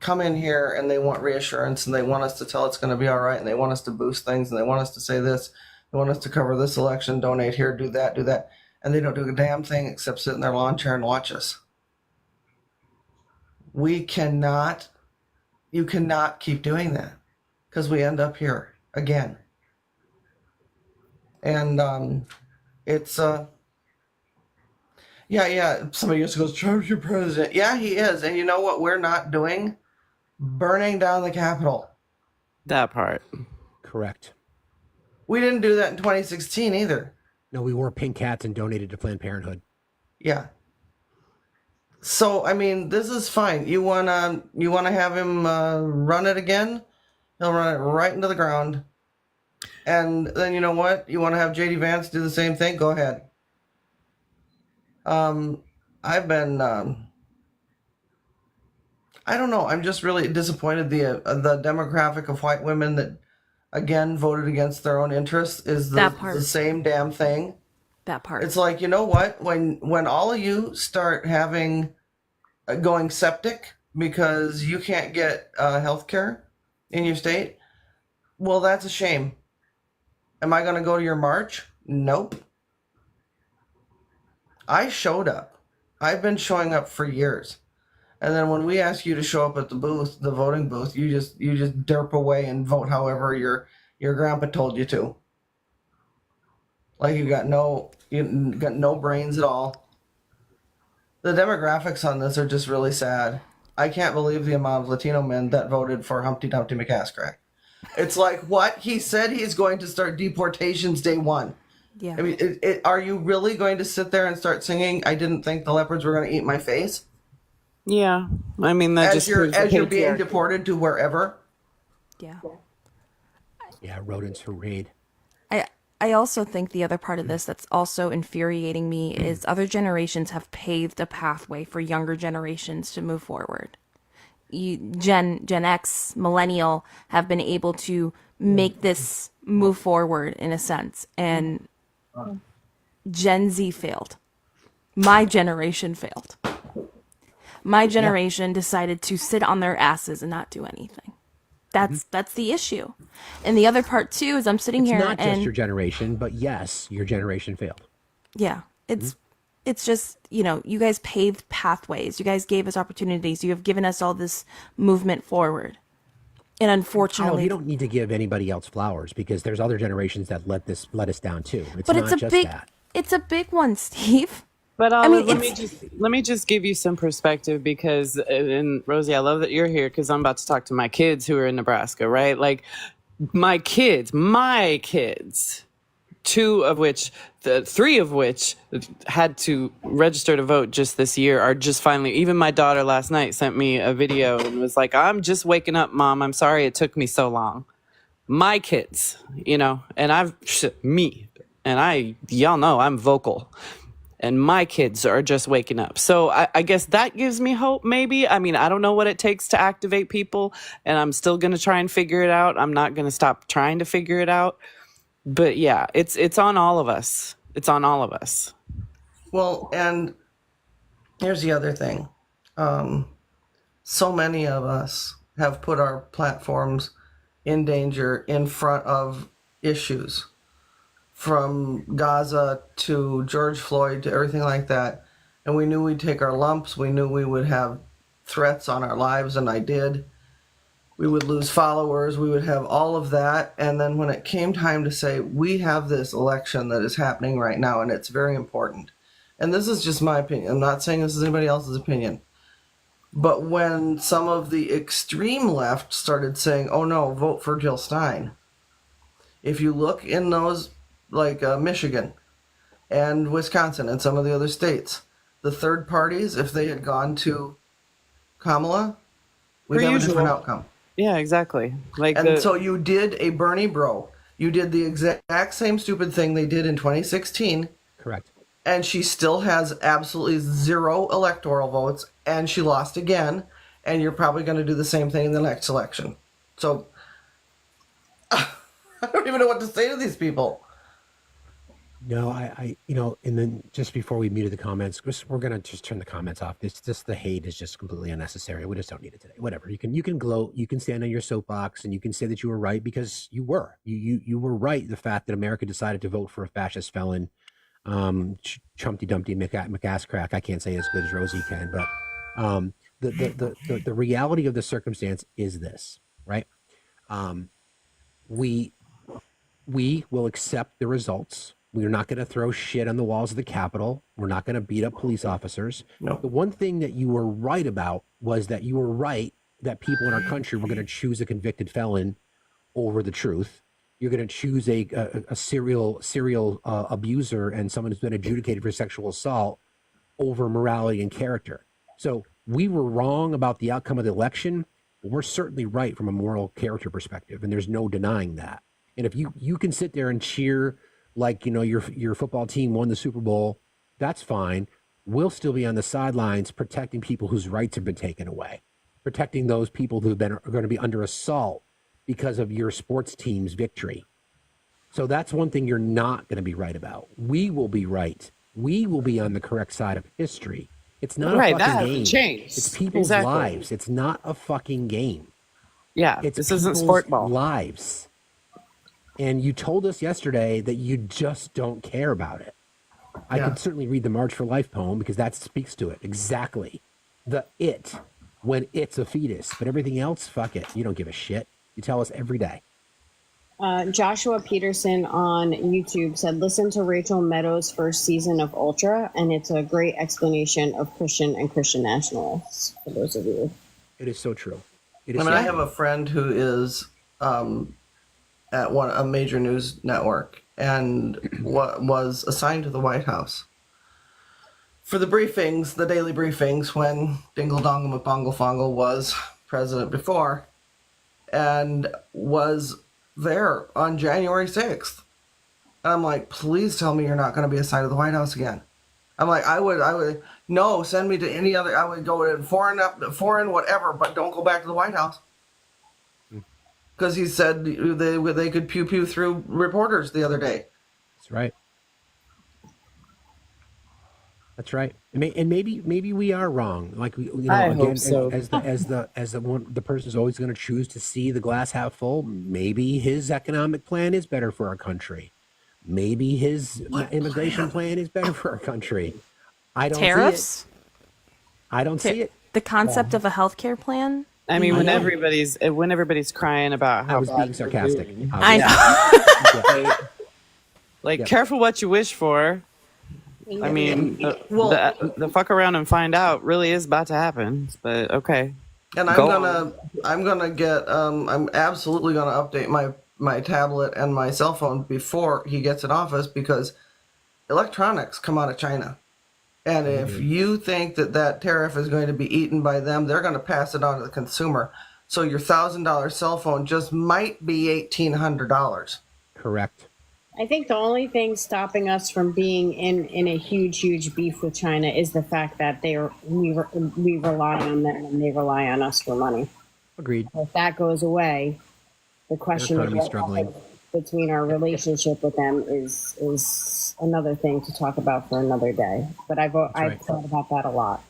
come in here and they want reassurance and they want us to tell it's going to be all right and they want us to boost things and they want us to say this. They want us to cover this election, donate here, do that. And they don't do a damn thing except sit in their lawn chair and watch us. You cannot keep doing that because we end up here again. And it's yeah. Somebody used to go, Trump's your president. Yeah, he is. And you know what we're not doing? Burning down the Capitol. That part. Correct. We didn't do that in 2016 either. No, we wore pink hats and donated to Planned Parenthood. Yeah. So, I mean, this is fine. You wanna have him run it again? He'll run it right into the ground. And then you know what? You want to have JD Vance do the same thing? Go ahead. I've been, I don't know. I'm just really disappointed. The demographic of white women that, again, voted against their own interests is the same damn thing. That part. It's like, you know what? When all of you start going septic because you can't get health care in your state, well, that's a shame. Am I going to go to your march? Nope. I showed up. I've been showing up for years. And then when we ask you to show up at the booth, the voting booth, you just derp away and vote however your grandpa told you to. Like you got no brains at all. The demographics on this are just really sad. I can't believe the amount of Latino men that voted for Humpty Dumpty McCaskrat. It's like, what? He said he's going to start deportations day one. Yeah. I mean, are you really going to sit there and start singing, I didn't think the leopards were going to eat my face? Yeah. I mean, that as you're being deported to wherever? Yeah. Yeah, rodents for raid. I also think the other part of this that's also infuriating me is other generations have paved a pathway for younger generations to move forward. Gen X, millennial have been able to make this move forward in a sense, and Gen Z failed. My generation failed. My generation decided to sit on their asses and not do anything. That's the issue. And the other part too is I'm sitting here not and just your generation, but yes, your generation failed. yeah, it's just, you guys paved pathways. You guys gave us opportunities. You have given us all this movement forward. And unfortunately, you don't need to give anybody else flowers because there's other generations that let us down too. But it's a big one, Steve. But let me just give you some perspective because, and Rosie, I love that you're here because I'm about to talk to my kids who are in Nebraska, right? Like my kids, 3 of which had to register to vote just this year are just finally, even my daughter last night sent me a video and was like, I'm just waking up, Mom. I'm sorry it took me so long. My kids, and y'all know I'm vocal. And my kids are just waking up. So I guess that gives me hope, maybe. I mean, I don't know what it takes to activate people, and I'm still going to try and figure it out. I'm not going to stop trying to figure it out. But yeah, it's on all of us. It's on all of us. Well, and here's the other thing. So many of us have put our platforms in danger in front of issues. From Gaza to George Floyd to everything like that. and we knew we'd take our lumps. We knew we would have threats on our lives, and I did. We would lose followers. We would have all of that. And then when it came time to say, we have this election that is happening right now, and it's very important. And this is just my opinion. I'm not saying this is anybody else's opinion. But when some of the extreme left started saying, oh no, vote for Jill Stein. If you look in those, like Michigan and Wisconsin and some of the other states, the third parties, if they had gone to Kamala, we'd have a different outcome. Yeah, exactly. So you did a Bernie bro. You did the exact same stupid thing they did in 2016. Correct. And she still has absolutely 0 electoral votes, and she lost again. And you're probably going to do the same thing in the next election. So I don't even know what to say to these people. No, and then just before we muted the comments, we're gonna just turn the comments off. It's just the hate is just completely unnecessary. We just don't need it today. Whatever. You can gloat, you can stand on your soapbox, and you can say that you were right because you were. You were right. The fact that America decided to vote for a fascist felon, Trumpty Dumpty McAss crack. I can't say as good as Rosie can, but the reality of the circumstance is this, right? We will accept the results. We're not going to throw shit on the walls of the Capitol. We're not going to beat up police officers. No. The one thing that you were right about was that you were right that people in our country were going to choose a convicted felon over the truth. You're going to choose a serial abuser and someone who's been adjudicated for sexual assault over morality and character. So we were wrong about the outcome of the election, but we're certainly right from a moral character perspective, and there's no denying that. And if you can sit there and cheer like, your football team won the Super Bowl, that's fine. We'll still be on the sidelines protecting people whose rights have been taken away, protecting those people who are going to be under assault because of your sports team's victory. So that's one thing you're not going to be right about. We will be right. We will be on the correct side of history. It's not a fucking game. Changed. It's people's lives. It's not a fucking game. Yeah, it's this isn't people's sport ball. lives. And you told us yesterday that you just don't care about it. I could certainly read the March for Life poem because that speaks to it. Exactly. When it's a fetus. But everything else, fuck it. You don't give a shit. You tell us every day. Joshua Peterson on YouTube said, listen to Rachel Meadows' first season of Ultra, and it's a great explanation of Christian and Christian nationalists, for those of you. It is so true. I have a friend who is at a major news network and was assigned to the White House for the briefings, the daily briefings, when Dingle Dongle McBongle Fongle was president before, and was there on January 6th. And I'm like, please tell me you're not going to be assigned to the White House again. I'm like, I would, no, send me to any other, I would go to foreign, whatever, but don't go back to the White House. Because he said they could pew through reporters the other day. That's right. That's right. And maybe we are wrong. Like hope so. As the person is always going to choose to see the glass half full. Maybe his economic plan is better for our country. Maybe his immigration plan is better for our country. I don't Tariffs? see it. I don't see it. The concept of a healthcare plan. I mean, when everybody's crying about how I was being sarcastic. I know. Careful what you wish for. I mean, the fuck around and find out really is about to happen. But okay. And I'm absolutely gonna update my tablet and my cell phone before he gets in office, because electronics come out of China. And if you think that tariff is going to be eaten by them, they're going to pass it on to the consumer. So your $1,000 cell phone just might be $1,800. Correct. I think the only thing stopping us from being in a huge beef with China is the fact that we rely on them and they rely on us for money. Agreed. If that goes away, the question of what happens between our relationship with them is another thing to talk about for another day. But I've thought about that a lot.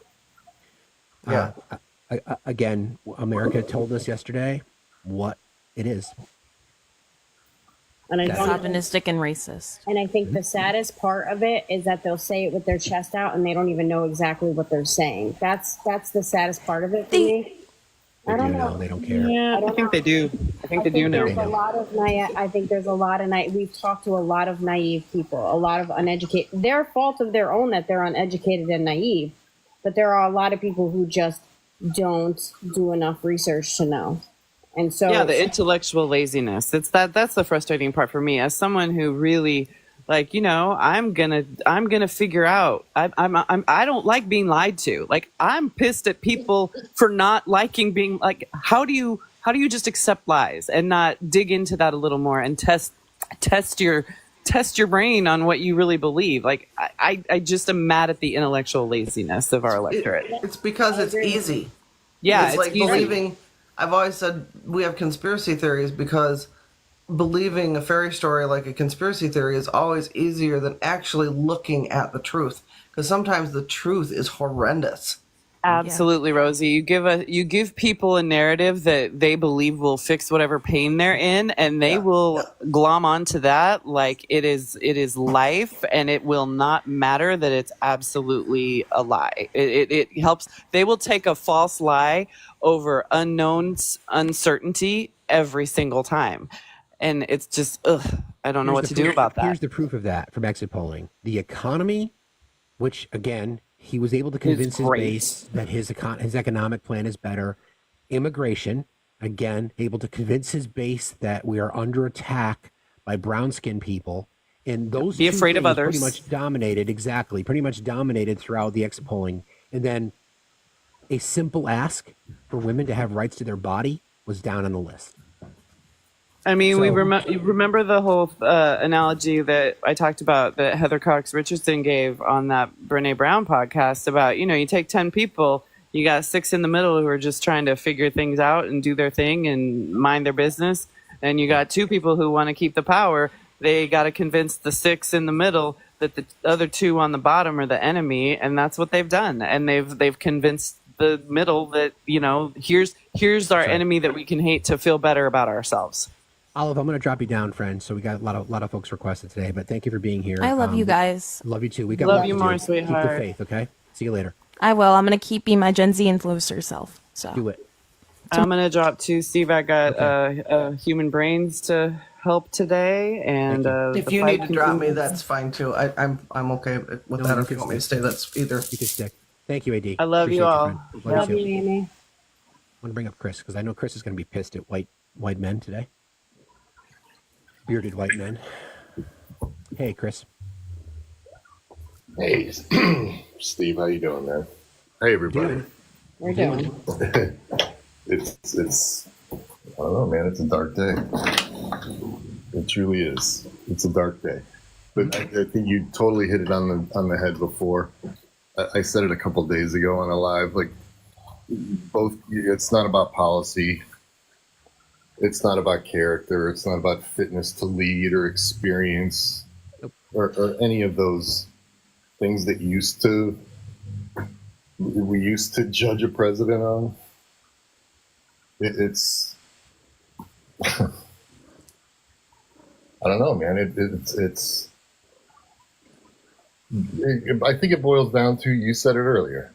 Yeah. Again, America told us yesterday what it is. And I don't misogynistic and racist. And I think the saddest part of it is that they'll say it with their chest out and they don't even know exactly what they're saying. That's the saddest part of it for me. They I don't do know. know. They don't care. Yeah, I think they do. I think they do know. There's a lot of I think there's a lot of we've talked to a lot of naive people, a lot of uneducated. Their fault of their own that they're uneducated and naive, but there are a lot of people who just don't do enough research to know. And so yeah, the intellectual laziness. That's the frustrating part for me as someone who really, like, you know, I'm gonna figure out. I don't like being lied to. Like, I'm pissed at people for not liking being like. How do you just accept lies and not dig into that a little more and test your brain on what you really believe? Like, I just am mad at the intellectual laziness of our electorate. It's because it's easy. Yeah, it's like easy. believing. I've always said we have conspiracy theories because believing a fairy story like a conspiracy theory is always easier than actually looking at the truth, because sometimes the truth is horrendous. Absolutely, Rosie. You give people a narrative that they believe will fix whatever pain they're in, and they will glom onto that like it is life, and it will not matter that it's absolutely a lie. It helps. They will take a false lie over unknown uncertainty every single time, and it's just I don't know what to do about that. Here's the proof of that from exit polling: the economy, which again, he was able to convince his base that his economic plan is better. Immigration, again, able to convince his base that we are under attack by brown-skinned people. And those be afraid of others. Pretty much dominated throughout the exit polling. And then a simple ask for women to have rights to their body was down on the list. I mean, you remember the whole analogy that I talked about that Heather Cox Richardson gave on that Brene Brown podcast about, you know, you take 10 people, you got 6 in the middle who are just trying to figure things out and do their thing and mind their business. And you got 2 people who want to keep the power. They got to convince the 6 in the middle that the other 2 on the bottom are the enemy. And that's what they've done. And they've convinced the middle that, you know, here's our enemy that we can hate to feel better about ourselves. Olive, I'm going to drop you down, friend. So we got a lot of folks requested today, but thank you for being here. I love you guys. Love you too. We got love you more, sweetheart. Keep the faith, okay? See you later. I will. I'm going to keep being my Gen Z influencer self. So do it. I'm going to drop too, Steve. I got human brains to help today, and if you need to drop me, that's fine too. I'm okay with that. If you want me to stay, that's either. You can stick. Thank you, AD. I love you all. Love you, Amy. I want to bring up Chris because I know Chris is going to be pissed at white men today. Bearded white men. Hey, Chris. Hey, Steve, how you doing, man? Hey, everybody. We're doing. It's I don't know, man. It's a dark day. It truly is. It's a dark day. But I think you totally hit it on the head before. I said it a couple days ago on a live. Like, it's not about policy. It's not about character. It's not about fitness to lead or experience or any of those things that we used to judge a president on. It's I don't know, man. I think it boils down to, you said it earlier.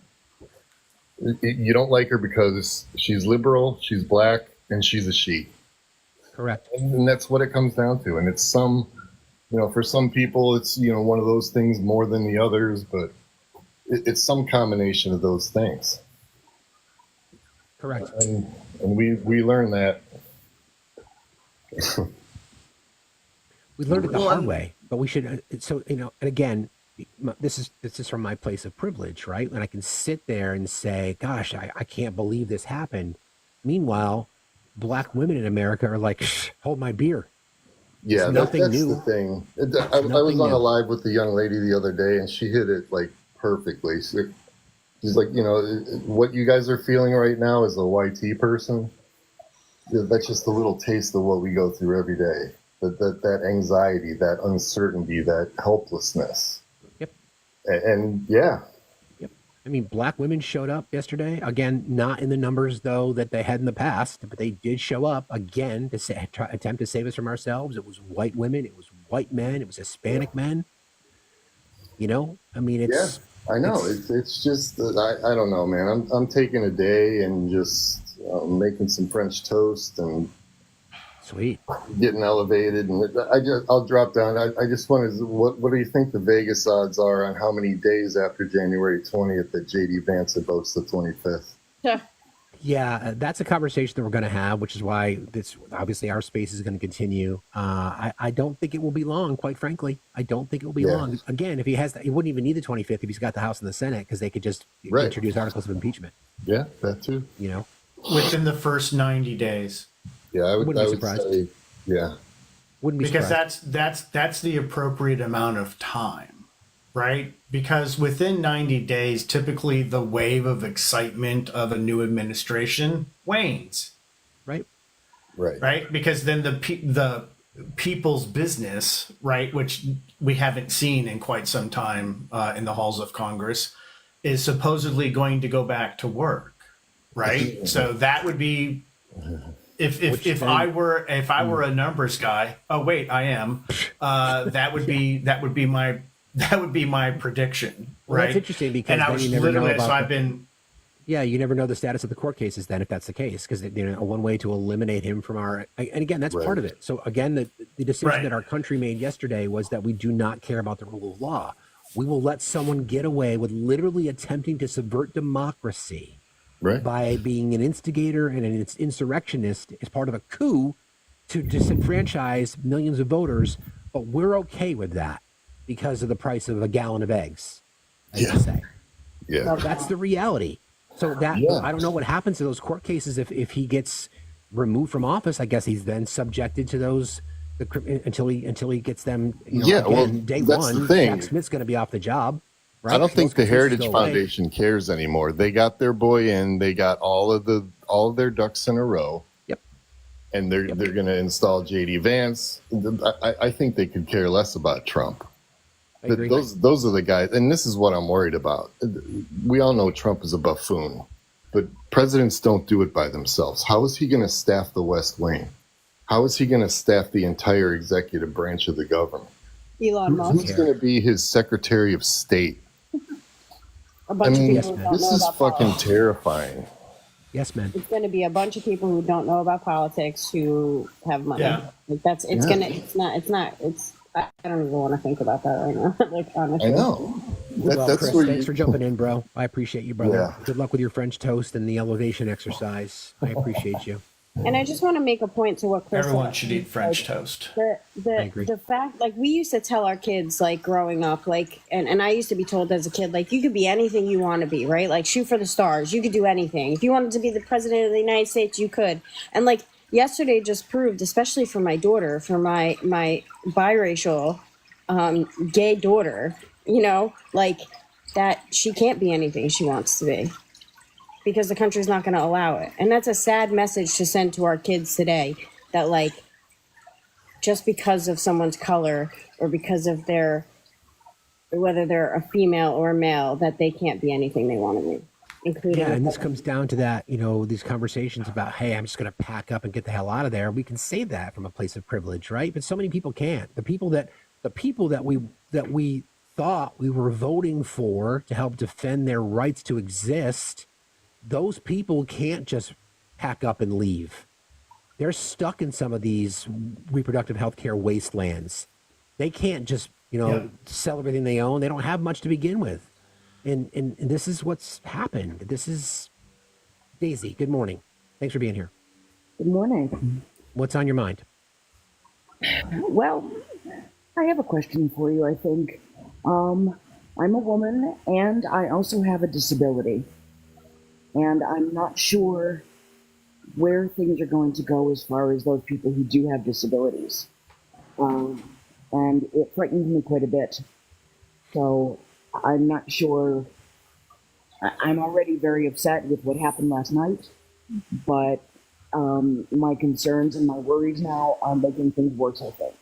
You don't like her because she's liberal, she's black, and she's a she. Correct. And that's what it comes down to. And it's for some people, it's, one of those things more than the others, but it's some combination of those things. Correct. And we learn that. We learned it the hard way, but we should. So and again, this is from my place of privilege, right? And I can sit there and say, "Gosh, I can't believe this happened." Meanwhile, black women in America are like, "Hold my beer." Yeah, that's new. The thing. I was on a live with the young lady the other day, and she hit it like perfectly. She's like, what you guys are feeling right now as a YT person, that's just a little taste of what we go through every day. That anxiety, that uncertainty, that helplessness. Yep. And yeah. Yep. I mean, black women showed up yesterday. Again, not in the numbers though that they had in the past, but they did show up again to attempt to save us from ourselves. It was white women, it was white men, it was Hispanic men. You know, I mean, Yeah, I know. It's just that I don't know, man. I'm taking a day and just making some French toast and sweet getting elevated, and I'll drop down. I just wanted, what do you think the Vegas odds are on how many days after January 20th that JD Vance boasts the 25th? Yeah, that's a conversation that we're going to have, which is why this obviously our space is going to continue. I don't think it will be long, quite frankly. I don't think it will be long. Again, if he has, he wouldn't even need the 25th if he's got the House and the Senate, because they could just introduce articles of impeachment. Yeah, that too. You know, within the first 90 days. Yeah, I would be surprised. Say, yeah, wouldn't be because surprised. that's the appropriate amount of time, right? Because within 90 days, typically the wave of excitement of a new administration wanes. Right. Because then the people's business, right, which we haven't seen in quite some time in the halls of Congress, is supposedly going to go back to work, right? So that would be if I were a numbers guy. Oh wait, I am. That would be my prediction, right? Well, that's interesting because and I was literally so I've been. Yeah, you never know the status of the court cases then, if that's the case, because one way to eliminate him from our, and again, that's part of it. So again, the decision that our country made yesterday was that we do not care about the rule of law. We will let someone get away with literally attempting to subvert democracy by being an instigator and an insurrectionist as part of a coup to disenfranchise millions of voters. But we're okay with that because of the price of a gallon of eggs, as you say. Yeah. Well, that's the reality. So that I don't know what happens to those court cases if he gets removed from office. I guess he's then subjected to those until he gets them. Day that's one, the thing. Jack Smith's going to be off the job. Right? I don't think the Heritage go away. Foundation cares anymore. They got their boy in. They got all of their ducks in a row. Yep. And they're going to install JD Vance. I think they could care less about Trump. But those are the guys, and this is what I'm worried about. We all know Trump is a buffoon, but presidents don't do it by themselves. How is he going to staff the West Wing? How is he going to staff the entire executive branch of the government? Elon Musk. Who's going to be his Secretary of State? A bunch of people who don't this know is about fucking politics. terrifying. Yes, man. It's going to be a bunch of people who don't know about politics who have money. Yeah. Like I don't even want to think about that right now. Like, honestly. I know. That's Chris, thanks for jumping in, bro. I appreciate you, brother. Yeah. Good luck with your French toast and the elevation exercise. I appreciate you. And I just want to make a point to what Chris Everyone said. should eat French toast. I agree. The fact, like, we used to tell our kids, like, growing up, like, and I used to be told as a kid, like, you could be anything you want to be, right? Like, shoot for the stars. You could do anything. If you wanted to be the president of the United States, you could. And, like, yesterday just proved, especially for my daughter, for my biracial gay daughter, like, that she can't be anything she wants to be because the country's not going to allow it. And that's a sad message to send to our kids today, that, like, just because of someone's color or because of whether they're a female or a male, that they can't be anything they want to be, including. Yeah, and this comes down to that, these conversations about, hey, I'm just going to pack up and get the hell out of there. We can say that from a place of privilege, right? But so many people can't. The people that we thought we were voting for to help defend their rights to exist, those people can't just pack up and leave. They're stuck in some of these reproductive health care wastelands. They can't just, sell everything they own. They don't have much to begin with. And this is what's happened. This is Daisy. Good morning. Thanks for being here. Good morning. What's on your mind? Well, I have a question for you, I think. I'm a woman and I also have a disability. And I'm not sure where things are going to go as far as those people who do have disabilities. And it frightens me quite a bit. So I'm not sure. I'm already very upset with what happened last night, but my concerns and my worries now are making things worse, I think.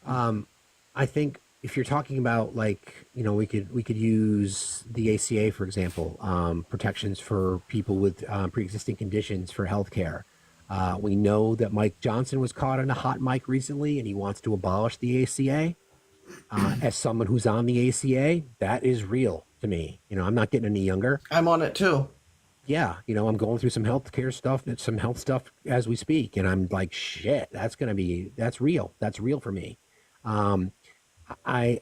I think if you're talking about like, we could use the ACA, for example, protections for people with pre-existing conditions for healthcare. We know that Mike Johnson was caught on a hot mic recently, and he wants to abolish the ACA. As someone who's on the ACA, that is real to me. I'm not getting any younger. I'm on it too. Yeah, I'm going through some healthcare stuff, some health stuff as we speak, and I'm like, shit, that's real. That's real for me. We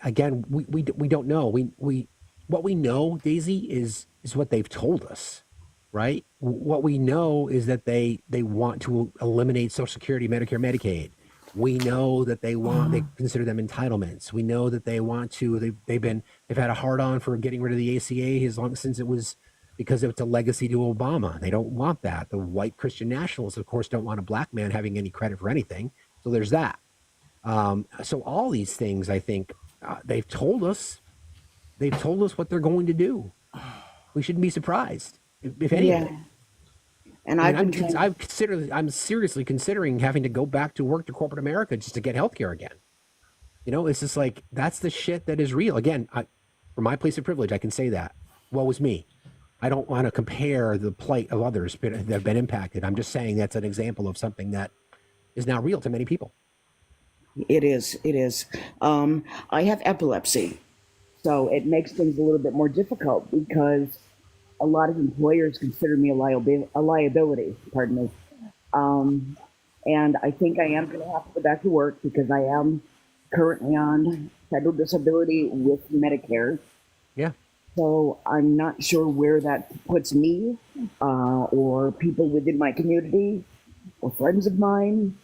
don't know. What we know, Daisy, is what they've told us, right? What we know is that they want to eliminate Social Security, Medicare, Medicaid. We know that they consider them entitlements. We know that they want to. They've had a hard on for getting rid of the ACA since it was, because it's a legacy to Obama. They don't want that. The white Christian nationalists, of course, don't want a black man having any credit for anything. So there's that. So all these things, I think, they've told us what they're going to do. We shouldn't be surprised, if anything. Yeah. And I'm seriously considering having to go back to work to corporate America just to get healthcare again. It's just like, that's the shit that is real. Again, from my place of privilege, I can say that. Woe is me. I don't want to compare the plight of others that have been impacted. I'm just saying that's an example of something that is now real to many people. It is. I have epilepsy, so it makes things a little bit more difficult because a lot of employers consider me a liability. Pardon me. And I think I am going to have to go back to work because I am currently on federal disability with Medicare. Yeah. So I'm not sure where that puts me or people within my community or friends of mine.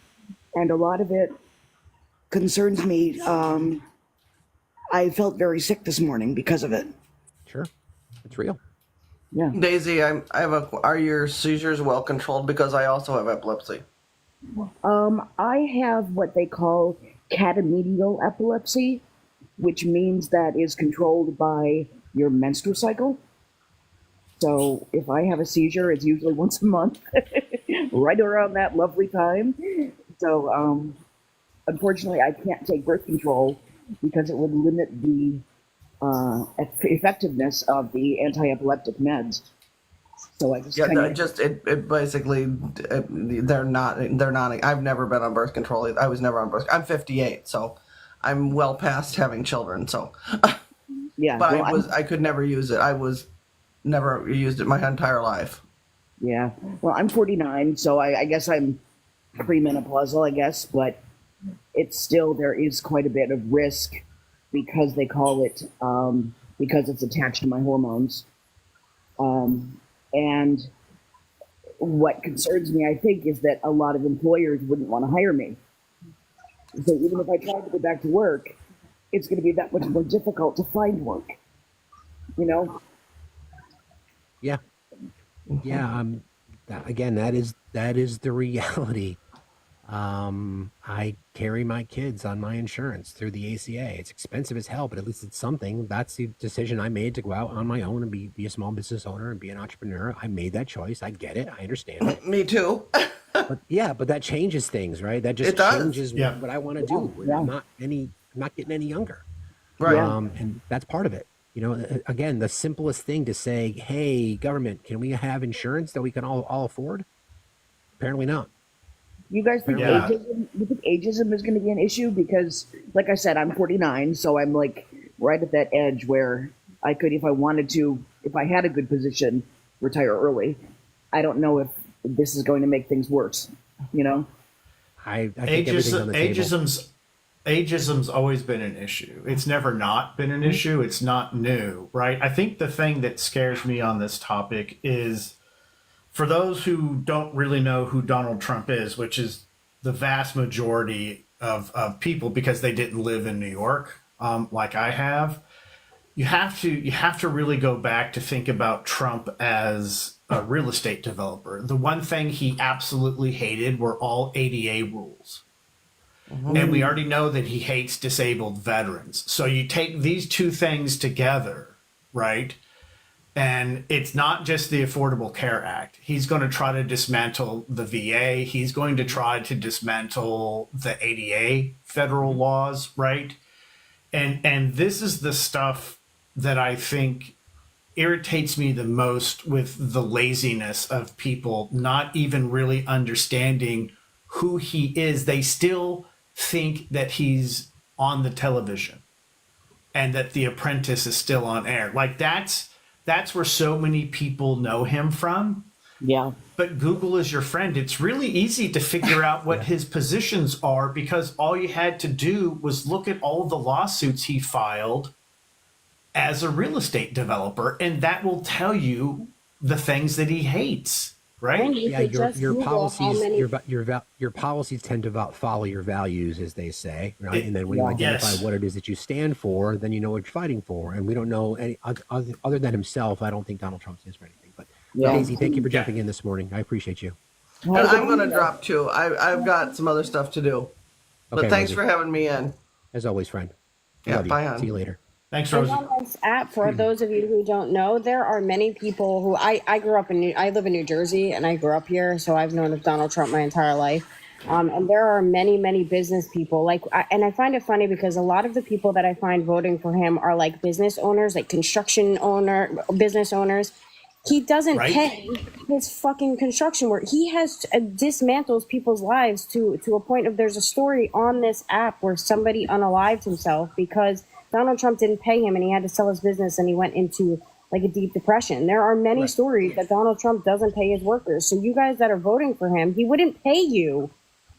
And a lot of it concerns me. I felt very sick this morning because of it. Sure. It's real. Yeah. Daisy, are your seizures well controlled? Because I also have epilepsy. I have what they call catamenial epilepsy, which means that is controlled by your menstrual cycle. So if I have a seizure, it's usually once a month, right around that lovely time. So unfortunately, I can't take birth control because it would limit the effectiveness of the anti-epileptic meds. So I just it basically they're not. I've never been on birth control. I was never on birth. I'm 58, so I'm well past having children. So yeah, but I could never use it. I was never used it my entire life. Yeah, well, I'm 49, so I guess I'm premenopausal, I guess, but it's still, there is quite a bit of risk because they call it, because it's attached to my hormones. And what concerns me, I think, is that a lot of employers wouldn't want to hire me. So even if I tried to go back to work, it's going to be that much more difficult to find work, Yeah. Yeah. Again, that is the reality. I carry my kids on my insurance through the ACA. It's expensive as hell, but at least it's something. That's the decision I made to go out on my own and be a small business owner and be an entrepreneur. I made that choice. I get it. I understand it. Me too. But that changes things, right? That just changes what I want to do. Yeah. I'm not getting any younger. Right. And that's part of it. Again, the simplest thing to say, hey, government, can we have insurance that we can all afford? Apparently not. You guys think ageism is going to be an issue? Because, like I said, I'm 49, so I'm like right at that edge where I could, if I wanted to, if I had a good position, retire early. I don't know if this is going to make things worse. I think everything's on the table. Ageism's always been an issue. It's never not been an issue. It's not new, right? I think the thing that scares me on this topic is, for those who don't really know who Donald Trump is, which is the vast majority of people because they didn't live in New York, like I have, you have to really go back to think about Trump as a real estate developer. The one thing he absolutely hated were all ADA rules. Mm-hmm. And we already know that he hates disabled veterans. So you take these two things together, right? And it's not just the Affordable Care Act. He's going to try to dismantle the VA. He's going to try to dismantle the ADA federal laws, right? And this is the stuff that I think irritates me the most, with the laziness of people not even really understanding who he is. They still think that he's on the television and that The Apprentice is still on air. Like that's where so many people know him from. Yeah. But Google is your friend. It's really easy to figure out what his positions are, because all you had to do was look at all the lawsuits he filed as a real estate developer, and that will tell you the things that he hates, right? Yeah, your policies your policies tend to follow your values, as they say, right? And then when you identify what it is that you stand for, then you know what you're fighting for. And we don't know any other than himself. I don't think Donald Trump stands for anything. But Daisy, thank you for jumping in this morning. I appreciate you. And I'm going to drop too. I've got some other stuff to do. But Okay, thanks Rosie. for having me in. As always, friend. Yeah, Love you. bye, hon. See you later. Thanks, And Rosie. on this app, for those of you who don't know, there are many people who I grew up in. I live in New Jersey, and I grew up here, so I've known of Donald Trump my entire life. And there are many business people and I find it funny because a lot of the people that I find voting for him are like business owners, like business owners. He doesn't pay his fucking construction work. He has dismantles people's lives to a point of, there's a story on this app where somebody unalived himself because Donald Trump didn't pay him and he had to sell his business and he went into like a deep depression. There are many stories that Donald Trump doesn't pay his workers. So you guys that are voting for him, he wouldn't pay you.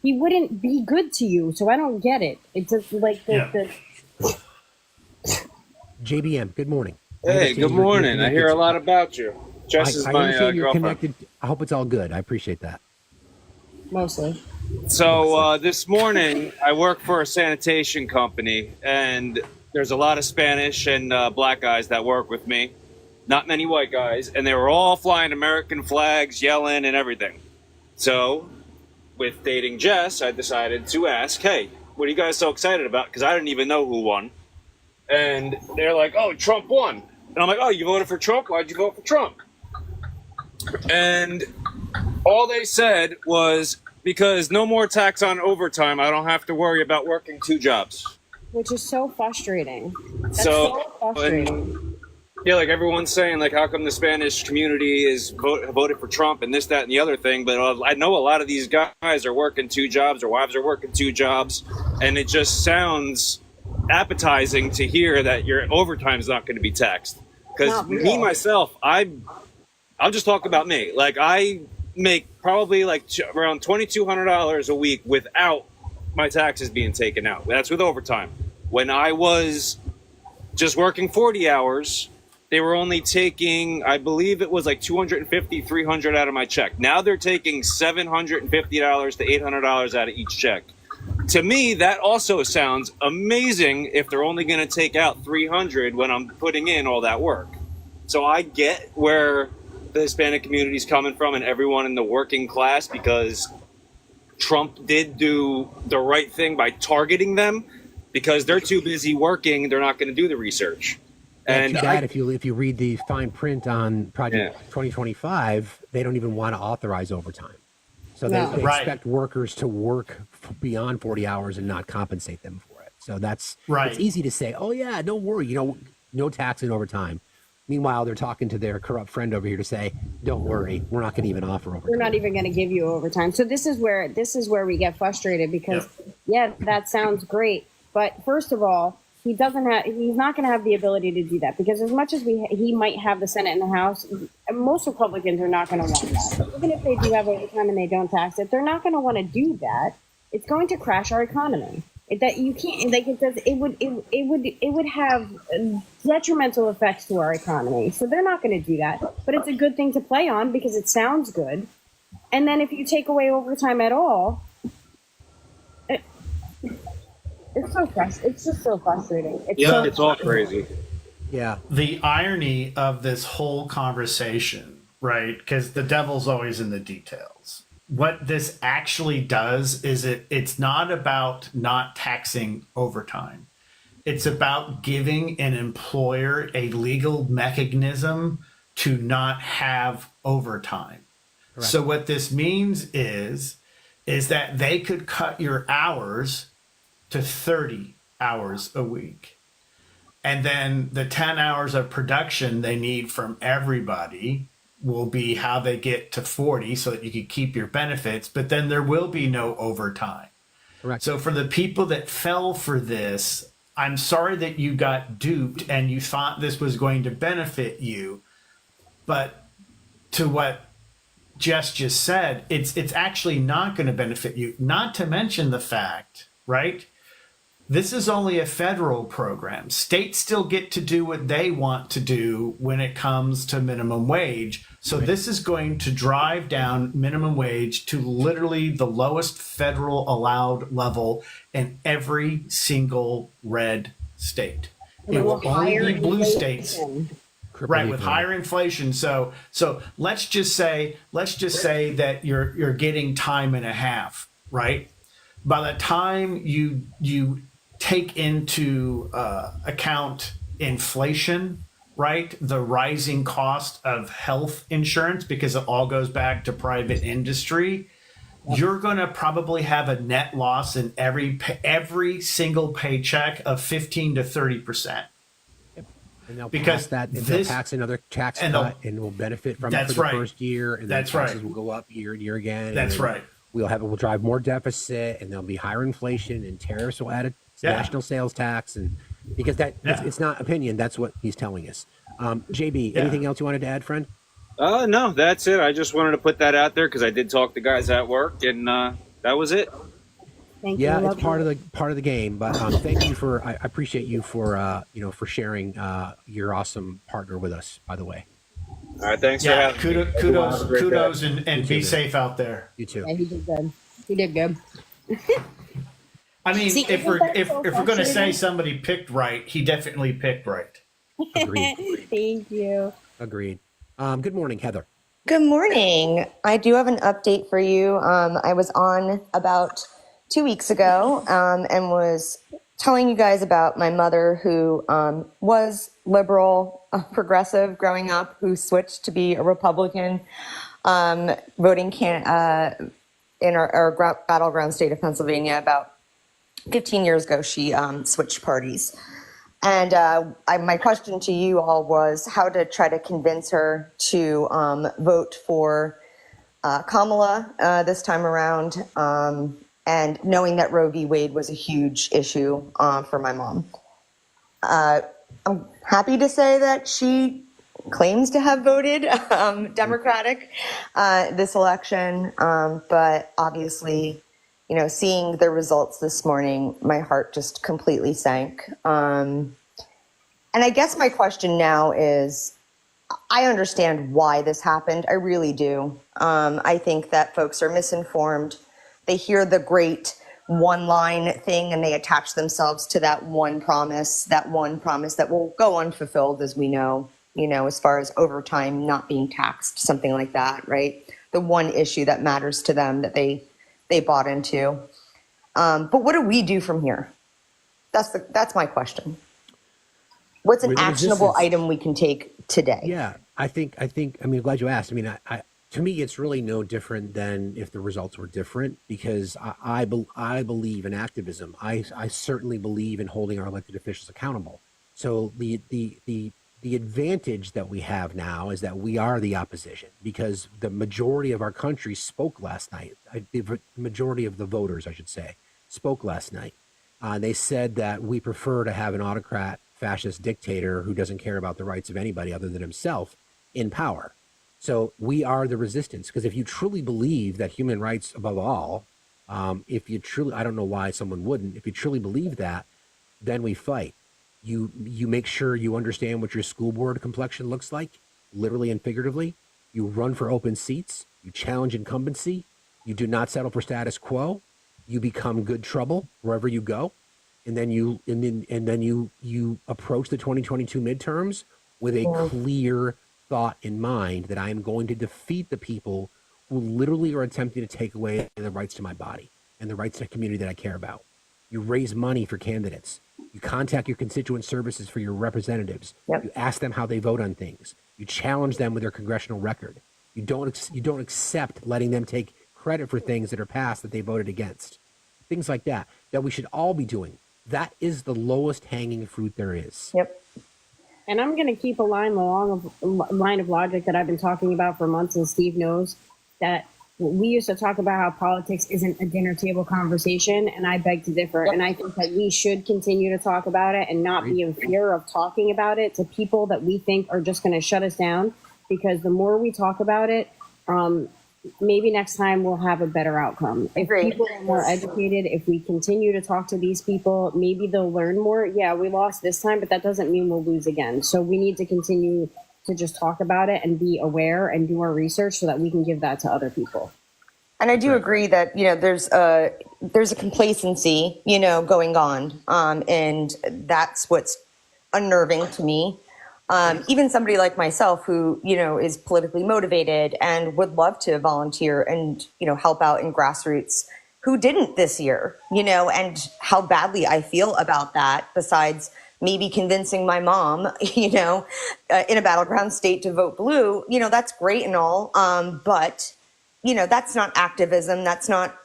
He wouldn't be good to you. So I don't get it. It's just like JBM, good morning. Hey, good morning. I hear a lot about you. Jess is my understand you're girlfriend. connected. I hope it's all good. I appreciate that. Mostly. So this morning, I work for a sanitation company, and there's a lot of Spanish and black guys that work with me. Not many white guys, and they were all flying American flags, yelling, and everything. So, with dating Jess, I decided to ask, hey, what are you guys so excited about? Because I didn't even know who won. And they're like, oh, Trump won. And I'm like, oh, you voted for Trump? Why'd you vote for Trump? And all they said was, because no more tax on overtime, I don't have to worry about working 2 jobs. Which is so frustrating. That's so frustrating. Yeah, like everyone's saying, like, how come the Spanish community is voted for Trump and this, that, and the other thing? But I know a lot of these guys are working 2 jobs, their wives are working 2 jobs, and it just sounds appetizing to hear that your overtime is not going to be taxed. Because me, myself, I'll just talk about me. Like, I make probably like around $2,200 a week without my taxes being taken out. That's with overtime. When I was just working 40 hours, they were only taking, I believe it was like $250, $300 out of my check. Now they're taking $750 to $800 out of each check. To me, that also sounds amazing if they're only going to take out $300 when I'm putting in all that work. So I get where the Hispanic community is coming from and everyone in the working class, because Trump did do the right thing by targeting them, because they're too busy working, they're not going to do the research. And too bad if you read the fine print on Project 2025, they don't even want to authorize overtime. So they expect workers to work beyond 40 hours and not compensate them for it. So that's it's easy to say, oh yeah, don't worry, no tax and overtime. Meanwhile, they're talking to their corrupt friend over here to say, don't worry, we're not going to even offer overtime. We're not even going to give you overtime. So this is where we get frustrated, because that sounds great, but first of all, he's not going to have the ability to do that, because as much as he might have the Senate and the House, most Republicans are not going to want that. So even if they do have overtime and they don't tax it, they're not going to want to do that. It's going to crash our economy. That you can't, like, it would have detrimental effects to our economy. So they're not going to do that, but it's a good thing to play on because it sounds good. And then if you take away overtime at all, it's just so frustrating. It's all crazy. Yeah. The irony of this whole conversation, right? Because the devil's always in the details. What this actually does is it's not about not taxing overtime. It's about giving an employer a legal mechanism to not have overtime. Correct. So what this means is that they could cut your hours to 30 hours a week. And then the 10 hours of production they need from everybody will be how they get to 40 so that you can keep your benefits, but then there will be no overtime. Correct. So for the people that fell for this, I'm sorry that you got duped and you thought this was going to benefit you. But to what Jess just said, it's actually not going to benefit you. Not to mention the fact, right? This is only a federal program. States still get to do what they want to do when it comes to minimum wage. So this is going to drive down minimum wage to literally the lowest federal allowed level in every single red state. It will only be blue states. Right, with higher inflation. So let's just say that you're getting time and a half, right? By the time you take into account inflation, right, the rising cost of health insurance, because it all goes back to private industry, you're going to probably have a net loss in every single paycheck of 15 to 30%. And they'll because pass that, and they'll tax another tax cut, and we'll benefit from it for the first year, and then taxes will go up year and year again. That's right. We'll drive more deficit, and there'll be higher inflation, and tariffs will add a national sales tax, and because it's not opinion, that's what he's telling us. JB, anything else you wanted to add, friend? No, that's it. I just wanted to put that out there because I did talk to guys at work, and that was it. Thank you. It's part of the game, but thank you for. I appreciate you for for sharing your awesome partner with us. By the way. All right, thanks for having me. Kudos, and be safe out there. You too. Yeah, he did good. He did good. I mean, if we're going to say somebody picked right, he definitely picked right. Agreed. Thank you. Agreed. Good morning, Heather. Good morning. I do have an update for you. I was on about 2 weeks ago and was telling you guys about my mother who was liberal, progressive growing up, who switched to be a Republican, voting in our battleground state of Pennsylvania about 15 years ago. She switched parties. And my question to you all was how to try to convince her to vote for Kamala this time around, and knowing that Roe v. Wade was a huge issue for my mom. I'm happy to say that she claims to have voted Democratic this election, but obviously, seeing the results this morning, my heart just completely sank. And I guess my question now is, I understand why this happened. I really do. I think that folks are misinformed. They hear the great one-line thing and they attach themselves to that one promise that will go unfulfilled, as we know, as far as overtime not being taxed, something like that, right? The one issue that matters to them that they bought into. But what do we do from here? That's my question. What's an actionable item we can take today? Yeah, I mean, glad you asked. I mean, to me, it's really no different than if the results were different, because I believe in activism. I certainly believe in holding our elected officials accountable. So the advantage that we have now is that we are the opposition, because the majority of our country spoke last night. The majority of the voters, I should say, spoke last night. They said that we prefer to have an autocrat, fascist dictator who doesn't care about the rights of anybody other than himself in power. So we are the resistance, because if you truly believe that human rights above all, if you truly, I don't know why someone wouldn't, if you truly believe that, then we fight. You make sure you understand what your school board complexion looks like, literally and figuratively. You run for open seats. You challenge incumbency. You do not settle for status quo. You become good trouble wherever you go. And then you approach the 2022 midterms with a clear thought in mind that I am going to defeat the people who literally are attempting to take away the rights to my body and the rights to the community that I care about. You raise money for candidates. You contact your constituent services for your representatives. Yep. You ask them how they vote on things. You challenge them with their congressional record. You don't accept letting them take credit for things that are passed that they voted against. Things like that we should all be doing. That is the lowest hanging fruit there is. Yep. And I'm going to keep a line of logic that I've been talking about for months, and Steve knows that we used to talk about how politics isn't a dinner table conversation, and I beg to differ. Yep. And I think that we should continue to talk about it and not be in fear of talking about it to people that we think are just going to shut us down, because the more we talk about it, maybe next time we'll have a better outcome. If people are more educated, if we continue to talk to these people, maybe they'll learn more. Yeah, we lost this time, but that doesn't mean we'll lose again. So we need to continue to just talk about it and be aware and do our research so that we can give that to other people. And I do agree that, there's a complacency, going on. And that's what's unnerving to me. Even somebody like myself who, is politically motivated and would love to volunteer and, help out in grassroots, who didn't this year, and how badly I feel about that, besides maybe convincing my mom, in a battleground state to vote blue, that's great and all. But, that's not activism. That's not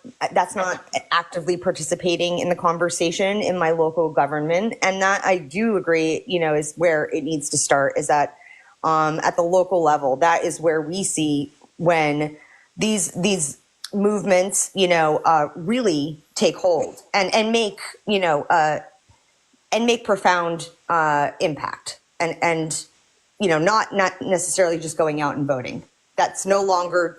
actively participating in the conversation in my local government. And that I do agree, is where it needs to start, is that at the local level, that is where we see when these movements, really take hold and make, and make profound impact and not necessarily just going out and voting. That's no longer,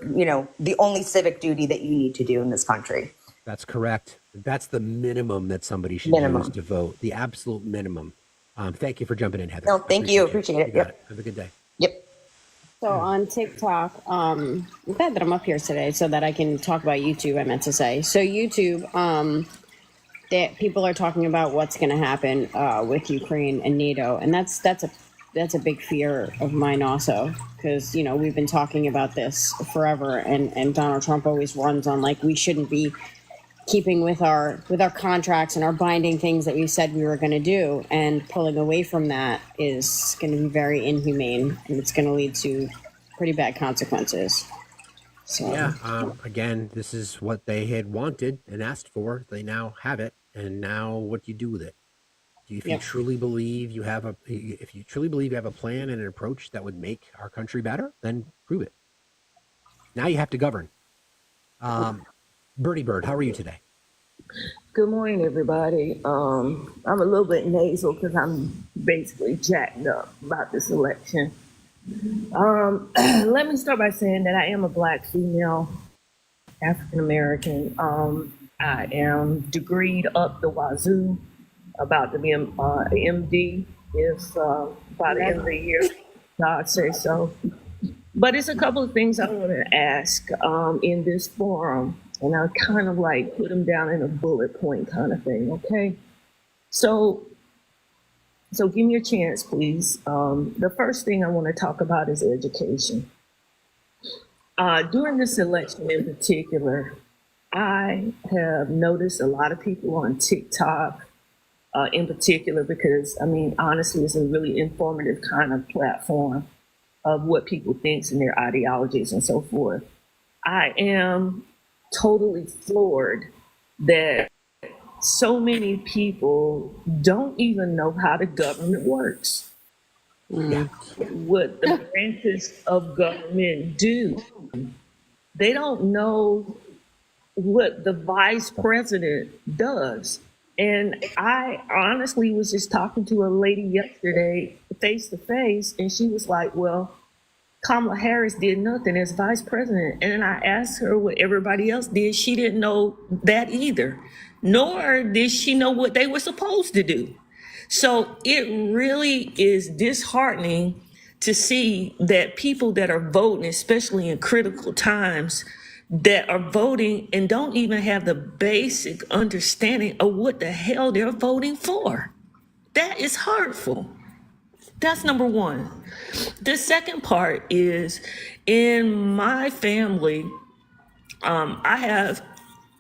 the only civic duty that you need to do in this country. That's correct. That's the minimum that somebody should use to vote. The absolute minimum. Thank you for jumping in, Heather. No, thank you. Appreciate it. Yep. Have a good day. Yep. So on TikTok, I'm glad that I'm up here today so that I can talk about YouTube, I meant to say. So YouTube, that people are talking about what's going to happen with Ukraine and NATO. And that's a big fear of mine also, because, we've been talking about this forever, and Donald Trump always runs on like we shouldn't be keeping with our contracts and our binding things that we said we were going to do, and pulling away from that is going to be very inhumane, and it's going to lead to pretty bad consequences. So yeah, again, this is what they had wanted and asked for. They now have it, and now what do you do with it? If you truly believe you have a plan and an approach that would make our country better, then prove it. Now you have to govern. Birdie Bird, how are you today? Good morning, everybody. I'm a little bit nasal because I'm basically jacked up about this election. Let me start by saying that I am a Black female, African American. I am degreed up the wazoo, about to be an MD if by the end of the year, God say so. But it's a couple of things I want to ask in this forum, and I kind of like put them down in a bullet point kind of thing, okay? So give me a chance, please. The first thing I want to talk about is education. During this election in particular, I have noticed a lot of people on TikTok, in particular, because honestly, it's a really informative kind of platform of what people think and their ideologies and so forth. I am totally floored that so many people don't even know how the government works. What the branches of government do. They don't know what the vice president does. And I honestly was just talking to a lady yesterday, face to face, and she was like, well, Kamala Harris did nothing as vice president. And then I asked her what everybody else did. She didn't know that either, nor did she know what they were supposed to do. So it really is disheartening to see that people that are voting, especially in critical times, that are voting and don't even have the basic understanding of what the hell they're voting for. That is hurtful. That's number one. The second part is, in my family, I have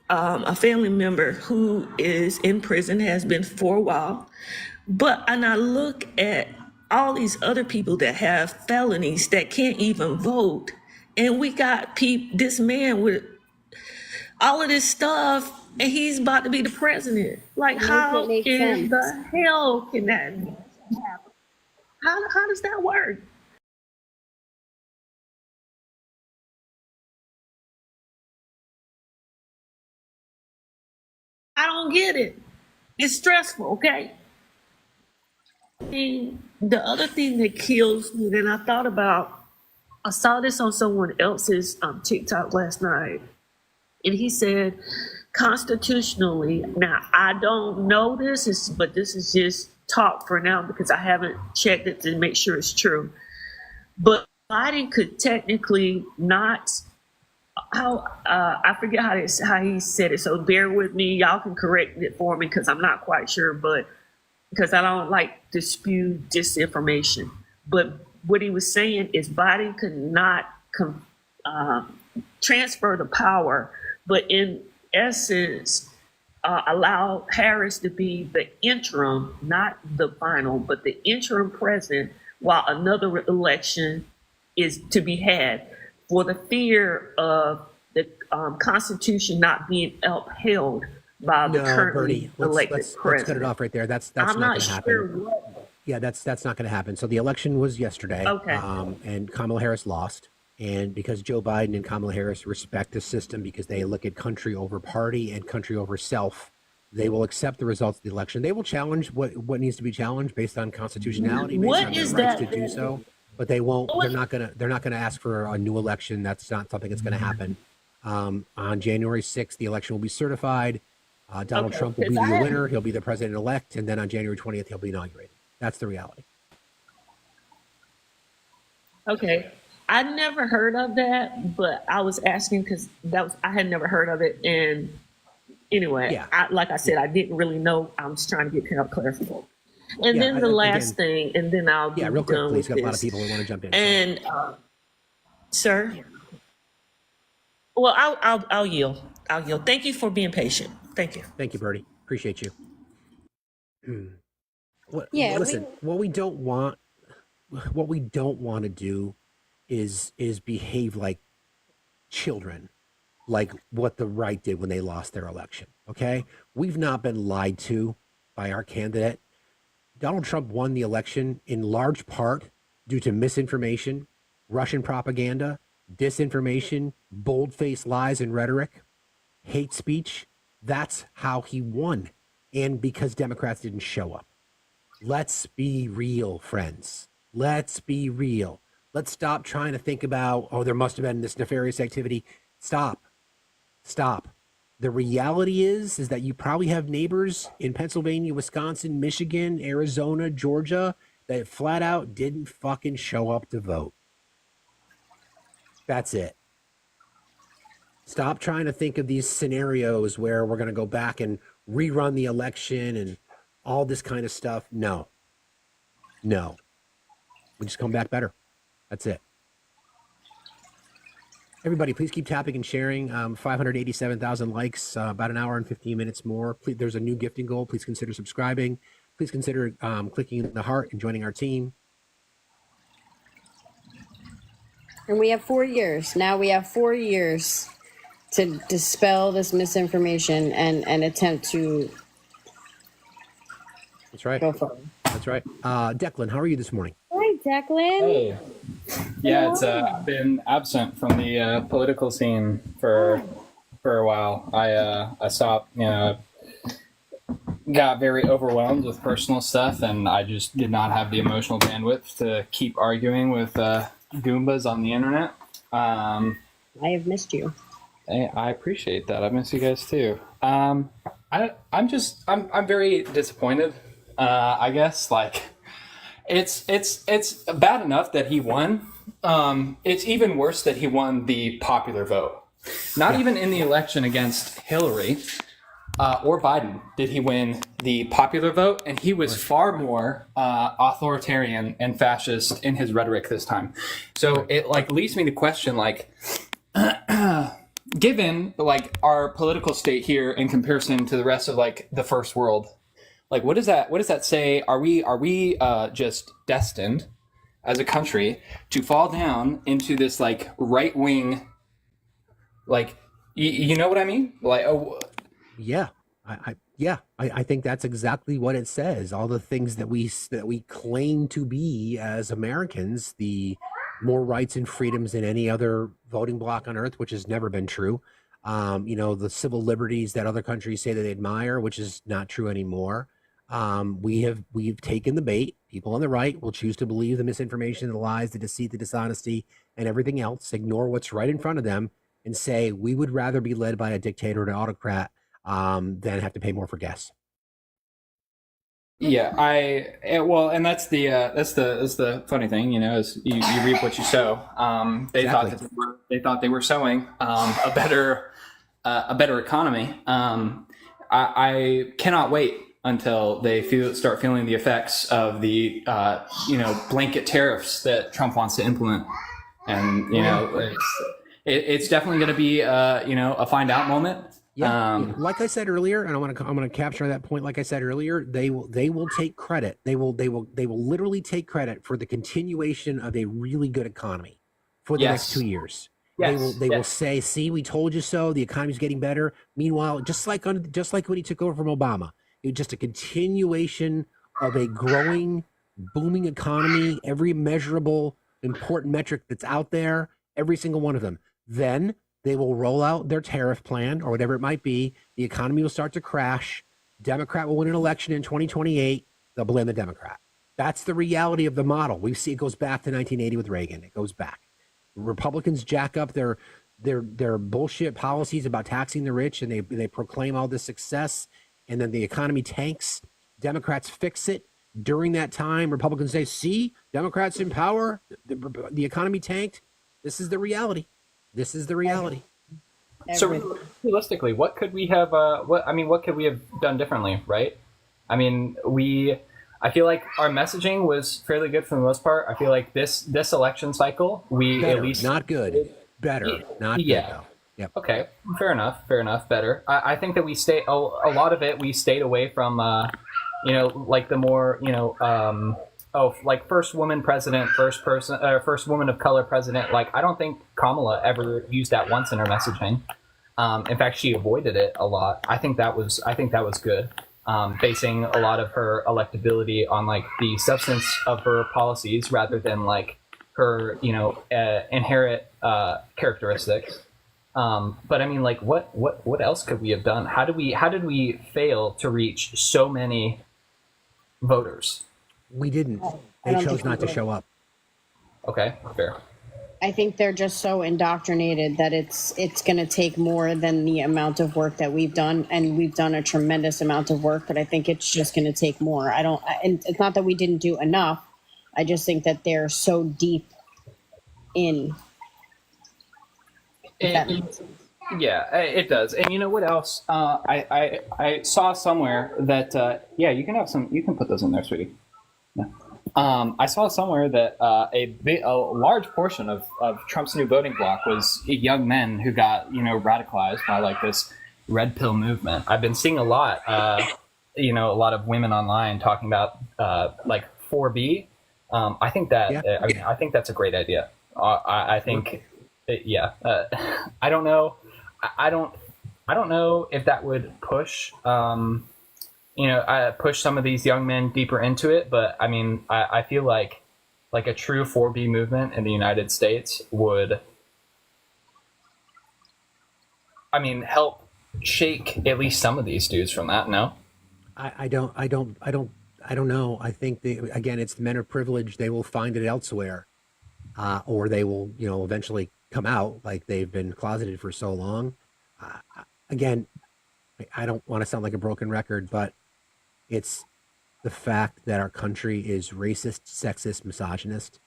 a family member who is in prison, has been for a while. And I look at all these other people that have felonies that can't even vote. And we got this man with all of this stuff and he's about to be the president. Like, how in the hell can that happen? How does that work? I don't get it. It's stressful, okay? And the other thing that kills me, and I saw this on someone else's TikTok last night, and he said, constitutionally, now I don't know this, but this is just talk for now because I haven't checked it to make sure it's true. But Biden could technically not. I forget how he said it, so bear with me. Y'all can correct it for me because I'm not quite sure, but because I don't like to spew disinformation. But what he was saying is Biden could not transfer the power, but in essence, allow Harris to be the interim, not the final, but the interim president while another election is to be had, for the fear of the Constitution not being upheld by the currently elected president. Let's cut it off right there. That's I'm not not going to sure happen. what. Yeah, that's not going to happen. So the election was yesterday, Okay. And Kamala Harris lost. And because Joe Biden and Kamala Harris respect the system, because they look at country over party and country over self, they will accept the results of the election. They will challenge what needs to be challenged based on constitutionality, based on their rights to do so. But they won't. They're not gonna ask for a new election. That's not something that's going to happen. On January 6th, the election will be certified. Donald Trump will be the winner. He'll be the president-elect, and then on January 20th, he'll be inaugurated. That's the reality. Okay. I never heard of that, but I was asking because I had never heard of it. And anyway, Yeah. like I said, I didn't really know. I was trying to get clarification. And then the last thing, and then I'll be real quick, done please. with Got a lot of this. people who want to jump in. And sir, well, I'll yield. I'll yield. Thank you for being patient. Thank you. Thank you, Bertie. Appreciate you. Yeah, Listen, what we don't want to do is behave like children, like what the right did when they lost their election. Okay, we've not been lied to by our candidate. Donald Trump won the election in large part due to misinformation, Russian propaganda, disinformation, bold-faced lies and rhetoric, hate speech. That's how he won. And because Democrats didn't show up. Let's be real, friends. Let's be real. Let's stop trying to think about, there must have been this nefarious activity. Stop. The reality is that you probably have neighbors in Pennsylvania, Wisconsin, Michigan, Arizona, Georgia that flat out didn't fucking show up to vote. That's it. Stop trying to think of these scenarios where we're going to go back and rerun the election and all this kind of stuff. No. We just come back better. That's it. Everybody, please keep tapping and sharing. 587,000 likes, about an hour and 15 minutes more. Please, there's a new gifting goal. Please consider subscribing. Please consider clicking the heart and joining our team. And we have 4 years. Now we have 4 years to dispel this misinformation and attempt to That's right. go forward. That's right. Declan, how are you this morning? Hi, Declan. Hey. Yeah, it's I've been absent from the political scene for a while. I stopped, got very overwhelmed with personal stuff, and I just did not have the emotional bandwidth to keep arguing with Goombas on the internet. I have missed you. I appreciate that. I miss you guys too. I'm very disappointed. I guess it's bad enough that he won. It's even worse that he won the popular vote. Not even in the election against Hillary or Biden did he win the popular vote, and he was far more authoritarian and fascist in his rhetoric this time. So it leads me to question given our political state here in comparison to the rest of the first world, what does that say? Are we just destined as a country to fall down into this right wing, you know what I mean? Yeah, I think that's exactly what it says. All the things that we claim to be as Americans, the more rights and freedoms than any other voting bloc on earth, which has never been true. The civil liberties that other countries say that they admire, which is not true anymore. We've taken the bait. People on the right will choose to believe the misinformation, the lies, the deceit, the dishonesty, and everything else. Ignore what's right in front of them and say we would rather be led by a dictator or an autocrat than have to pay more for gas. Yeah, well, and that's the funny thing, is you reap what you sow. They Exactly. thought they were sowing a better economy. I cannot wait until they start feeling the effects of the blanket tariffs that Trump wants to implement, and it's definitely going to be a find out moment. Yeah, like I said earlier, and I'm gonna capture that point. Like I said earlier, they will take credit. They will literally take credit for the continuation of a really good economy for the next 2 years. Yes. They will say, "See, we told you so. The economy's getting better." Meanwhile, just like when he took over from Obama, it was just a continuation of a growing, booming economy. Every measurable, important metric that's out there, every single one of them. Then they will roll out their tariff plan or whatever it might be. The economy will start to crash. Democrat will win an election in 2028. They'll blame the Democrat. That's the reality of the model. We see it goes back to 1980 with Reagan. It goes back. Republicans jack up their bullshit policies about taxing the rich, and they proclaim all this success, and then the economy tanks. Democrats fix it. During that time, Republicans say, "See, Democrats in power. The economy tanked." This is the reality. This is the reality. So realistically, what could we have? What could we have done differently? Right? I feel like our messaging was fairly good for the most part. I feel like this election cycle, we better, at least not good, better, not good. Though. Yep. Okay, fair enough, better. I think that we a lot of it we stayed away from, like the more, like first woman president, first woman of color president. Like, I don't think Kamala ever used that once in her messaging. In fact, she avoided it a lot. I think that was good. Basing a lot of her electability on like the substance of her policies rather than like her, inherent characteristics. But I mean, like, what else could we have done? How did we fail to reach so many voters? We didn't. They chose not to show up. Okay, fair. I think they're just so indoctrinated that it's going to take more than the amount of work that we've done, and we've done a tremendous amount of work, but I think it's just going to take more. And it's not that we didn't do enough. I just think that they're so deep in. Yeah, it does. And you know what else? I saw somewhere that you can put those in there, sweetie. Yeah. I saw somewhere that a large portion of Trump's new voting bloc was young men who got radicalized by like this red pill movement. I've been seeing a lot, a lot of women online talking about like 4B. I think that I think that's a great idea. I think, I don't know. I don't know if that would push. Push some of these young men deeper into it. But I mean, I feel like a true 4B movement in the United States would, help shake at least some of these dudes from that. No, I don't know. I think again, it's the men of privilege. They will find it elsewhere, or they will, eventually come out like they've been closeted for so long. Again, I don't want to sound like a broken record, but it's the fact that our country is racist, sexist, misogynist.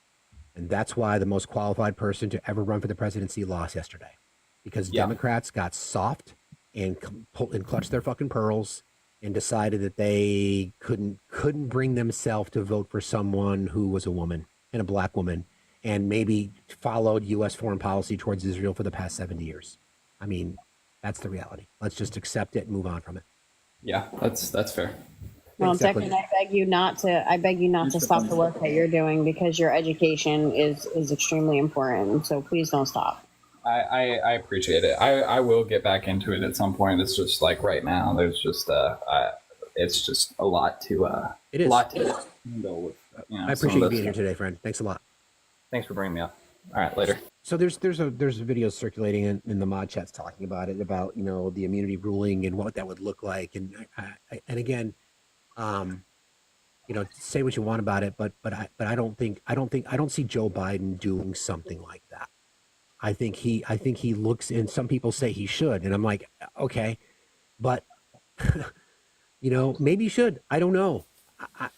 And that's why the most qualified person to ever run for the presidency lost yesterday. Because Democrats got soft and clutched their fucking pearls and decided that they couldn't bring themselves to vote for someone who was a woman and a black woman and maybe followed U.S. foreign policy towards Israel for the past 70 years. I mean, that's the reality. Let's just accept it and move on from it. Yeah, that's fair. Well, second, I beg you not to stop the work that you're doing, because your education is extremely important. So please don't stop. I appreciate it. I will get back into it at some point. It's just like right now, there's just it's just a lot to It is. a lot to handle with. I appreciate you being here today, friend. Thanks a lot. Thanks for bringing me up. All right, later. So there's a video circulating in the mod chats talking about it, about the immunity ruling and what that would look like, and again, say what you want about it, but I don't see Joe Biden doing something like that. I think he looks, and some people say he should, and I'm like, okay, but maybe he should. I don't know.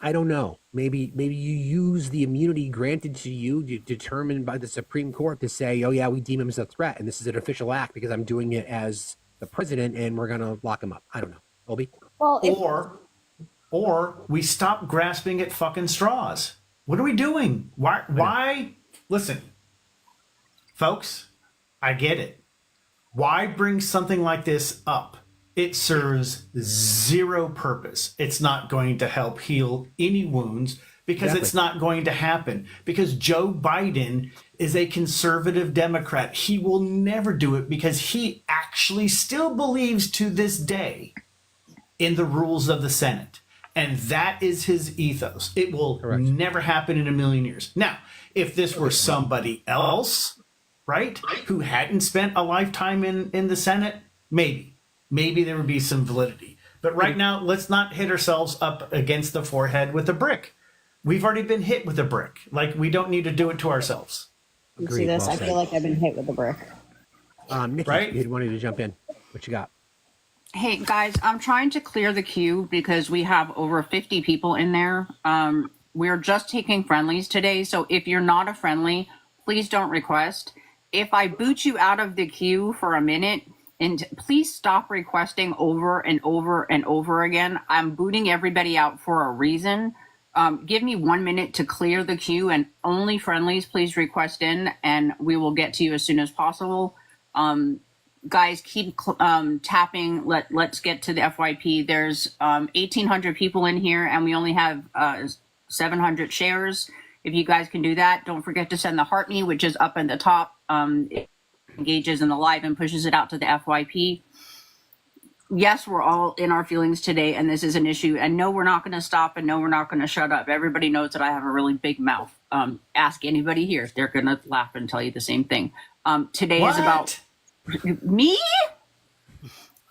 I don't know. Maybe you use the immunity granted to you, determined by the Supreme Court, to say, oh yeah, we deem him as a threat, and this is an official act because I'm doing it as the president, and we're gonna lock him up. I don't know, Obi. Well, or we stop grasping at fucking straws. What are we doing? Why? Listen, folks, I get it. Why bring something like this up? It serves zero purpose. It's not going to help heal any wounds because it's not going to happen. Because Joe Biden is a conservative Democrat. He will never do it because he actually still believes to this day in the rules of the Senate. And that is his ethos. It will never happen in a million years. Now, if this were somebody else, right, who hadn't spent a lifetime in the Senate, maybe there would be some validity. But right now, let's not hit ourselves up against the forehead with a brick. We've already been hit with a brick. Like, we don't need to do it to ourselves. You see this? I feel like I've been hit with a brick. Nikki, you wanted to jump in. What you got? Hey guys, I'm trying to clear the queue because we have over 50 people in there. We're just taking friendlies today, so if you're not a friendly, please don't request. If I boot you out of the queue for a minute, and please stop requesting over and over and over again. I'm booting everybody out for a reason. Give me 1 minute to clear the queue, and only friendlies please request in, and we will get to you as soon as possible. Guys, keep tapping. Let's get to the FYP. There's 1,800 people in here, and we only have 700 shares. If you guys can do that, don't forget to send the heart me, which is up in the top. It engages in the live and pushes it out to the FYP. Yes, we're all in our feelings today, and this is an issue. And no, we're not going to stop, and no, we're not going to shut up. Everybody knows that I have a really big mouth. Ask anybody here; they're going to laugh and tell you the same thing. Today is about me.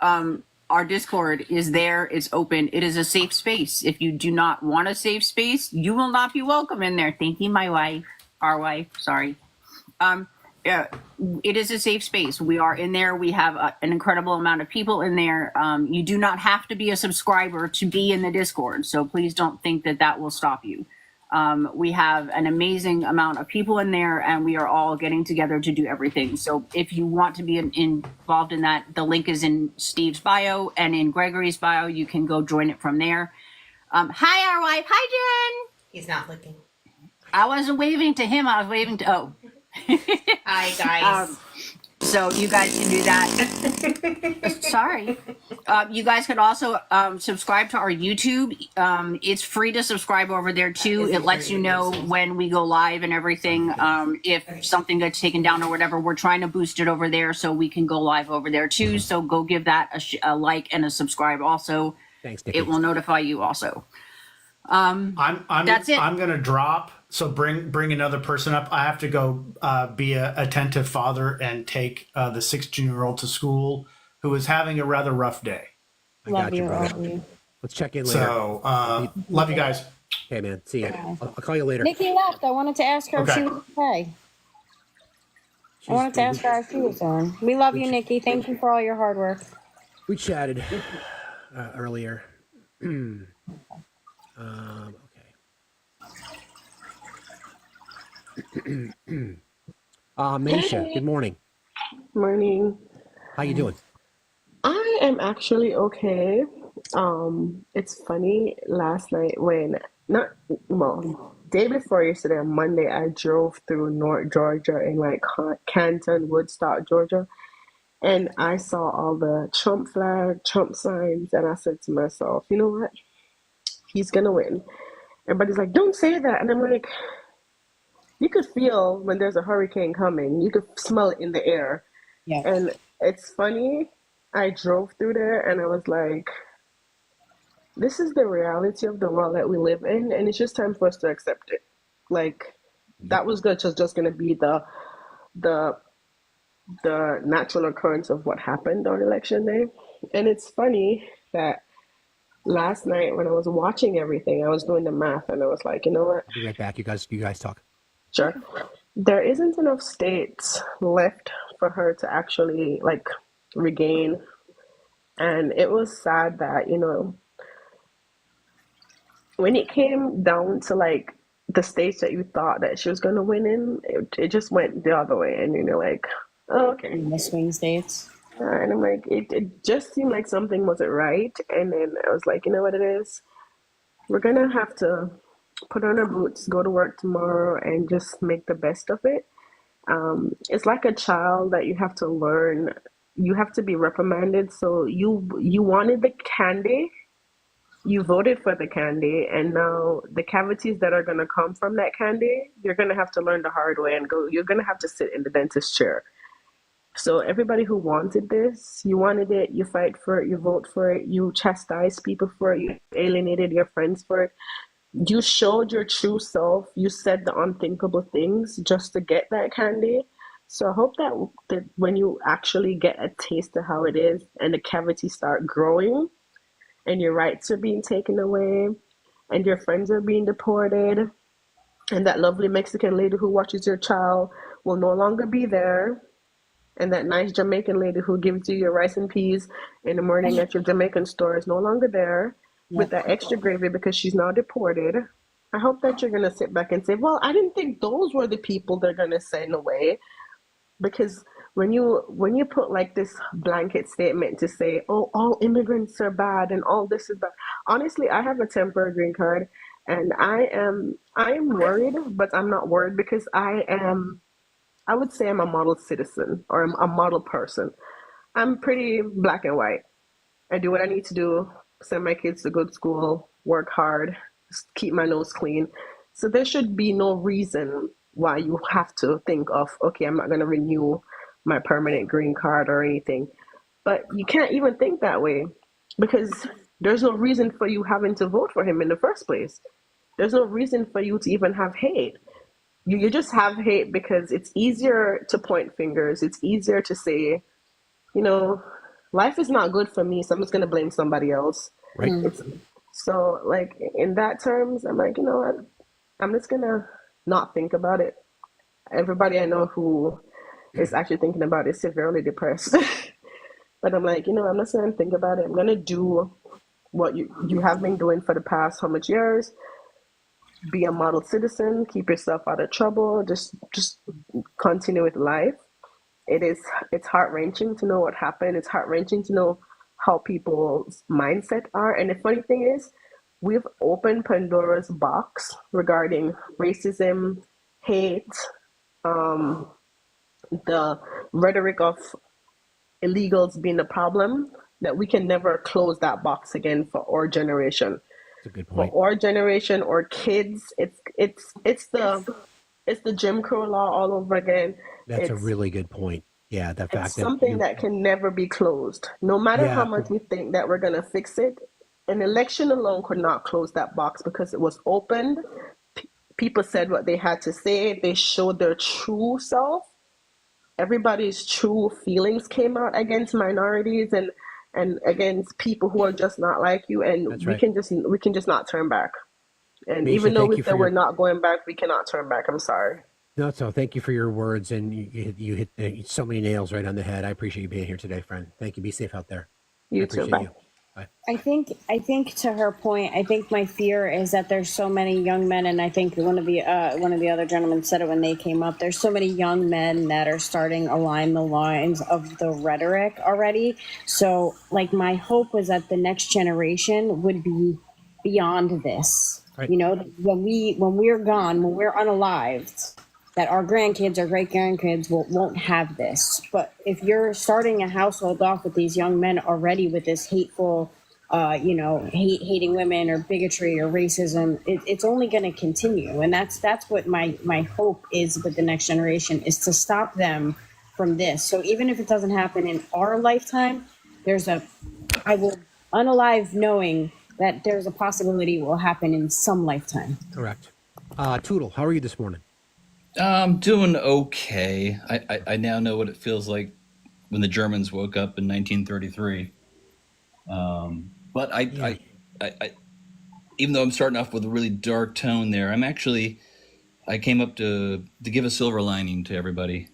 Our Discord is there. It's open. It is a safe space. If you do not want a safe space, you will not be welcome in there. Thank you, my wife. Our wife. Sorry. It is a safe space. We are in there. We have an incredible amount of people in there. You do not have to be a subscriber to be in the Discord. So please don't think that that will stop you. We have an amazing amount of people in there, and we are all getting together to do everything. So if you want to be involved in that, the link is in Steve's bio and in Gregory's bio. You can go join it from there. Hi, our wife. Hi, Jen. He's not looking. I wasn't waving to him. I was waving to, Hi, guys. So you guys can do that. Sorry. You guys can also subscribe to our YouTube. It's free to subscribe over there too. It lets you know when we go live and everything. If something gets taken down or whatever, we're trying to boost it over there so we can go live over there too. So go give that a like and a subscribe also. Thanks, Nikki. It will notify you also. That's it. I'm gonna drop. So bring another person up. I have to go be a attentive father and take the 16-year-old to school who is having a rather rough day. I got you, brother. Let's check in later. So love you guys. Okay, man. See ya. I'll call you later. Nikki left. I wanted to ask her if she was okay. I wanted to ask her if she was on. We love you, Nikki. Thank you for all your hard work. We chatted earlier. Maisha, good morning. Morning. How you doing? I am actually okay. It's funny, last night day before yesterday on Monday, I drove through North Georgia in like Canton, Woodstock, Georgia, and I saw all the Trump flag, Trump signs, and I said to myself, you know what? He's gonna win. Everybody's like, don't say that. And I'm like, you could feel when there's a hurricane coming, you could smell it in the air. Yeah. And it's funny, I drove through there and I was like, this is the reality of the world that we live in, and it's just time for us to accept it. Like, that was just going to be the the natural occurrence of what happened on election day. And it's funny that last night when I was watching everything, I was doing the math and I was like, you know what? I'll be right back. You guys talk. Sure. There isn't enough states left for her to actually like regain. And it was sad that, when it came down to like the states that you thought that she was going to win in, it just went the other way. And you're like, oh, okay. In the swing states. And I'm like, it just seemed like something wasn't right. And then I was like, you know what it is? We're going to have to put on our boots, go to work tomorrow, and just make the best of it. It's like a child that you have to learn. You have to be reprimanded. So you wanted the candy, you voted for the candy, and now the cavities that are going to come from that candy, you're going to have to learn the hard way and go. You're going to have to sit in the dentist chair. So everybody who wanted this, you wanted it, you fight for it, you vote for it, you chastise people for it, you alienated your friends for it. You showed your true self. You said the unthinkable things just to get that candy. So I hope that when you actually get a taste of how it is and the cavities start growing and your rights are being taken away and your friends are being deported and that lovely Mexican lady who watches your child will no longer be there, and that nice Jamaican lady who gives you your rice and peas in the morning at your Jamaican store is no longer there with that extra gravy because she's now deported. I hope that you're going to sit back and say, well, I didn't think those were the people they're going to send away. Because when you put like this blanket statement to say, oh, all immigrants are bad and all this is bad. Honestly, I have a temporary green card and I am worried, but I'm not worried because I would say I'm a model citizen or I'm a model person. I'm pretty black and white. I do what I need to do, send my kids to good school, work hard, keep my nose clean. So there should be no reason why you have to think of, okay, I'm not going to renew my permanent green card or anything. But you can't even think that way because there's no reason for you having to vote for him in the first place. There's no reason for you to even have hate. You just have hate because it's easier to point fingers. It's easier to say, life is not good for me, so I'm just going to blame somebody else. Right. So, like, in that terms, I'm like, you know what? I'm just going to not think about it. Everybody I know who is actually thinking about it is severely depressed. But I'm like, I'm not going to think about it. I'm going to do what you have been doing for the past how much years. Be a model citizen, keep yourself out of trouble, just continue with life. It's heart-wrenching to know what happened. It's heart-wrenching to know how people's mindset are. And the funny thing is, we've opened Pandora's box regarding racism, hate, the rhetoric of illegals being a problem, that we can never close that box again for our generation. That's a good point. For our generation or kids, it's the Jim Crow law all over again. That's a really good point. Yeah, the fact It's something that can never be closed. No matter how much we think that we're going to fix it, an election alone could not close that box because it was opened. People said what they had to say. They showed their true self. Everybody's true feelings came out against minorities and against people who are just not like you. And we can just not turn back. And Misha, even though we said we're not going back, we cannot turn back. I'm sorry. No, so thank you for your words, and you hit so many nails right on the head. I appreciate you being here today, friend. Thank you. Be safe out there. You too. Bye. Bye. I think to her point, I think my fear is that there's so many young men, and I think one of the other gentlemen said it when they came up. There's so many young men that are starting along the lines of the rhetoric already. So, like, my hope was that the next generation would be beyond this. Right. When we're gone, when we're unalived, that our grandkids or great grandkids won't have this. But if you're starting a household off with these young men already with this hateful, hating women or bigotry or racism, it's only going to continue. And that's what my hope is with the next generation, is to stop them from this. So even if it doesn't happen in our lifetime, I will unalive knowing that there's a possibility it will happen in some lifetime. Correct. Tootle, how are you this morning? I'm doing okay. I now know what it feels like when the Germans woke up in 1933. But I even though I'm starting off with a really dark tone there, I came up to give a silver lining to everybody.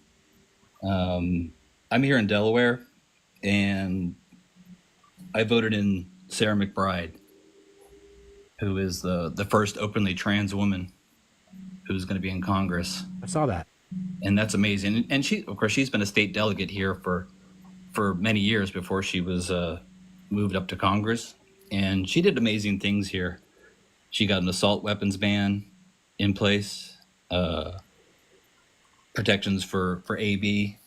I'm here in Delaware, and I voted in Sarah McBride, who is the first openly trans woman who's going to be in Congress. I saw that. And that's amazing. And she's been a state delegate here for many years before she was moved up to Congress. And she did amazing things here. She got an assault weapons ban in place, protections for AB,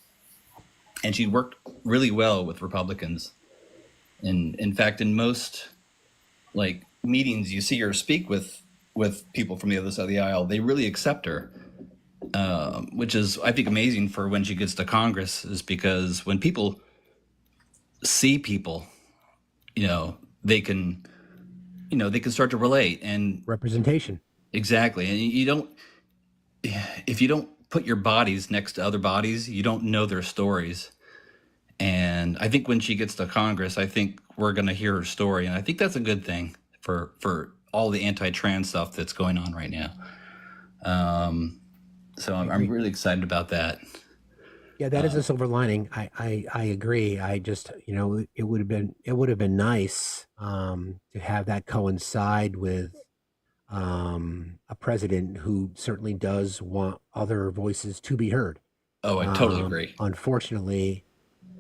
and she worked really well with Republicans. And in fact, in most meetings, you see her speak with people from the other side of the aisle. They really accept her, which is, I think, amazing for when she gets to Congress, is because when people see people, they can start to relate. And representation. Exactly. And if you don't put your bodies next to other bodies, you don't know their stories. And I think when she gets to Congress, I think we're going to hear her story. And I think that's a good thing for all the anti-trans stuff that's going on right now. So I'm really excited about that. Yeah, that is a silver lining. I agree. I just, it would have been nice to have that coincide with a president who certainly does want other voices to be heard. Oh, I totally agree. Unfortunately,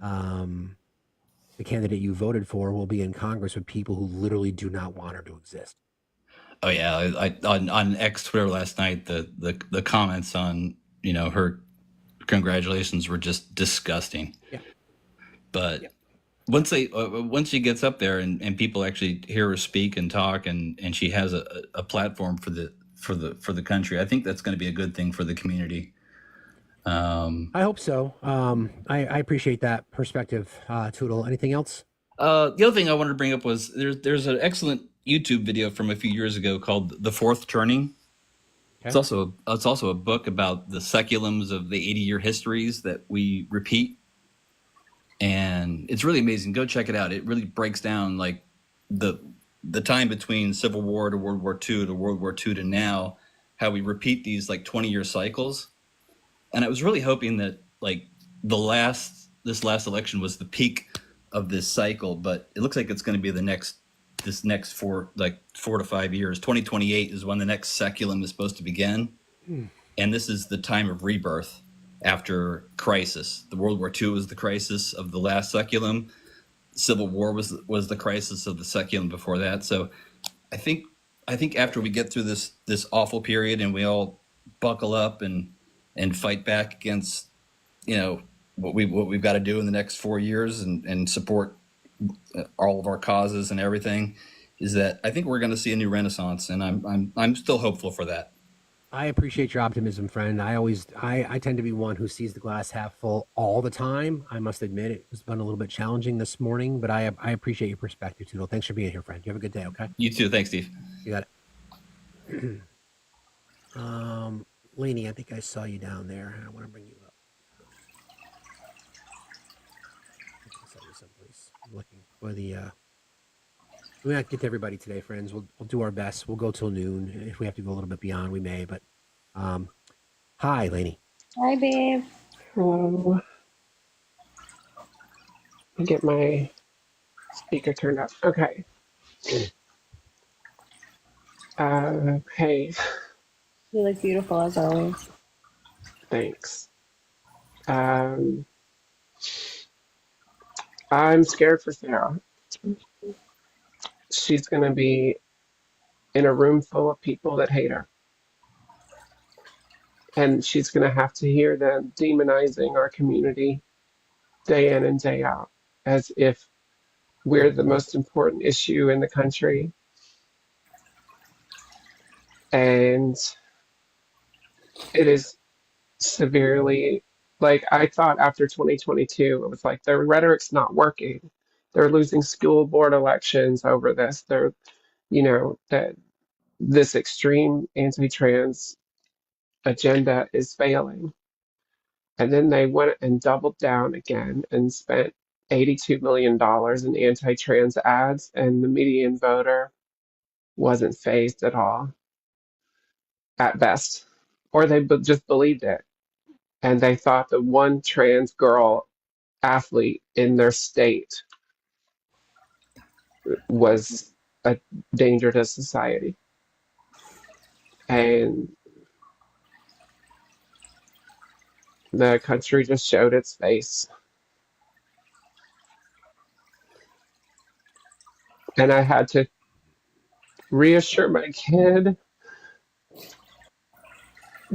the candidate you voted for will be in Congress with people who literally do not want her to exist. Oh yeah, on X Twitter last night, the comments on her congratulations were just disgusting. Yeah. But once she gets up there and people actually hear her speak and talk, and she has a platform for the country, I think that's going to be a good thing for the community. I hope so. I appreciate that perspective, Tootle. Anything else? The other thing I wanted to bring up was there's an excellent YouTube video from a few years ago called "The Fourth Turning." Okay. It's also a book about the seculums of the 80-year histories that we repeat, and it's really amazing. Go check it out. It really breaks down the time between Civil War to World War II to World War II to now, how we repeat these 20-year cycles. And I was really hoping that this last election was the peak of this cycle, but it looks like it's going to be this next 4 to 5 years. 2028 is when the next seculum is supposed to begin. And this is the time of rebirth after crisis. The World War II was the crisis of the last seculum. Civil War was the crisis of the seculum before that. So I think after we get through this awful period and we all buckle up and fight back against what we've got to do in the next 4 years and support all of our causes and everything, is that I think we're going to see a new renaissance, and I'm still hopeful for that. I appreciate your optimism, friend. I tend to be one who sees the glass half full all the time. I must admit it has been a little bit challenging this morning, but I appreciate your perspective, Tootle. Thanks for being here, friend. You have a good day, okay? You too. Thanks, Steve. You got it. Lainey, I think I saw you down there. I want to bring you up. I saw you someplace. I'm looking for the. We might get to everybody today, friends. We'll do our best. We'll go till noon. If we have to go a little bit beyond, we may. But hi, Lainey. Hi, babe. Hello. Let me get my speaker turned up. Okay. Hey. You look beautiful as always. Thanks. I'm scared for Sarah. She's going to be in a room full of people that hate her. And she's going to have to hear them demonizing our community day in and day out, as if we're the most important issue in the country. And it is severely Like, I thought after 2022, it was like their rhetoric's not working. They're losing school board elections over this. They're, that this extreme anti-trans agenda is failing. And then they went and doubled down again and spent $82 million in anti-trans ads, and the median voter wasn't phased at all, at best. Or they just believed it. And they thought the one trans girl athlete in their state was a danger to society. And the country just showed its face. And I had to reassure my kid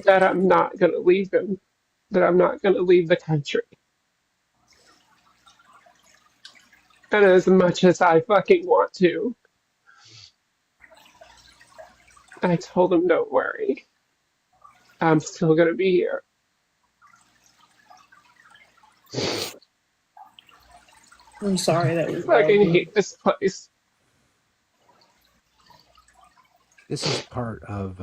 that I'm not going to leave him, that I'm not going to leave the country. And as much as I fucking want to, I told him, don't worry. I'm still going to be here. I'm sorry that we I fucking hate this place. This is part of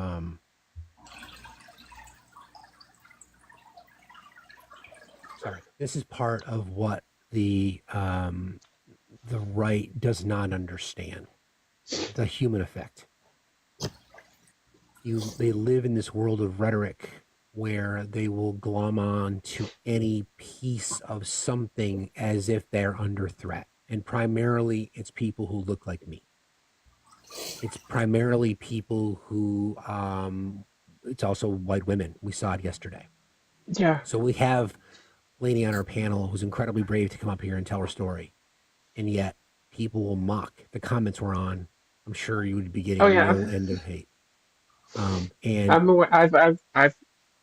this is part of what the right does not understand. The human effect. They live in this world of rhetoric where they will glom on to any piece of something as if they're under threat. And primarily it's people who look like me. It's primarily people who it's also white women. We saw it yesterday. Yeah. So we have a lady on our panel who's incredibly brave to come up here and tell her story. And yet people will mock. The comments were on. I'm sure you would be getting no end of hate. And I'm aware, I've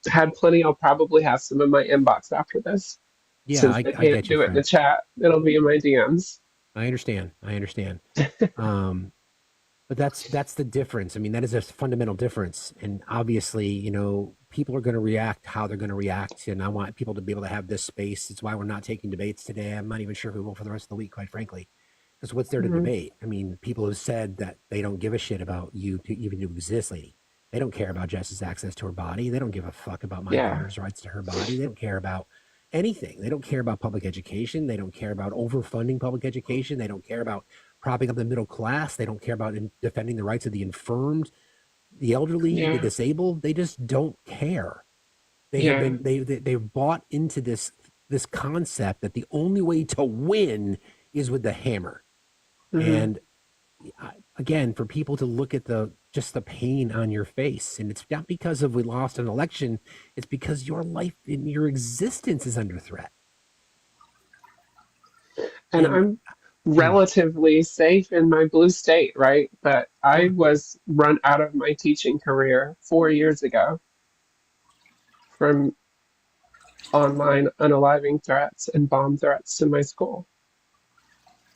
had plenty. I'll probably have some in my inbox after this. Yeah, Since I they get can't you, do it in friend. the chat, it'll be in my DMs. I understand. But that's the difference. I mean, that is a fundamental difference. And obviously, people are going to react how they're going to react. And I want people to be able to have this space. It's why we're not taking debates today. I'm not even sure if we will for the rest of the week, quite frankly. Because what's there to debate? I mean, people have said that they don't give a shit about you to even to exist, lady. They don't care about Jess's access to her body. They don't give a fuck about my daughter's rights to her body. They don't care about anything. They don't care about public education. They don't care about overfunding public education. They don't care about propping up the middle class. They don't care about defending the rights of the infirmed, the elderly, the disabled. They just don't care. They have been they've bought into this concept that the only way to win is with the hammer. And again, for people to look at just the pain on your face, and it's not because we lost an election, it's because your life and your existence is under threat. And I'm relatively safe in my blue state, right? But I was run out of my teaching career 4 years ago from online unaliving threats and bomb threats to my school.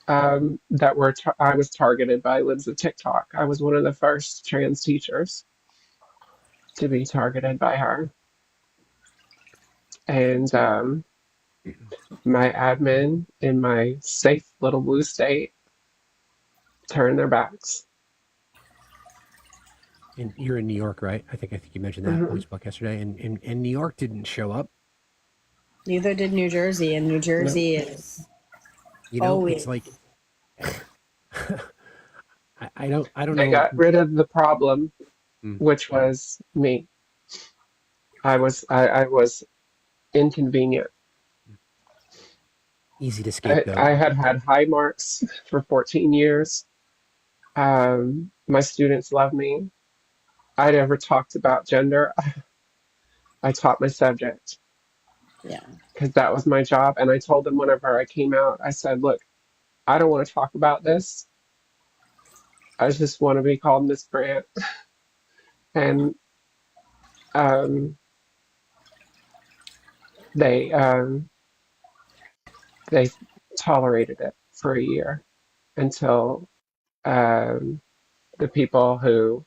I was targeted by Libs of TikTok. I was one of the first trans teachers to be targeted by her. And my admin in my safe little blue state turned their backs. And you're in New York, right? I think you mentioned that on Facebook yesterday. And New York didn't show up. Neither did New Jersey, and New Jersey is always. It's like I don't know. They got rid of the problem, which was me. I was inconvenient. Easy to scapegoat. I had high marks for 14 years. My students love me. I never talked about gender. I taught my subject. Yeah. Because that was my job. And I told them whenever I came out, I said, look, I don't want to talk about this. I just want to be called Miss Grant. And they tolerated it for a year until the people who,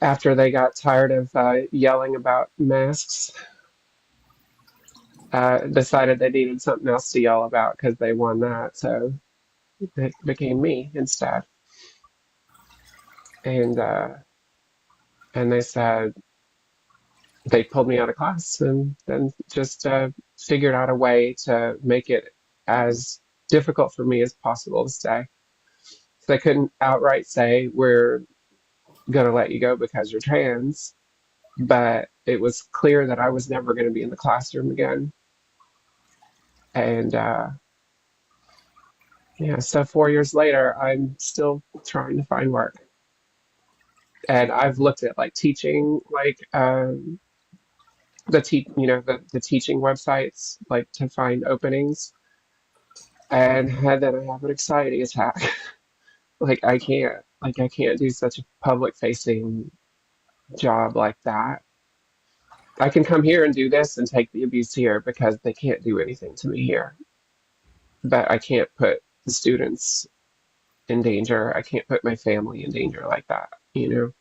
after they got tired of yelling about masks, decided they needed something else to yell about because they won that. So it became me instead. And they said they pulled me out of class and then just figured out a way to make it as difficult for me as possible to stay. So they couldn't outright say, we're going to let you go because you're trans, but it was clear that I was never going to be in the classroom again. And yeah, so 4 years later, I'm still trying to find work. And I've looked at like teaching, like the teaching websites, like to find openings. And then I have an anxiety attack. I can't do such a public facing job like that. I can come here and do this and take the abuse here because they can't do anything to me here. But I can't put the students in danger. I can't put my family in danger like that, you know?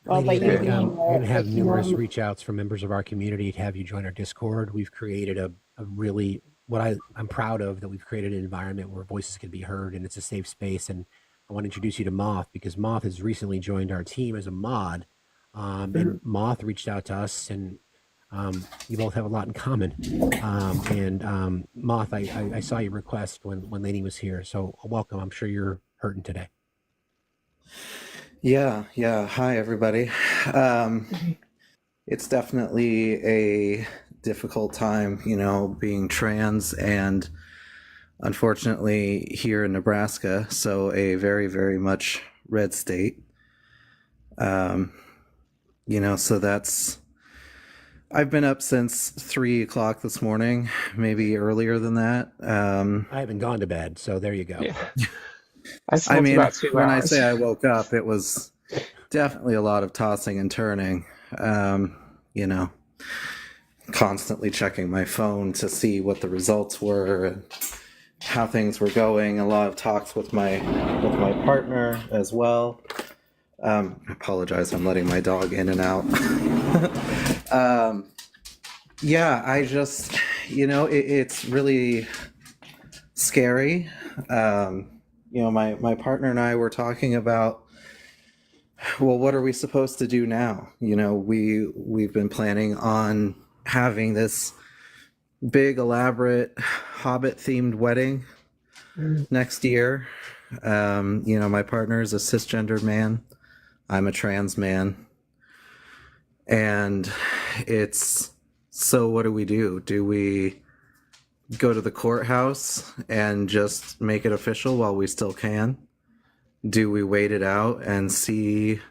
Well, Lady, but you I think being we're going to have numerous norm- reach outs from members of our community to have you join our Discord. We've created a really, I'm proud of, that we've created an environment where voices can be heard and it's a safe space. And I want to introduce you to Moth because Moth has recently joined our team as a mod. And Moth reached out to us, and you both have a lot in common. Moth, I saw your request when Lainey was here. So welcome. I'm sure you're hurting today. Yeah. Hi, everybody. It's definitely a difficult time, being trans and unfortunately here in Nebraska, so a very, very much red state. So I've been up since 3:00 this morning, maybe earlier than that. I haven't gone to bed, so there you go. Yeah. I mean, about 2 when I hours. say I woke up, it was definitely a lot of tossing and turning, constantly checking my phone to see what the results were and how things were going. A lot of talks with my partner as well. I apologize, I'm letting my dog in and out. I just, it's really scary. My partner and I were talking about, well, what are we supposed to do now? We've been planning on having this big, elaborate Hobbit themed wedding next year. My partner is a cisgendered man. I'm a trans man. And so what do we do? Do we go to the courthouse and just make it official while we still can? Do we wait it out and see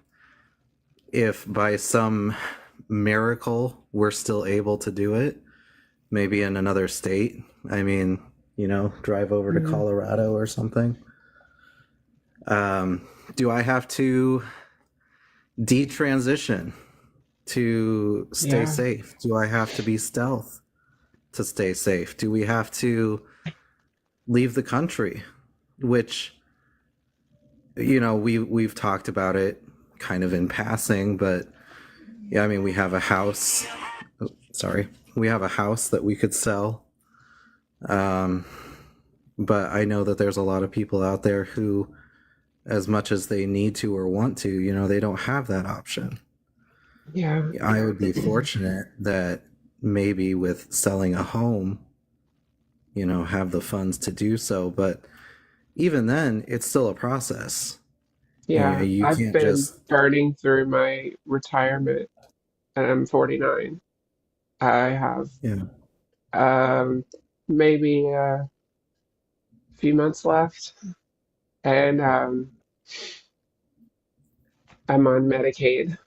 if by some miracle we're still able to do it? Maybe in another state. I mean, drive over to Colorado or something. Do I have to detransition to stay safe? Do I have to be stealth to stay safe? Do we have to leave the country? Which, we've talked about it kind of in passing, but yeah, I mean, we have a house. We have a house that we could sell. But I know that there's a lot of people out there who, as much as they need to or want to, they don't have that option. Yeah. I would be fortunate that maybe with selling a home, have the funds to do so. But even then, it's still a process. Yeah, You I've can't been just burning through my retirement, and I'm 49. I have maybe a few months left, and I'm on Medicaid.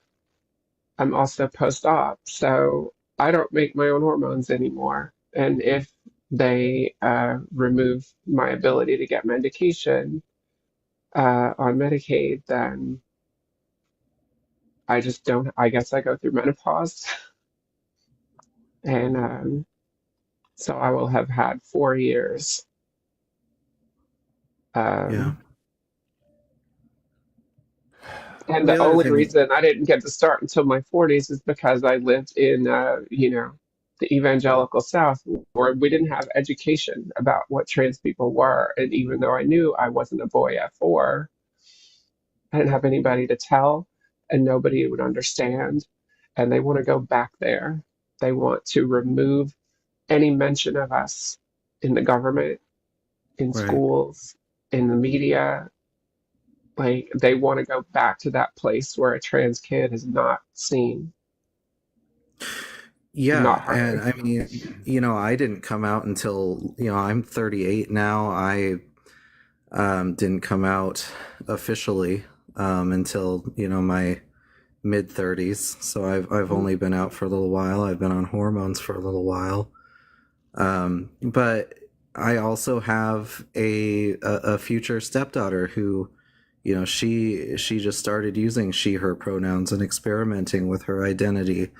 I'm also post-op, so I don't make my own hormones anymore. And if they remove my ability to get medication on Medicaid, then I just don't. I guess I go through menopause, and so I will have had 4 years. And the The other only thing, reason I didn't get to start until my 40s is because I lived in, the evangelical South, where we didn't have education about what trans people were. And even though I knew I wasn't a boy at 4, I didn't have anybody to tell, and nobody would understand. And they want to go back there. They want to remove any mention of us in the government, in Right. schools, in the media. Like, they want to go back to that place where a trans kid is not seen, Yeah, not and heard. I mean, I didn't come out until, I'm 38 now. I didn't come out officially until, my mid 30s. So I've only been out for a little while. I've been on hormones for a little while. But I also have a future stepdaughter who, she just started using she, her pronouns and experimenting with her identity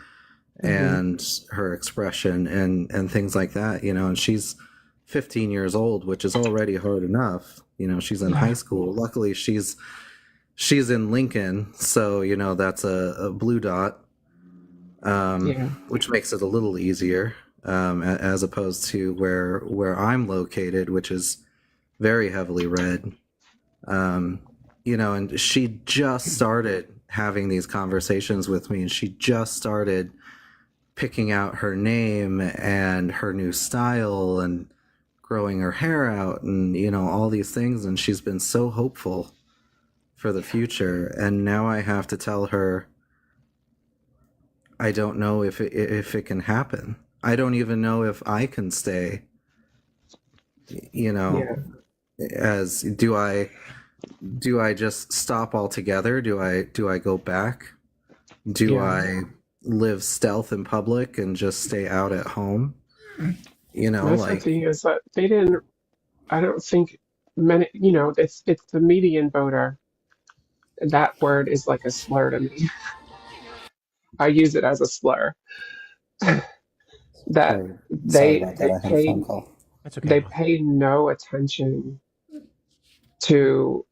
and her expression and things like that, and she's 15 years old, which is already hard enough. She's in high school. Luckily, she's in Lincoln, so that's a blue dot, which makes it a little easier, as opposed to where I'm located, which is very heavily red. And she just started having these conversations with me, and she just started picking out her name and her new style and growing her hair out and all these things, and she's been so hopeful for the future. And now I have to tell her I don't know if it can happen. I don't even know if I can stay. As do I just stop altogether? Do I go back? Do I live stealth in public and just stay out at home? That's the thing, is that they didn't, I don't think many, it's the median voter. That word is like a slur to me. I use it as a slur. That Sorry about that. I had a phone pay call. That's okay. they pay no attention to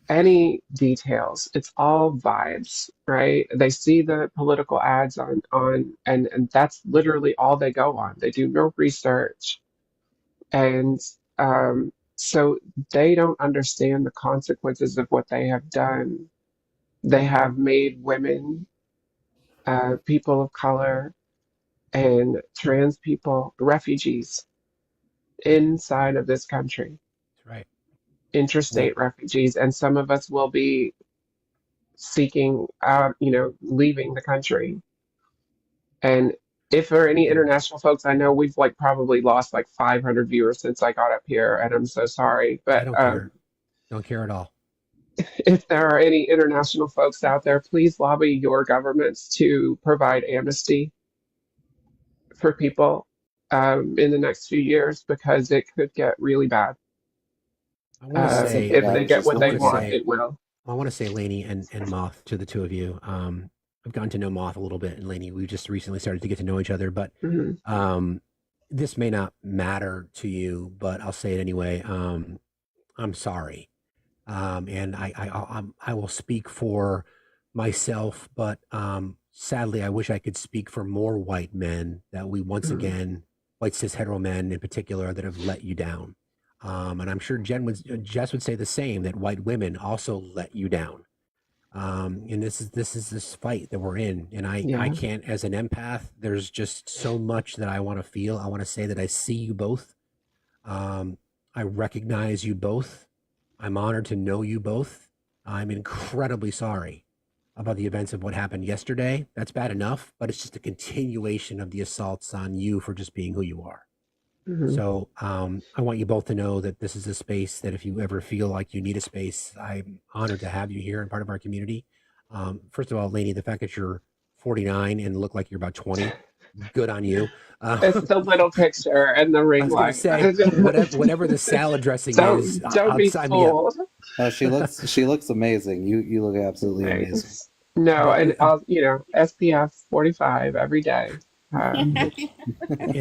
any details. It's all vibes, right? They see the political ads on and that's literally all they go on. They do no research. And so they don't understand the consequences of what they have done. They have made women, people of color, and trans people refugees inside of this country. That's right. Interstate refugees, and some of us will be seeking out, leaving the country. And if there are any international folks, I know we've probably lost 500 viewers since I got up here, and I'm so sorry. But I don't care. Don't care at all. If there are any international folks out there, please lobby your governments to provide amnesty for people in the next few years, because it could get really bad. I want to say, if they get what they want, it will. I want to say, Lainey and Moth, to the two of you. I've gotten to know Moth a little bit, and Lainey, we just recently started to get to know each other. But this may not matter to you, but I'll say it anyway. I'm sorry, and I will speak for myself, but sadly, I wish I could speak for more white men, that we once again, white cis hetero men in particular, that have let you down. And I'm sure Jess would say the same, that white women also let you down. And this is this fight that we're in. And I can't, as an empath, there's just so much that I want to feel. I want to say that I see you both. I recognize you both. I'm honored to know you both. I'm incredibly sorry about the events of what happened yesterday. That's bad enough, but it's just a continuation of the assaults on you for just being who you are. So I want you both to know that this is a space that if you ever feel like you need a space, I'm honored to have you here and part of our community. First of all, Lainey, the fact that you're 49 and look like you're about 20, good on you. It's the little picture and the ring light. Whatever the salad dressing is, don't be fooled. She looks amazing. You look absolutely amazing. No, and I'll, SPF 45 every day. And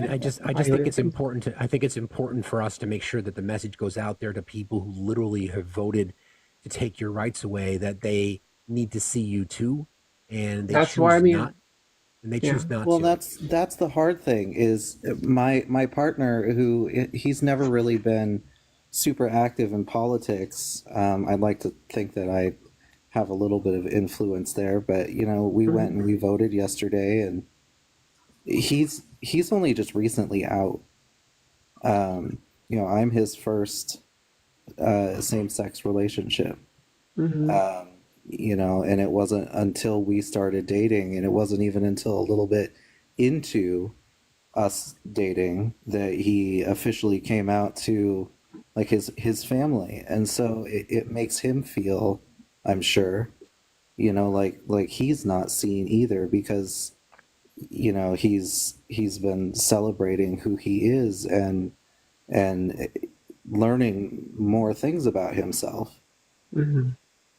I just think it's important I think it's important for us to make sure that the message goes out there to people who literally have voted to take your rights away, that they need to see you too, and they That's choose why not. and they Yeah. choose not Well, to. that's the hard thing is my partner who he's never really been super active in politics. I'd like to think that I have a little bit of influence there, but you know, we went and we voted yesterday, and he's only just recently out. You know, I'm his first same-sex relationship. You know, and it wasn't until we started dating, and it wasn't even until a little bit into us dating that he officially came out to like his family, and so it makes him feel, I'm sure, you know, like he's not seen either, because you know he's been celebrating who he is and learning more things about himself,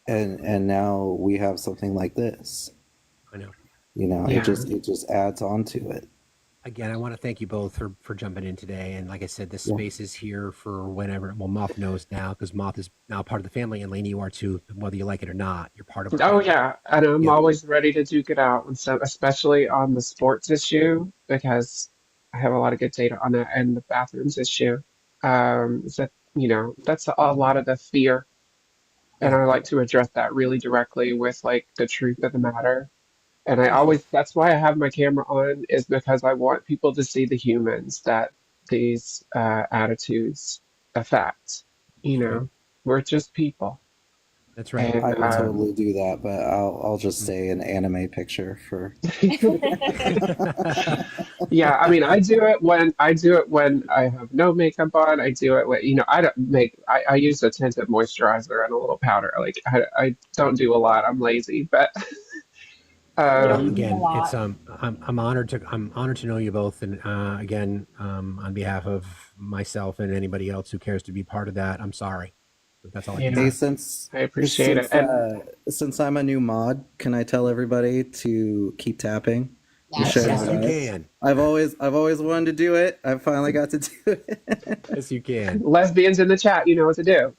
and now we have something like this. I know. You know, Yeah. it just adds on to it. Again, I want to thank you both for jumping in today. And like I said, this Yeah. space is here for whenever. Well, Moth knows now because Moth is now part of the family, and Lainey, you are too, whether you like it or not. You're part of our Oh family. yeah, and I'm Yeah. always ready to duke it out, and so especially on the sports issue because I have a lot of good data on that, and the bathrooms issue. Is that you know that's a lot of the fear, and Yeah. I like to address that really directly with like the truth of the matter. And I Yeah. always that's why I have my camera on is because I want people to see the humans that these attitudes affect. You That's right. know, we're just people. That's right. And I will totally do that, but I'll just say an anime picture for. yeah, I mean, I do it when I have no makeup on. I do it when you know I don't make I use a tinted moisturizer and a little powder. Like I don't do a lot. I'm lazy, but Well, um, again, it's I'm honored to know you both, and again, on behalf of myself and anybody else who cares to be part of that, I'm sorry. But that's all I can yeah, Hey, say. I appreciate it. And since I'm a new mod, can I tell everybody to keep tapping and share Yes, the you live? can. I've always wanted to do it. I finally got to do it. Yes, you can. lesbians in the chat, you know what to do.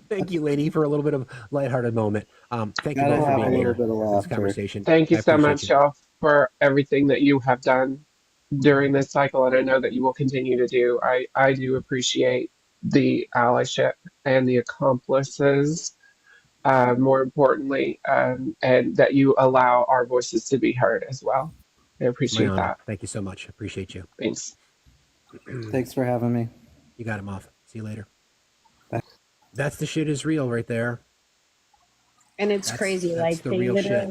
Thank you, Lainey, for a little bit of lighthearted moment. Thank you Gotta both for have a being little here bit of for this laughter. conversation. Thank you I so appreciate much, you. y'all, for everything that you have done during this cycle, and I know that you will continue to do. I do appreciate the allyship and the accomplices, more importantly, and that you allow our voices to be heard as well. I It's my appreciate honor. that. Thank you so much. Appreciate you. Thanks. Thanks for having me. You got it, Moth. See you later. Bye. That's the shit is real right there. And it's crazy. That's Like the real shit.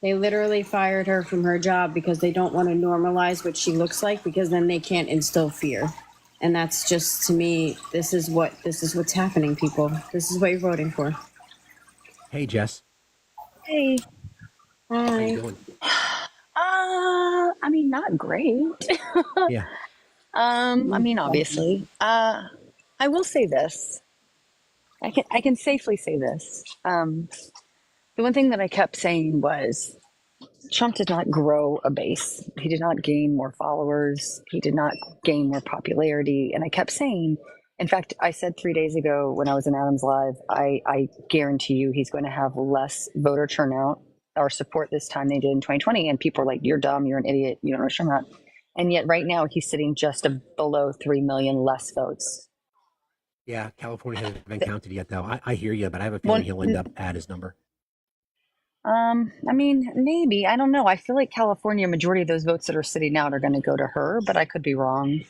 they literally fired her from her job because they don't want to normalize what she looks like because then they can't instill fear. And that's just to me, this is what's happening, people. This is what you're voting for. Hey, Jess. Hey. How you Hi. doing? I mean, not great. Yeah. I mean, obviously. I will say this. I can safely say this. The one thing that I kept saying was Trump did not grow a base. He did not gain more followers. He did not gain more popularity. And I kept saying, in fact, I said 3 days ago when I was in Adams Live, I guarantee you he's going to have less voter turnout or support this time than he did in 2020. And people are like, you're dumb, you're an idiot, you don't know turnout. And yet right now he's sitting just below 3 million less votes. Yeah, California hasn't been counted yet, though. I hear you, but I have a feeling he'll end up at his number. I mean, maybe. I don't know. I feel like California, majority of those votes that are sitting out are going to go to her, but I could be wrong.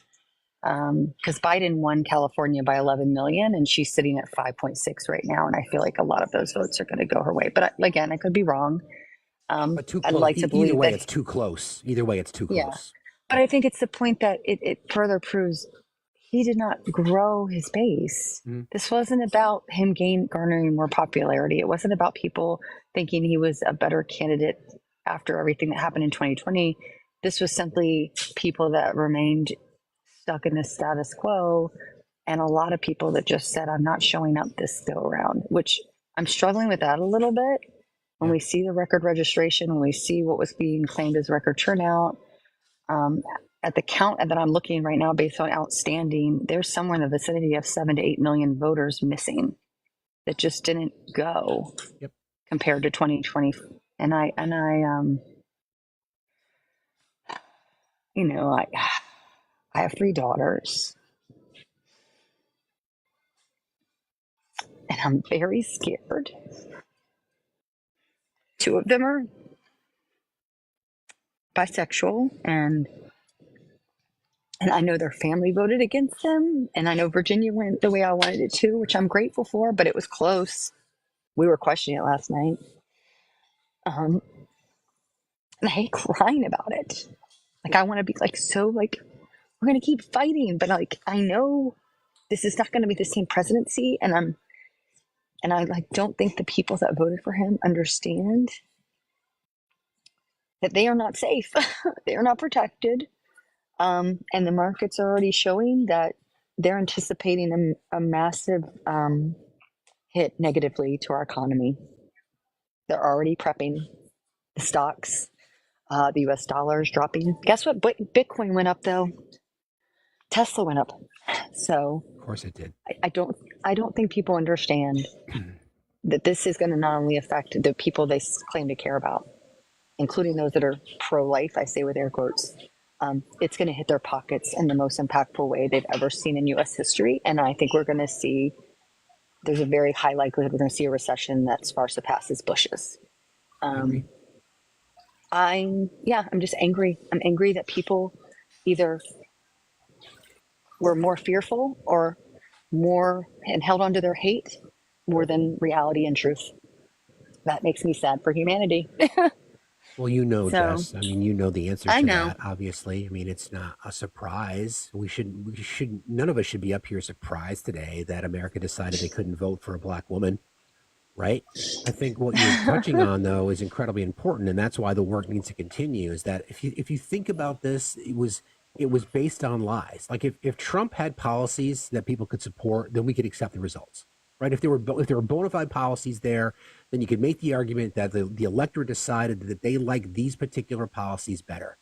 Because Biden won California by 11 million and she's sitting at 5.6 right now. And I feel like a lot of those votes are going to go her way. But again, I could be wrong. But too I'd close. like to believe Either way, that, it's too close. Either way, it's too yeah. close. But I think it's the point that it further proves he did not grow his base. This wasn't about him garnering more popularity. It wasn't about people thinking he was a better candidate after everything that happened in 2020. This was simply people that remained stuck in the status quo, and a lot of people that just said, I'm not showing up this go around, which I'm struggling with that a little bit. When we see the record registration, when we see what was being claimed as record turnout, at the count that I'm looking right now, based on outstanding, there's somewhere in the vicinity of 7 to 8 million voters missing that just didn't go compared to 2020. And I you know, I have 3 daughters, and I'm very scared. 2 of them are bisexual, and I know their family voted against them, and I know Virginia went the way I wanted it to, which I'm grateful for, but it was close. We were questioning it last night. And I hate crying about it. Like, I want to be like, so like, we're going to keep fighting, but like, I know this is not going to be the same presidency, and I like don't think the people that voted for him understand that they are not safe. They are not protected. And the markets are already showing that they're anticipating a massive hit negatively to our economy. They're already prepping the stocks. The US dollar is dropping. Guess what? Bitcoin went up though. Tesla went up. So of course it did. I don't think people understand that this is going to not only affect the people they claim to care about, including those that are pro-life, I say with air quotes. It's going to hit their pockets in the most impactful way they've ever seen in U.S. history. And I think we're going to see, there's a very high likelihood we're going to see a recession that far surpasses Bush's. I'm just angry. I'm angry that people either were more fearful or more and held on to their hate more than reality and truth. That makes me sad for humanity. Well, you know, So, Jess, I mean, you know the answer I to know. that, obviously. I mean, it's not a surprise. None of us should be up here surprised today that America decided they couldn't vote for a black woman, right? I think what you're touching on, though, is incredibly important, and that's why the work needs to continue, is that if you think about this, it was based on lies. Like if Trump had policies that people could support, then we could accept the results. Right? If there were bona fide policies there, then you could make the argument that the electorate decided that they like these particular policies better.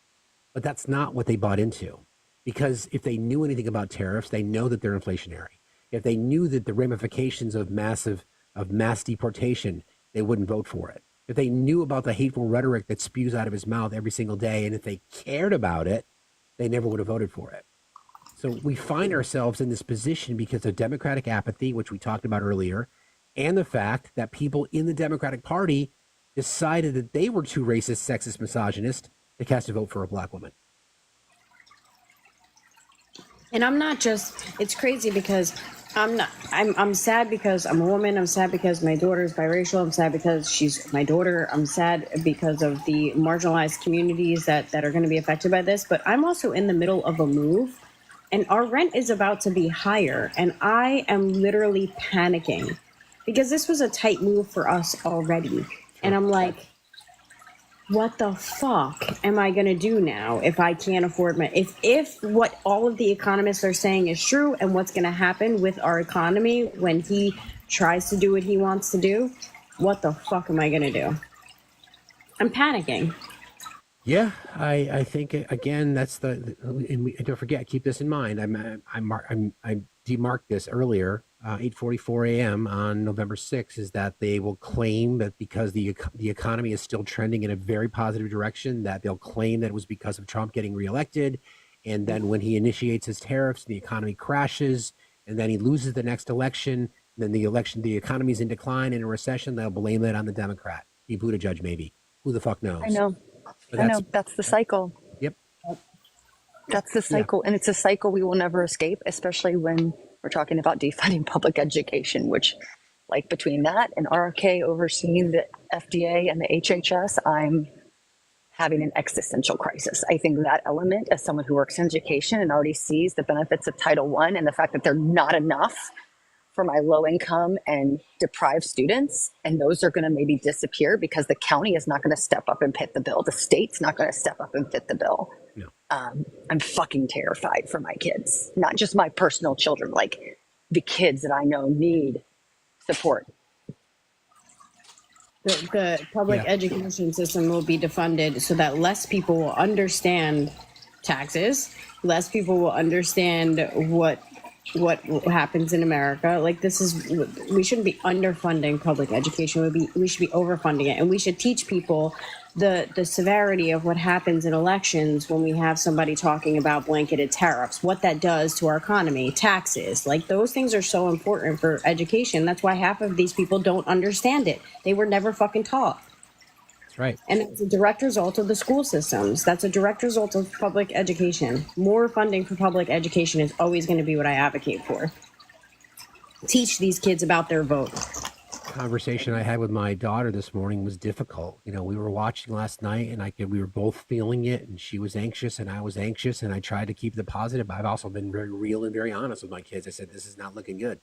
But that's not what they bought into. Because if they knew anything about tariffs, they know that they're inflationary. If they knew that the ramifications of mass deportation, they wouldn't vote for it. If they knew about the hateful rhetoric that spews out of his mouth every single day, and if they cared about it, they never would have voted for it. So we find ourselves in this position because of Democratic apathy, which we talked about earlier, and the fact that people in the Democratic Party decided that they were too racist, sexist, misogynist to cast a vote for a black woman. And I'm not just, it's crazy because I'm sad because I'm a woman. I'm sad because my daughter is biracial. I'm sad because she's my daughter. I'm sad because of the marginalized communities that are going to be affected by this. But I'm also in the middle of a move, and our rent is about to be higher. And I am literally panicking because this was a tight move for us already. And I'm like, what the fuck am I going to do now if I can't afford my, if what all of the economists are saying is true and what's going to happen with our economy when he tries to do what he wants to do, what the fuck am I going to do? I'm panicking. Yeah, I think again that's and don't forget, keep this in mind. I demarked this earlier, 8:44 a.m. on November 6th, is that they will claim that because the economy is still trending in a very positive direction, that they'll claim that it was because of Trump getting reelected, and then when he initiates his tariffs, the economy crashes, and then he loses the next election. Then the economy's in decline, in a recession. They'll blame it on the Democrat, Pete Buttigieg, maybe. Who the fuck knows? I know. That's the cycle. Yep. That's the cycle. Yeah. And it's a cycle we will never escape, especially when we're talking about defunding public education, which, like, between that and RFK overseeing the FDA and the HHS, I'm having an existential crisis. I think that element, as someone who works in education and already sees the benefits of Title I and the fact that they're not enough for my low income and deprived students, and those are going to maybe disappear because the county is not going to step up and fit the bill. The state's not going to step up and fit the bill. No. I'm fucking terrified for my kids, not just my personal children, like the kids that I know need support. The public education system will be defunded so that less people will understand taxes, less people will understand what what happens in America. Like, this is, we shouldn't be underfunding public education. We should be overfunding it, and we should teach people the severity of what happens in elections when we have somebody talking about blanketed tariffs, what that does to our economy, taxes. Like, those things are so important for education. That's why half of these people don't understand it. They were never fucking taught. That's right. And it's a direct result of the school systems. That's a direct result of public education. More funding for public education is always going to be what I advocate for. Teach these kids about their vote. Conversation I had with my daughter this morning was difficult. You know, we were watching last night, and we were both feeling it, and she was anxious and I was anxious, and I tried to keep the positive. I've also been very real and very honest with my kids. I said, this is not looking good.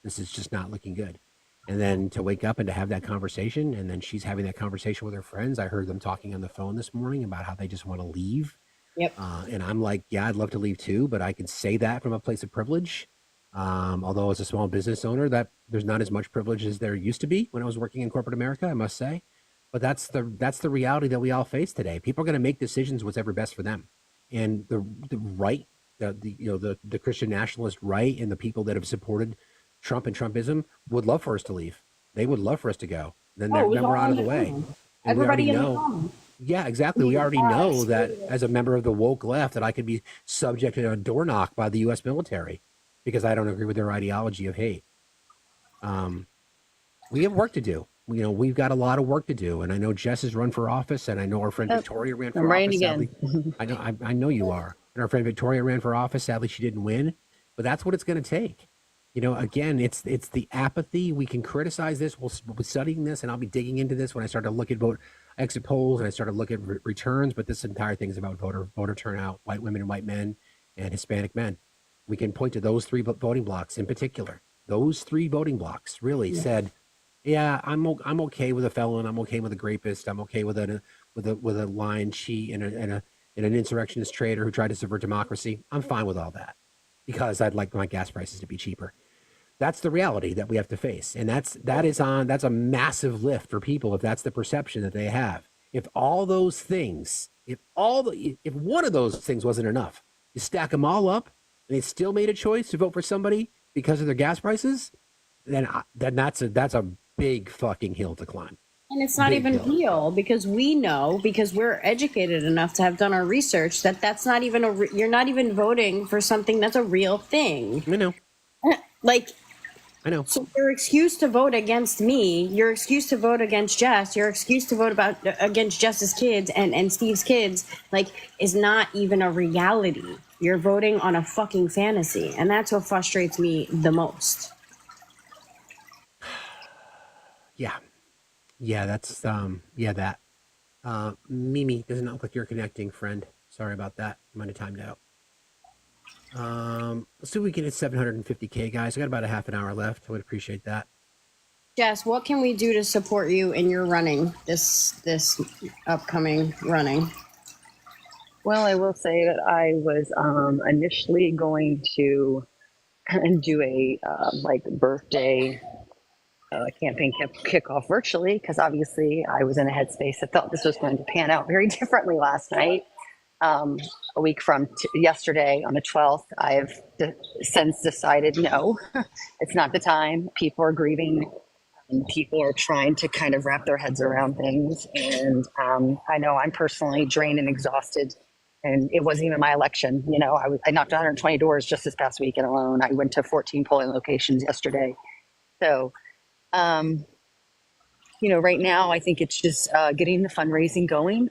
This is just not looking good. And then to wake up and to have that conversation, and then she's having that conversation with her friends. I heard them talking on the phone this morning about how they just want to leave. Yep. And I'm like, yeah, I'd love to leave too, but I can say that from a place of privilege. Although as a small business owner, that there's not as much privilege as there used to be when I was working in corporate America, I must say. But that's the reality that we all face today. People are going to make decisions what's ever best for them. And the right, the Christian nationalist right, and the people that have supported Trump and Trumpism would love for us to leave. They would love for us to go. Then we're out of the way. And everybody in the common. Yeah, exactly. We already know that as a member of the woke left that I could be subject to a door knock by the U.S. military because I don't agree with their ideology of hate. We have work to do. You know, we've got a lot of work to do. And I know Jess has run for office, and I know our friend Victoria ran for office. Sadly, I know you are. And our friend Victoria ran for office. Sadly, she didn't win. But that's what it's going to take. You know, again, it's the apathy. We can criticize this. We'll be studying this, and I'll be digging into this when I start to look at exit polls and I start to look at returns. But this entire thing is about voter turnout, white women and white men, and Hispanic men. We can point to those three voting blocks in particular. Those three voting blocks really said, "Yeah, I'm okay with a felon. I'm okay with a rapist. I'm okay with a lying cheat and an insurrectionist traitor who tried to subvert democracy. I'm fine with all that because I'd like my gas prices to be cheaper." That's the reality that we have to face. And that's a massive lift for people if that's the perception that they have. If all those things, if one of those things wasn't enough, you stack them all up and they still made a choice to vote for somebody because of their gas prices, then that's a big fucking hill to climb. And it's not even real because we know, because we're educated enough to have done our research, that that's not even you're not even voting for something that's a real thing. I know. Like, I know. So your excuse to vote against me, your excuse to vote against Jess, your excuse to vote against Jess's kids and Steve's kids, like, is not even a reality. You're voting on a fucking fantasy, and that's what frustrates me the most. Yeah, that's that. Mimi, doesn't look like you're connecting, friend. Sorry about that. You might have timed out. Let's see if we can hit 750K, guys. I got about a half an hour left. I would appreciate that. Jess, what can we do to support you in your running, this upcoming running? Well, I will say that I was initially going to do a birthday campaign kickoff virtually, because obviously I was in a headspace that felt this was going to pan out very differently last night. A week from yesterday on the 12th, I've since decided, no, it's not the time. People are grieving and people are trying to kind of wrap their heads around things. And I know I'm personally drained and exhausted, and it wasn't even my election. You know, I knocked 120 doors just this past weekend alone. I went to 14 polling locations yesterday. So, right now I think it's just getting the fundraising going,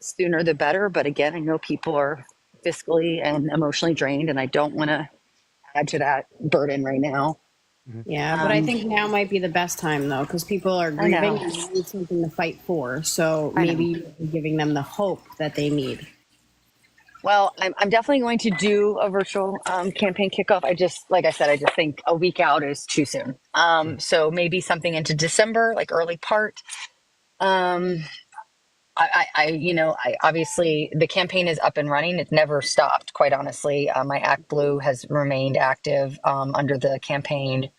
sooner the better. But again, I know people are fiscally and emotionally drained, and I don't want to add to that burden right now. Yeah, but I think now might be the best time, though, because people are grieving and they need something to fight for. So maybe you're giving them the hope that they need. Well, I'm definitely going to do a virtual campaign kickoff. I just think a week out is too soon. So maybe something into December, like early part. I obviously the campaign is up and running. It never stopped, quite honestly. My Act Blue has remained active under the campaign.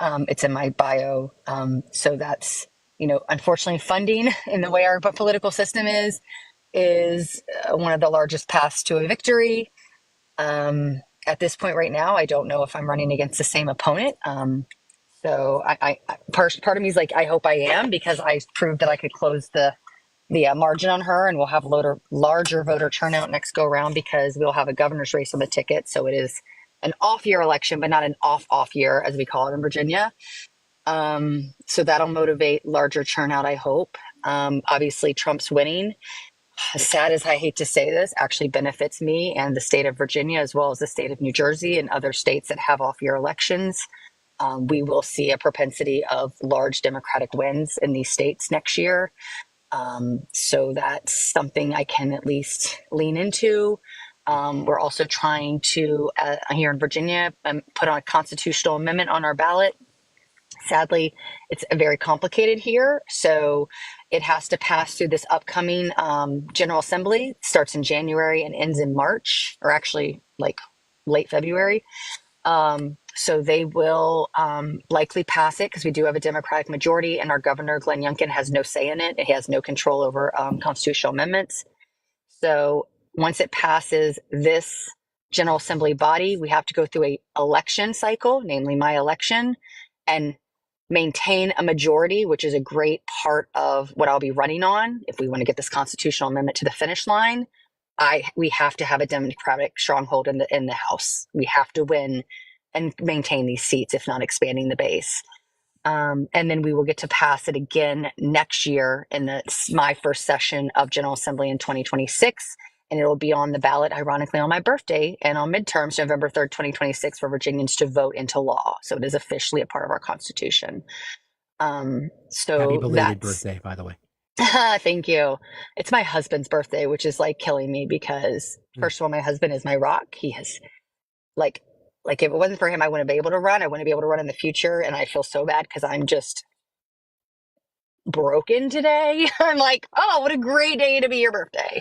It's in my bio. So that's, unfortunately funding in the way our political system is one of the largest paths to a victory. at this point right now, I don't know if I'm running against the same opponent. So part of me is like, I hope I am, because I proved that I could close the margin on her, and we'll have larger voter turnout next go around because we'll have a governor's race on the ticket. So it is an off year election, but not an off year as we call it in Virginia. So that'll motivate larger turnout, I hope. Obviously, Trump's winning, as sad as I hate to say this, actually benefits me and the state of Virginia, as well as the state of New Jersey and other states that have off year elections. We will see a propensity of large Democratic wins in these states next year. So that's something I can at least lean into. We're also trying to, here in Virginia, put on a constitutional amendment on our ballot. Sadly, it's very complicated here. So it has to pass through this upcoming General Assembly. It starts in January and ends in March, or actually like late February. So they will likely pass it because we do have a Democratic majority, and our governor, Glenn Youngkin, has no say in it. He has no control over constitutional amendments. So once it passes this General Assembly body, we have to go through a election cycle, namely my election, and maintain a majority, which is a great part of what I'll be running on. If we want to get this constitutional amendment to the finish line, we have to have a Democratic stronghold in the House. We have to win and maintain these seats, if not expanding the base. And then we will get to pass it again next year in my first session of General Assembly in 2026. And it will be on the ballot, ironically, on my birthday and on midterms, November 3rd, 2026, for Virginians to vote into law. So it is officially a part of our Constitution. So happy belated birthday, by the way. Thank you. It's my husband's birthday, which is like killing me because, first of all, my husband is my rock. He has like if it wasn't for him, I wouldn't be able to run. I wouldn't be able to run in the future. And I feel so bad because I'm just broken today. I'm like, oh, what a great day to be your birthday.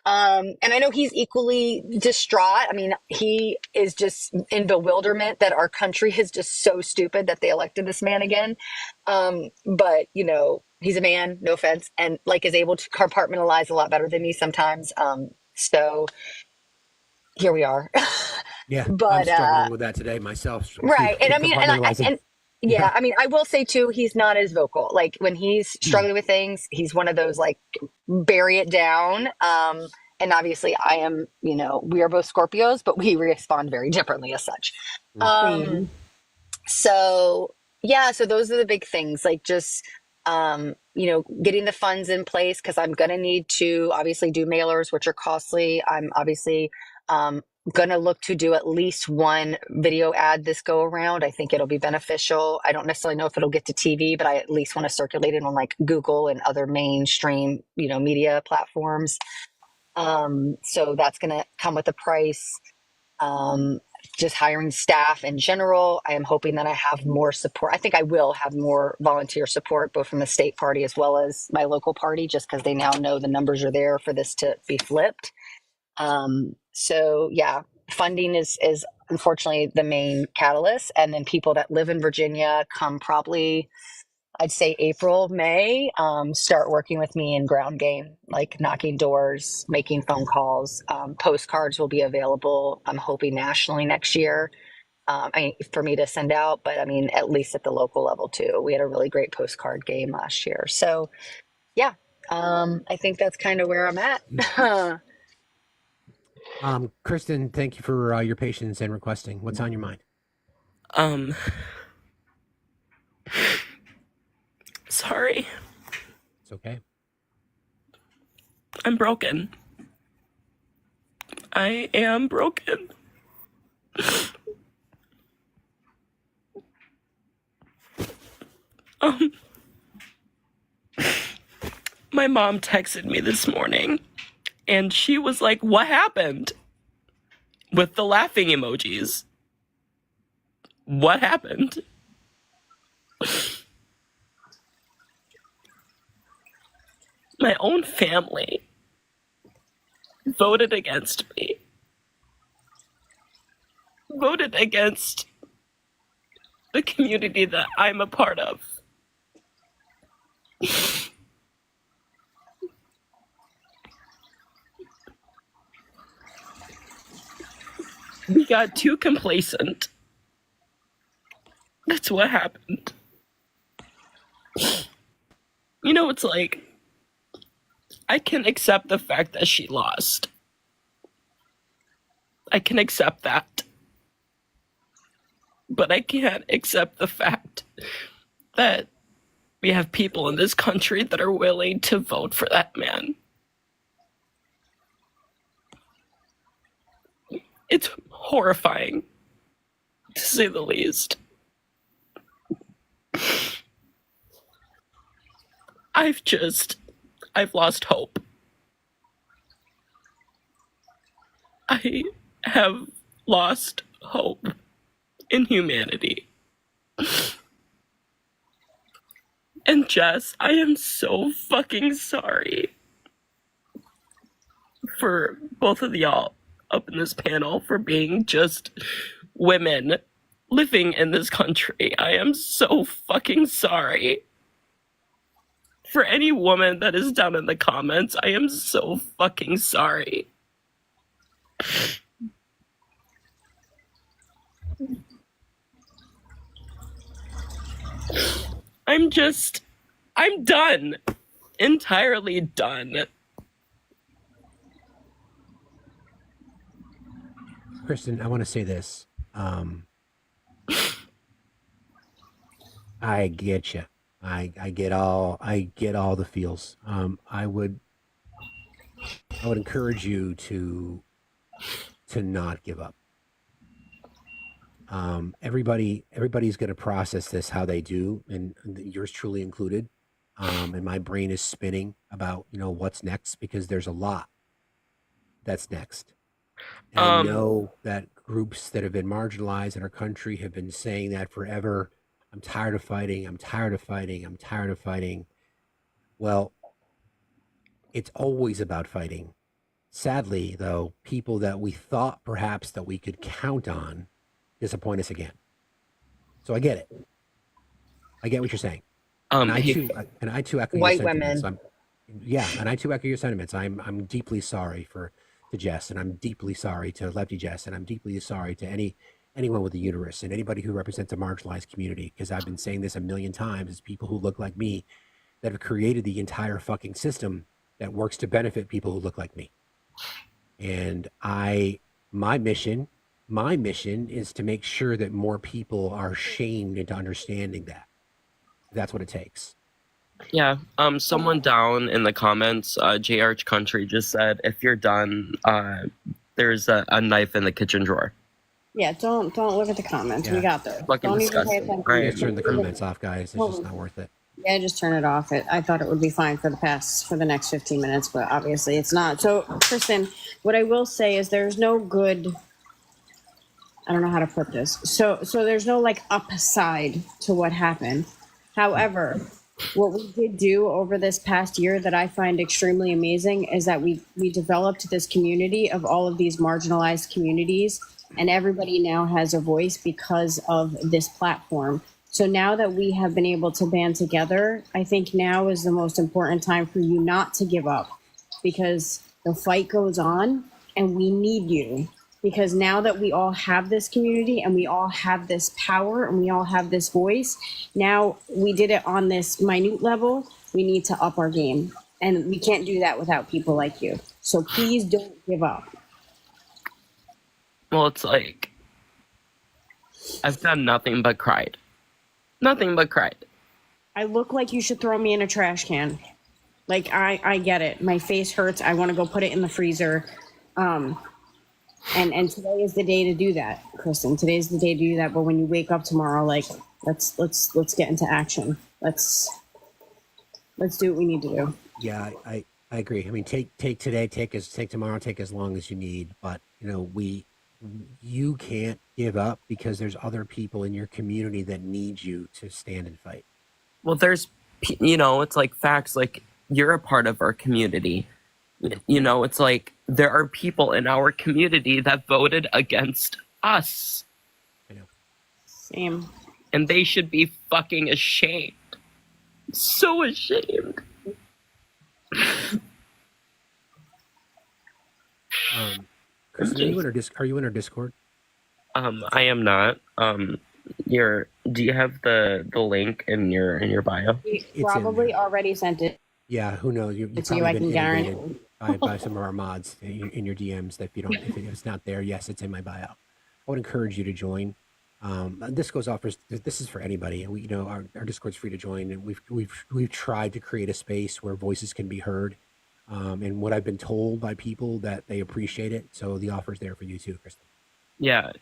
And I know he's equally distraught. I mean, he is just in bewilderment that our country is just so stupid that they elected this man again. But you know, he's a man, no offense, and like is able to compartmentalize a lot better than me sometimes. So here we are. Yeah, but I'm struggling with that today myself. Right. And I mean, Compartmentalizing. yeah, I mean, I will say too, he's not as vocal. Like when he's struggling with things, he's one of those like bury it down. And obviously I am, you know, we are both Scorpios, but we respond very differently as such. So yeah, so those are the big things, like just, you know, getting the funds in place, because I'm going to need to obviously do mailers, which are costly. I'm obviously going to look to do at least one video ad this go around. I think it'll be beneficial. I don't necessarily know if it'll get to TV, but I at least want to circulate it on like Google and other mainstream, you know, media platforms. So that's going to come with a price. Just hiring staff in general. I am hoping that I have more support. I think I will have more volunteer support, both from the state party as well as my local party, just because they now know the numbers are there for this to be flipped. So yeah, funding is unfortunately the main catalyst. And then people that live in Virginia come probably, I'd say April, May, start working with me in ground game, like knocking doors, making phone calls. Postcards will be available, I'm hoping nationally next year, for me to send out, but I mean, at least at the local level too. We had a really great postcard game last year. So yeah, I think that's kind of where I'm at. Kristen, thank you for your patience and requesting. What's on your mind? Sorry. It's okay. I'm broken. I am broken. My mom texted me this morning and she was like, "What happened?" With the laughing emojis. What happened? My own family voted against me. Voted against the community that I'm a part of. We got too complacent. That's what happened. You know, it's like, I can accept the fact that she lost. I can accept that. But I can't accept the fact that we have people in this country that are willing to vote for that man. It's horrifying, to say the least. I've lost hope. I have lost hope in humanity. And Jess, I am so fucking sorry for both of y'all up in this panel for being just women living in this country. I am so fucking sorry. For any woman that is down in the comments, I am so fucking sorry. I'm done. Entirely done. Kristen, I want to say this. I get you. I get all the feels. I would encourage you to not give up. Everybody's going to process this how they do, and yours truly included. And my brain is spinning about what's next, because there's a lot that's next. And I know that groups that have been marginalized in our country have been saying that forever. I'm tired of fighting. I'm tired of fighting. I'm tired of fighting. Well, it's always about fighting. Sadly, though, people that we thought perhaps that we could count on disappoint us again. So I get it. I get what you're saying. And I too echo white your sentiments. women. And I too echo your sentiments. I'm deeply sorry to Jess, and I'm deeply sorry to Lefty Jess, and I'm deeply sorry to anyone with a uterus and anybody who represents a marginalized community, because I've been saying this a million times. It's people who look like me that have created the entire fucking system that works to benefit people who look like me. And my mission is to make sure that more people are shamed into understanding that. That's what it takes. Yeah, someone down in the comments, JRH Country just said, if you're done, there's a knife in the kitchen drawer. Yeah, don't look at the comments. Yeah. We got this. Fucking Don't even pay disgusting. attention. You guys turn the comments off, guys. It's just not worth it. Yeah, just turn it off. I thought it would be fine for the next 15 minutes, but obviously it's not. So, Kristen, what I will say is there's no good. I don't know how to put this. So there's no like upside to what happened. However, what we did do over this past year that I find extremely amazing is that we developed this community of all of these marginalized communities, and everybody now has a voice because of this platform. So now that we have been able to band together, I think now is the most important time for you not to give up, because the fight goes on and we need you. Because now that we all have this community and we all have this power and we all have this voice, now we did it on this minute level, we need to up our game. And we can't do that without people like you. So please don't give up. Well, it's like, I've done nothing but cried. Nothing but cried. I look like you should throw me in a trash can. Like, I get it. My face hurts. I want to go put it in the freezer. And today is the day to do that, Kristen. Today's the day to do that. But when you wake up tomorrow, like, let's get into action. Let's do what we need to do. Yeah, I agree. I mean, take today, take tomorrow, take as long as you need. But you can't give up, because there's other people in your community that need you to stand and fight. Well, there's, it's like facts, like you're a part of our community. It's like there are people in our community that voted against us. I know. Same. And they should be fucking ashamed. So ashamed. Kristen, are you in our Discord? I am not. Do you have the link in your bio? We It's in probably there. already sent it Yeah, who knows? You've to you. probably I been can inundated guarantee. by some of our mods in your DMs. That if it's not there, yes, it's in my bio. I would encourage you to join. This goes off. This is for anybody. We, our Discord's free to join, and we've tried to create a space where voices can be heard. And what I've been told by people that they appreciate it. So the offer's there for you too, Kristen. Yeah.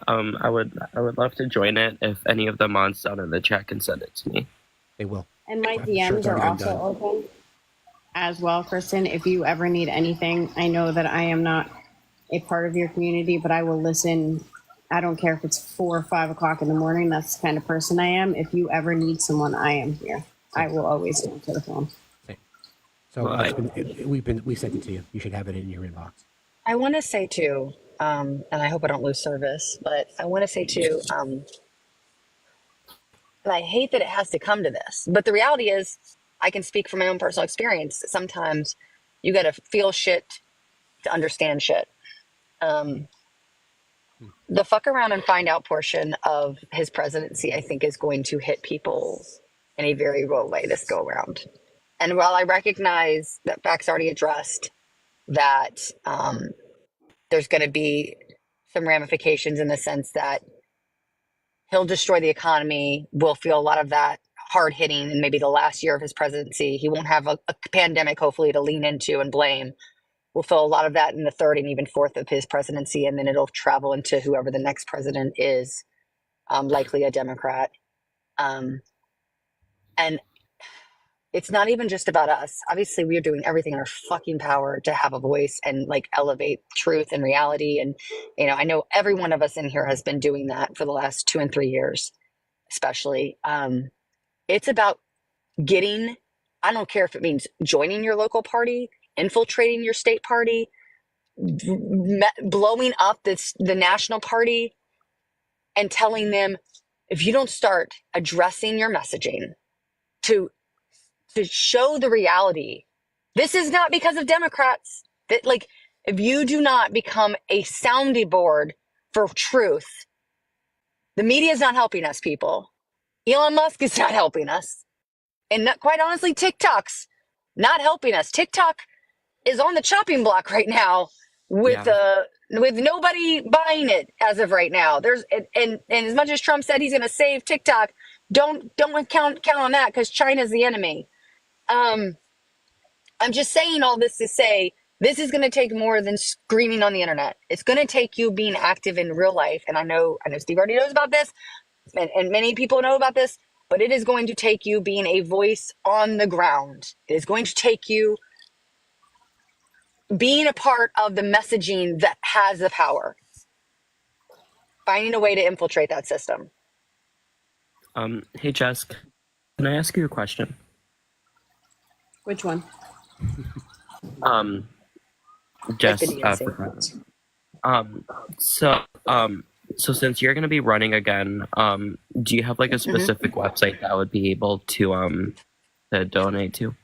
I would love to join it if any of the mods down in the chat can send it to me. They will. And my I'm sure it's DMs are already been also done. open as well, Kristen. If you ever need anything, I know that I am not a part of your community, but I will listen. I don't care if it's 4 or 5 o'clock in the morning. That's the kind of person I am. If you ever need someone, I am here. I will always answer the phone. So we sent it to you. You should have it in your inbox. I want to say too, and I hope I don't lose service, but I want to say too, and I hate that it has to come to this, but the reality is, I can speak from my own personal experience. Sometimes you got to feel shit to understand shit. The fuck around and find out portion of his presidency, I think, is going to hit people in a very real way this go around. And while I recognize that Facts already addressed that there's going to be some ramifications in the sense that he'll destroy the economy, we'll feel a lot of that hard hitting in maybe the last year of his presidency. He won't have a pandemic, hopefully, to lean into and blame. We'll feel a lot of that in the third and even fourth of his presidency, and then it'll travel into whoever the next president is, likely a Democrat. And it's not even just about us. Obviously, we are doing everything in our fucking power to have a voice and like elevate truth and reality. And, I know every one of us in here has been doing that for the last 2 and 3 years, especially. It's about getting, I don't care if it means joining your local party, infiltrating your state party, blowing up the national party, and telling them, if you don't start addressing your messaging to show the reality, this is not because of Democrats. That, like, if you do not become a sounding board for truth, the media is not helping us, people. Elon Musk is not helping us. And quite honestly, TikTok's not helping us. TikTok is on the chopping block right now with nobody buying it as of right now. And as much as Trump said he's going to save TikTok, don't count on that, because China's the enemy. I'm just saying all this to say this is going to take more than screaming on the internet. It's going to take you being active in real life. And I know Steve already knows about this, and many people know about this, but it is going to take you being a voice on the ground. It is going to take you being a part of the messaging that has the power, finding a way to infiltrate that system. Hey, Jess, can I ask you a question? Which one? Jess, Like so since you're going to be running again, do you have like a specific website that would be able to donate to?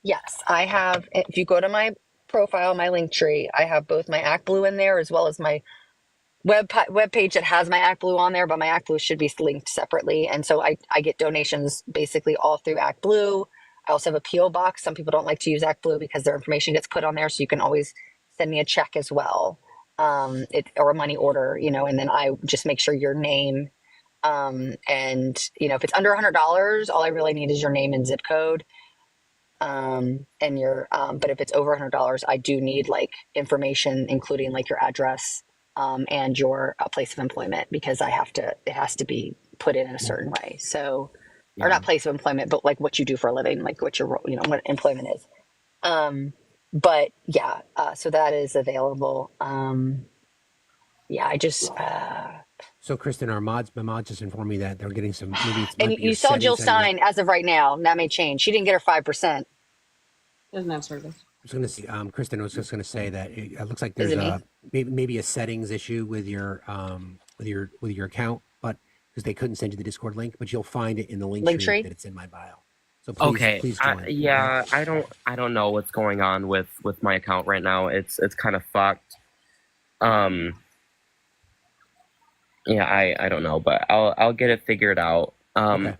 Yes, I have. If you go to my profile, my link tree, I have both my ActBlue in there as well as my web page that has my ActBlue on there, but my ActBlue should be linked separately. And so I get donations basically all through ActBlue. I also have a PO box. Some people don't like to use ActBlue because their information gets put on there, so you can always send me a check as well, or a money order, and then I just make sure your name, and if it's under $100, all I really need is your name and zip code. And your but if it's over $100, I do need like information, including like your address, and your place of employment, because it has to be put in a certain way. So, or not place of employment, but like what you do for a living, like what your, what employment is. But yeah, so that is available. I just, So Kristen, my mods just informed me that they're getting some, and you saw Jill Stein as of right now, and that may change. She didn't get her 5%. Doesn't have service. I was going to say, Kristen, I was just going to say that it looks like there's maybe a settings issue with your account, but because they couldn't send you the Discord link, but you'll find it in the link tree that it's in my bio. So please join. I don't know what's going on with my account right now. It's kind of fucked. Yeah, I don't know, but I'll get it figured out. Okay.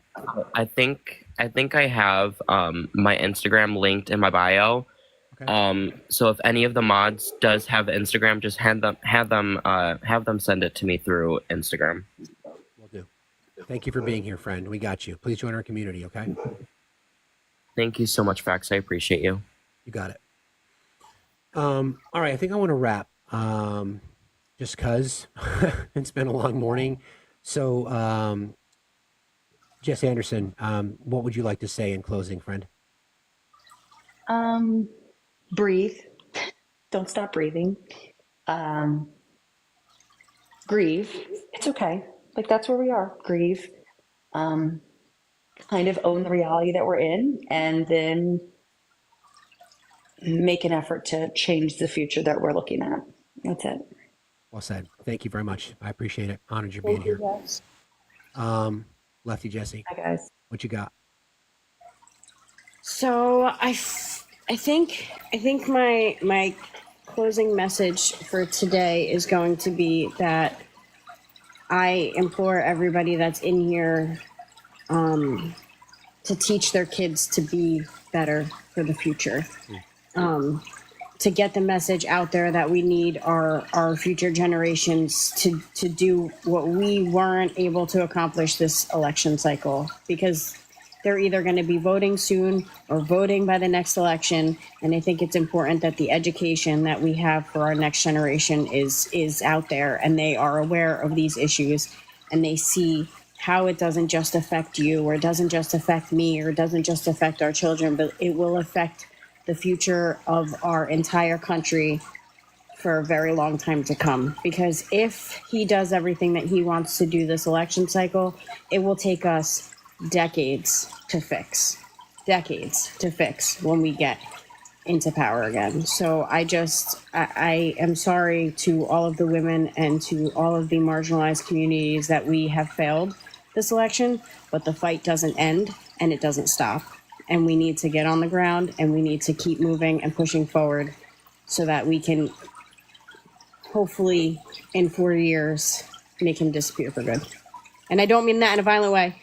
I think I have my Instagram linked in my bio. So if any of the mods does have Instagram, just have them send it to me through Instagram. Will do. Thank you for being here, friend. We got you. Please join our community, okay? Thank you so much, Fax. I appreciate you. You got it. All right, I think I want to wrap. Just cause it's been a long morning. So, Jess Anderson, what would you like to say in closing, friend? Breathe. Don't stop breathing. Grieve. It's okay. Like, that's where we are. Grieve. Kind of own the reality that we're in, and then make an effort to change the future that we're looking at. That's it. Well said. Thank you very much. I appreciate it. Honored you being here. Guys. Lefty Jesse. Hi, guys. What you got? So I think my closing message for today is going to be that I implore everybody that's in here to teach their kids to be better for the future. To get the message out there that we need our future generations to do what we weren't able to accomplish this election cycle, because they're either going to be voting soon or voting by the next election. And I think it's important that the education that we have for our next generation is out there, and they are aware of these issues, and they see how it doesn't just affect you, or it doesn't just affect me, or it doesn't just affect our children, but it will affect the future of our entire country for a very long time to come. Because if he does everything that he wants to do this election cycle, it will take us decades to fix when we get into power again. So I am sorry to all of the women and to all of the marginalized communities that we have failed this election, but the fight doesn't end and it doesn't stop. And we need to get on the ground, and we need to keep moving and pushing forward so that we can hopefully in 4 years make him disappear for good. And I don't mean that in a violent way.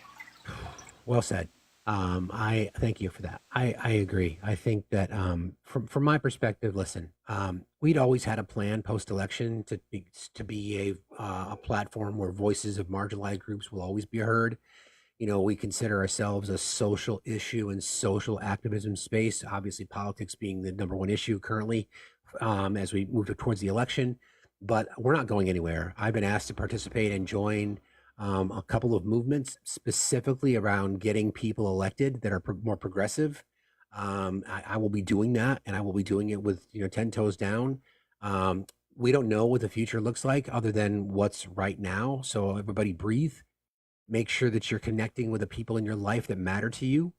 Well said. I thank you for that. I agree. I think that from my perspective, listen, we'd always had a plan post-election to be a platform where voices of marginalized groups will always be heard. You know, we consider ourselves a social issue and social activism space, obviously politics being the number one issue currently as we move towards the election, but we're not going anywhere. I've been asked to participate and join a couple of movements specifically around getting people elected that are more progressive. I will be doing that, and I will be doing it with 10 toes down. We don't know what the future looks like other than what's right now. So everybody breathe. Make sure that you're connecting with the people in your life that matter to you.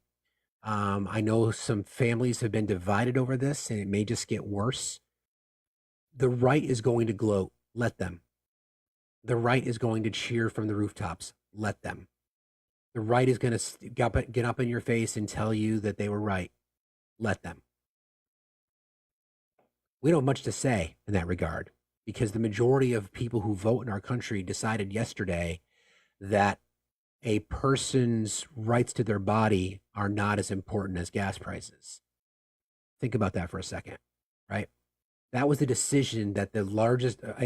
I know some families have been divided over this, and it may just get worse. The right is going to gloat. Let them. The right is going to cheer from the rooftops. Let them. The right is going to get up in your face and tell you that they were right. Let them. We don't have much to say in that regard, because the majority of people who vote in our country decided yesterday that a person's rights to their body are not as important as gas prices. Think about that for a second, right? That was the decision that a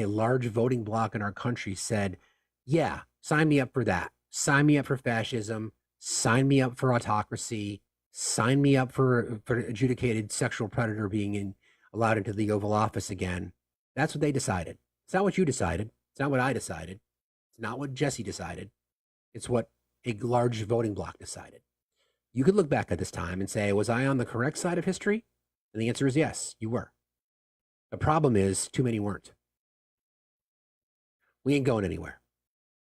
large voting bloc in our country said, yeah, sign me up for that. Sign me up for fascism. Sign me up for autocracy. Sign me up for adjudicated sexual predator being allowed into the Oval Office again. That's what they decided. It's not what you decided. It's not what I decided. It's not what Jesse decided. It's what a large voting bloc decided. You could look back at this time and say, was I on the correct side of history? And the answer is yes, you were. The problem is too many weren't. We ain't going anywhere.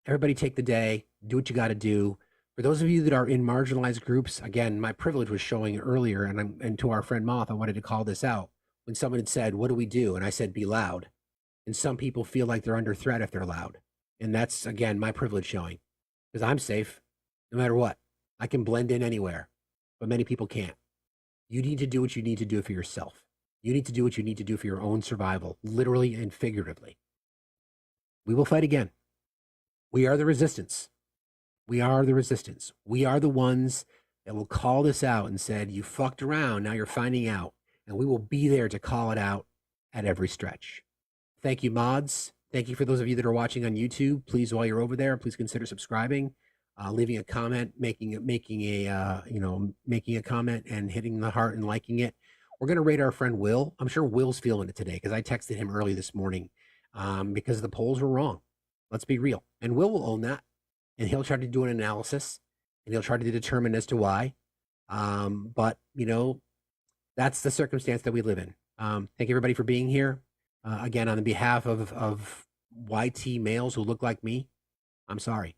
Everybody take the day, do what you got to do. For those of you that are in marginalized groups, again, my privilege was showing earlier, and to our friend Moth, I wanted to call this out. When someone had said, what do we do? And I said, be loud. And some people feel like they're under threat if they're loud. And that's, again, my privilege showing. Because I'm safe, no matter what. I can blend in anywhere, but many people can't. You need to do what you need to do for yourself. You need to do what you need to do for your own survival, literally and figuratively. We will fight again. We are the resistance. We are the resistance. We are the ones that will call this out and said, you fucked around, now you're finding out. And we will be there to call it out at every stretch. Thank you, mods. Thank you for those of you that are watching on YouTube. Please, while you're over there, please consider subscribing, leaving a comment, making a comment and hitting the heart and liking it. We're going to rate our friend Will. I'm sure Will's feeling it today because I texted him early this morning because the polls were wrong. Let's be real. And Will own that. And he'll try to do an analysis and he'll try to determine as to why. But, that's the circumstance that we live in. Thank you, everybody, for being here. Again, on behalf of YT males who look like me, I'm sorry.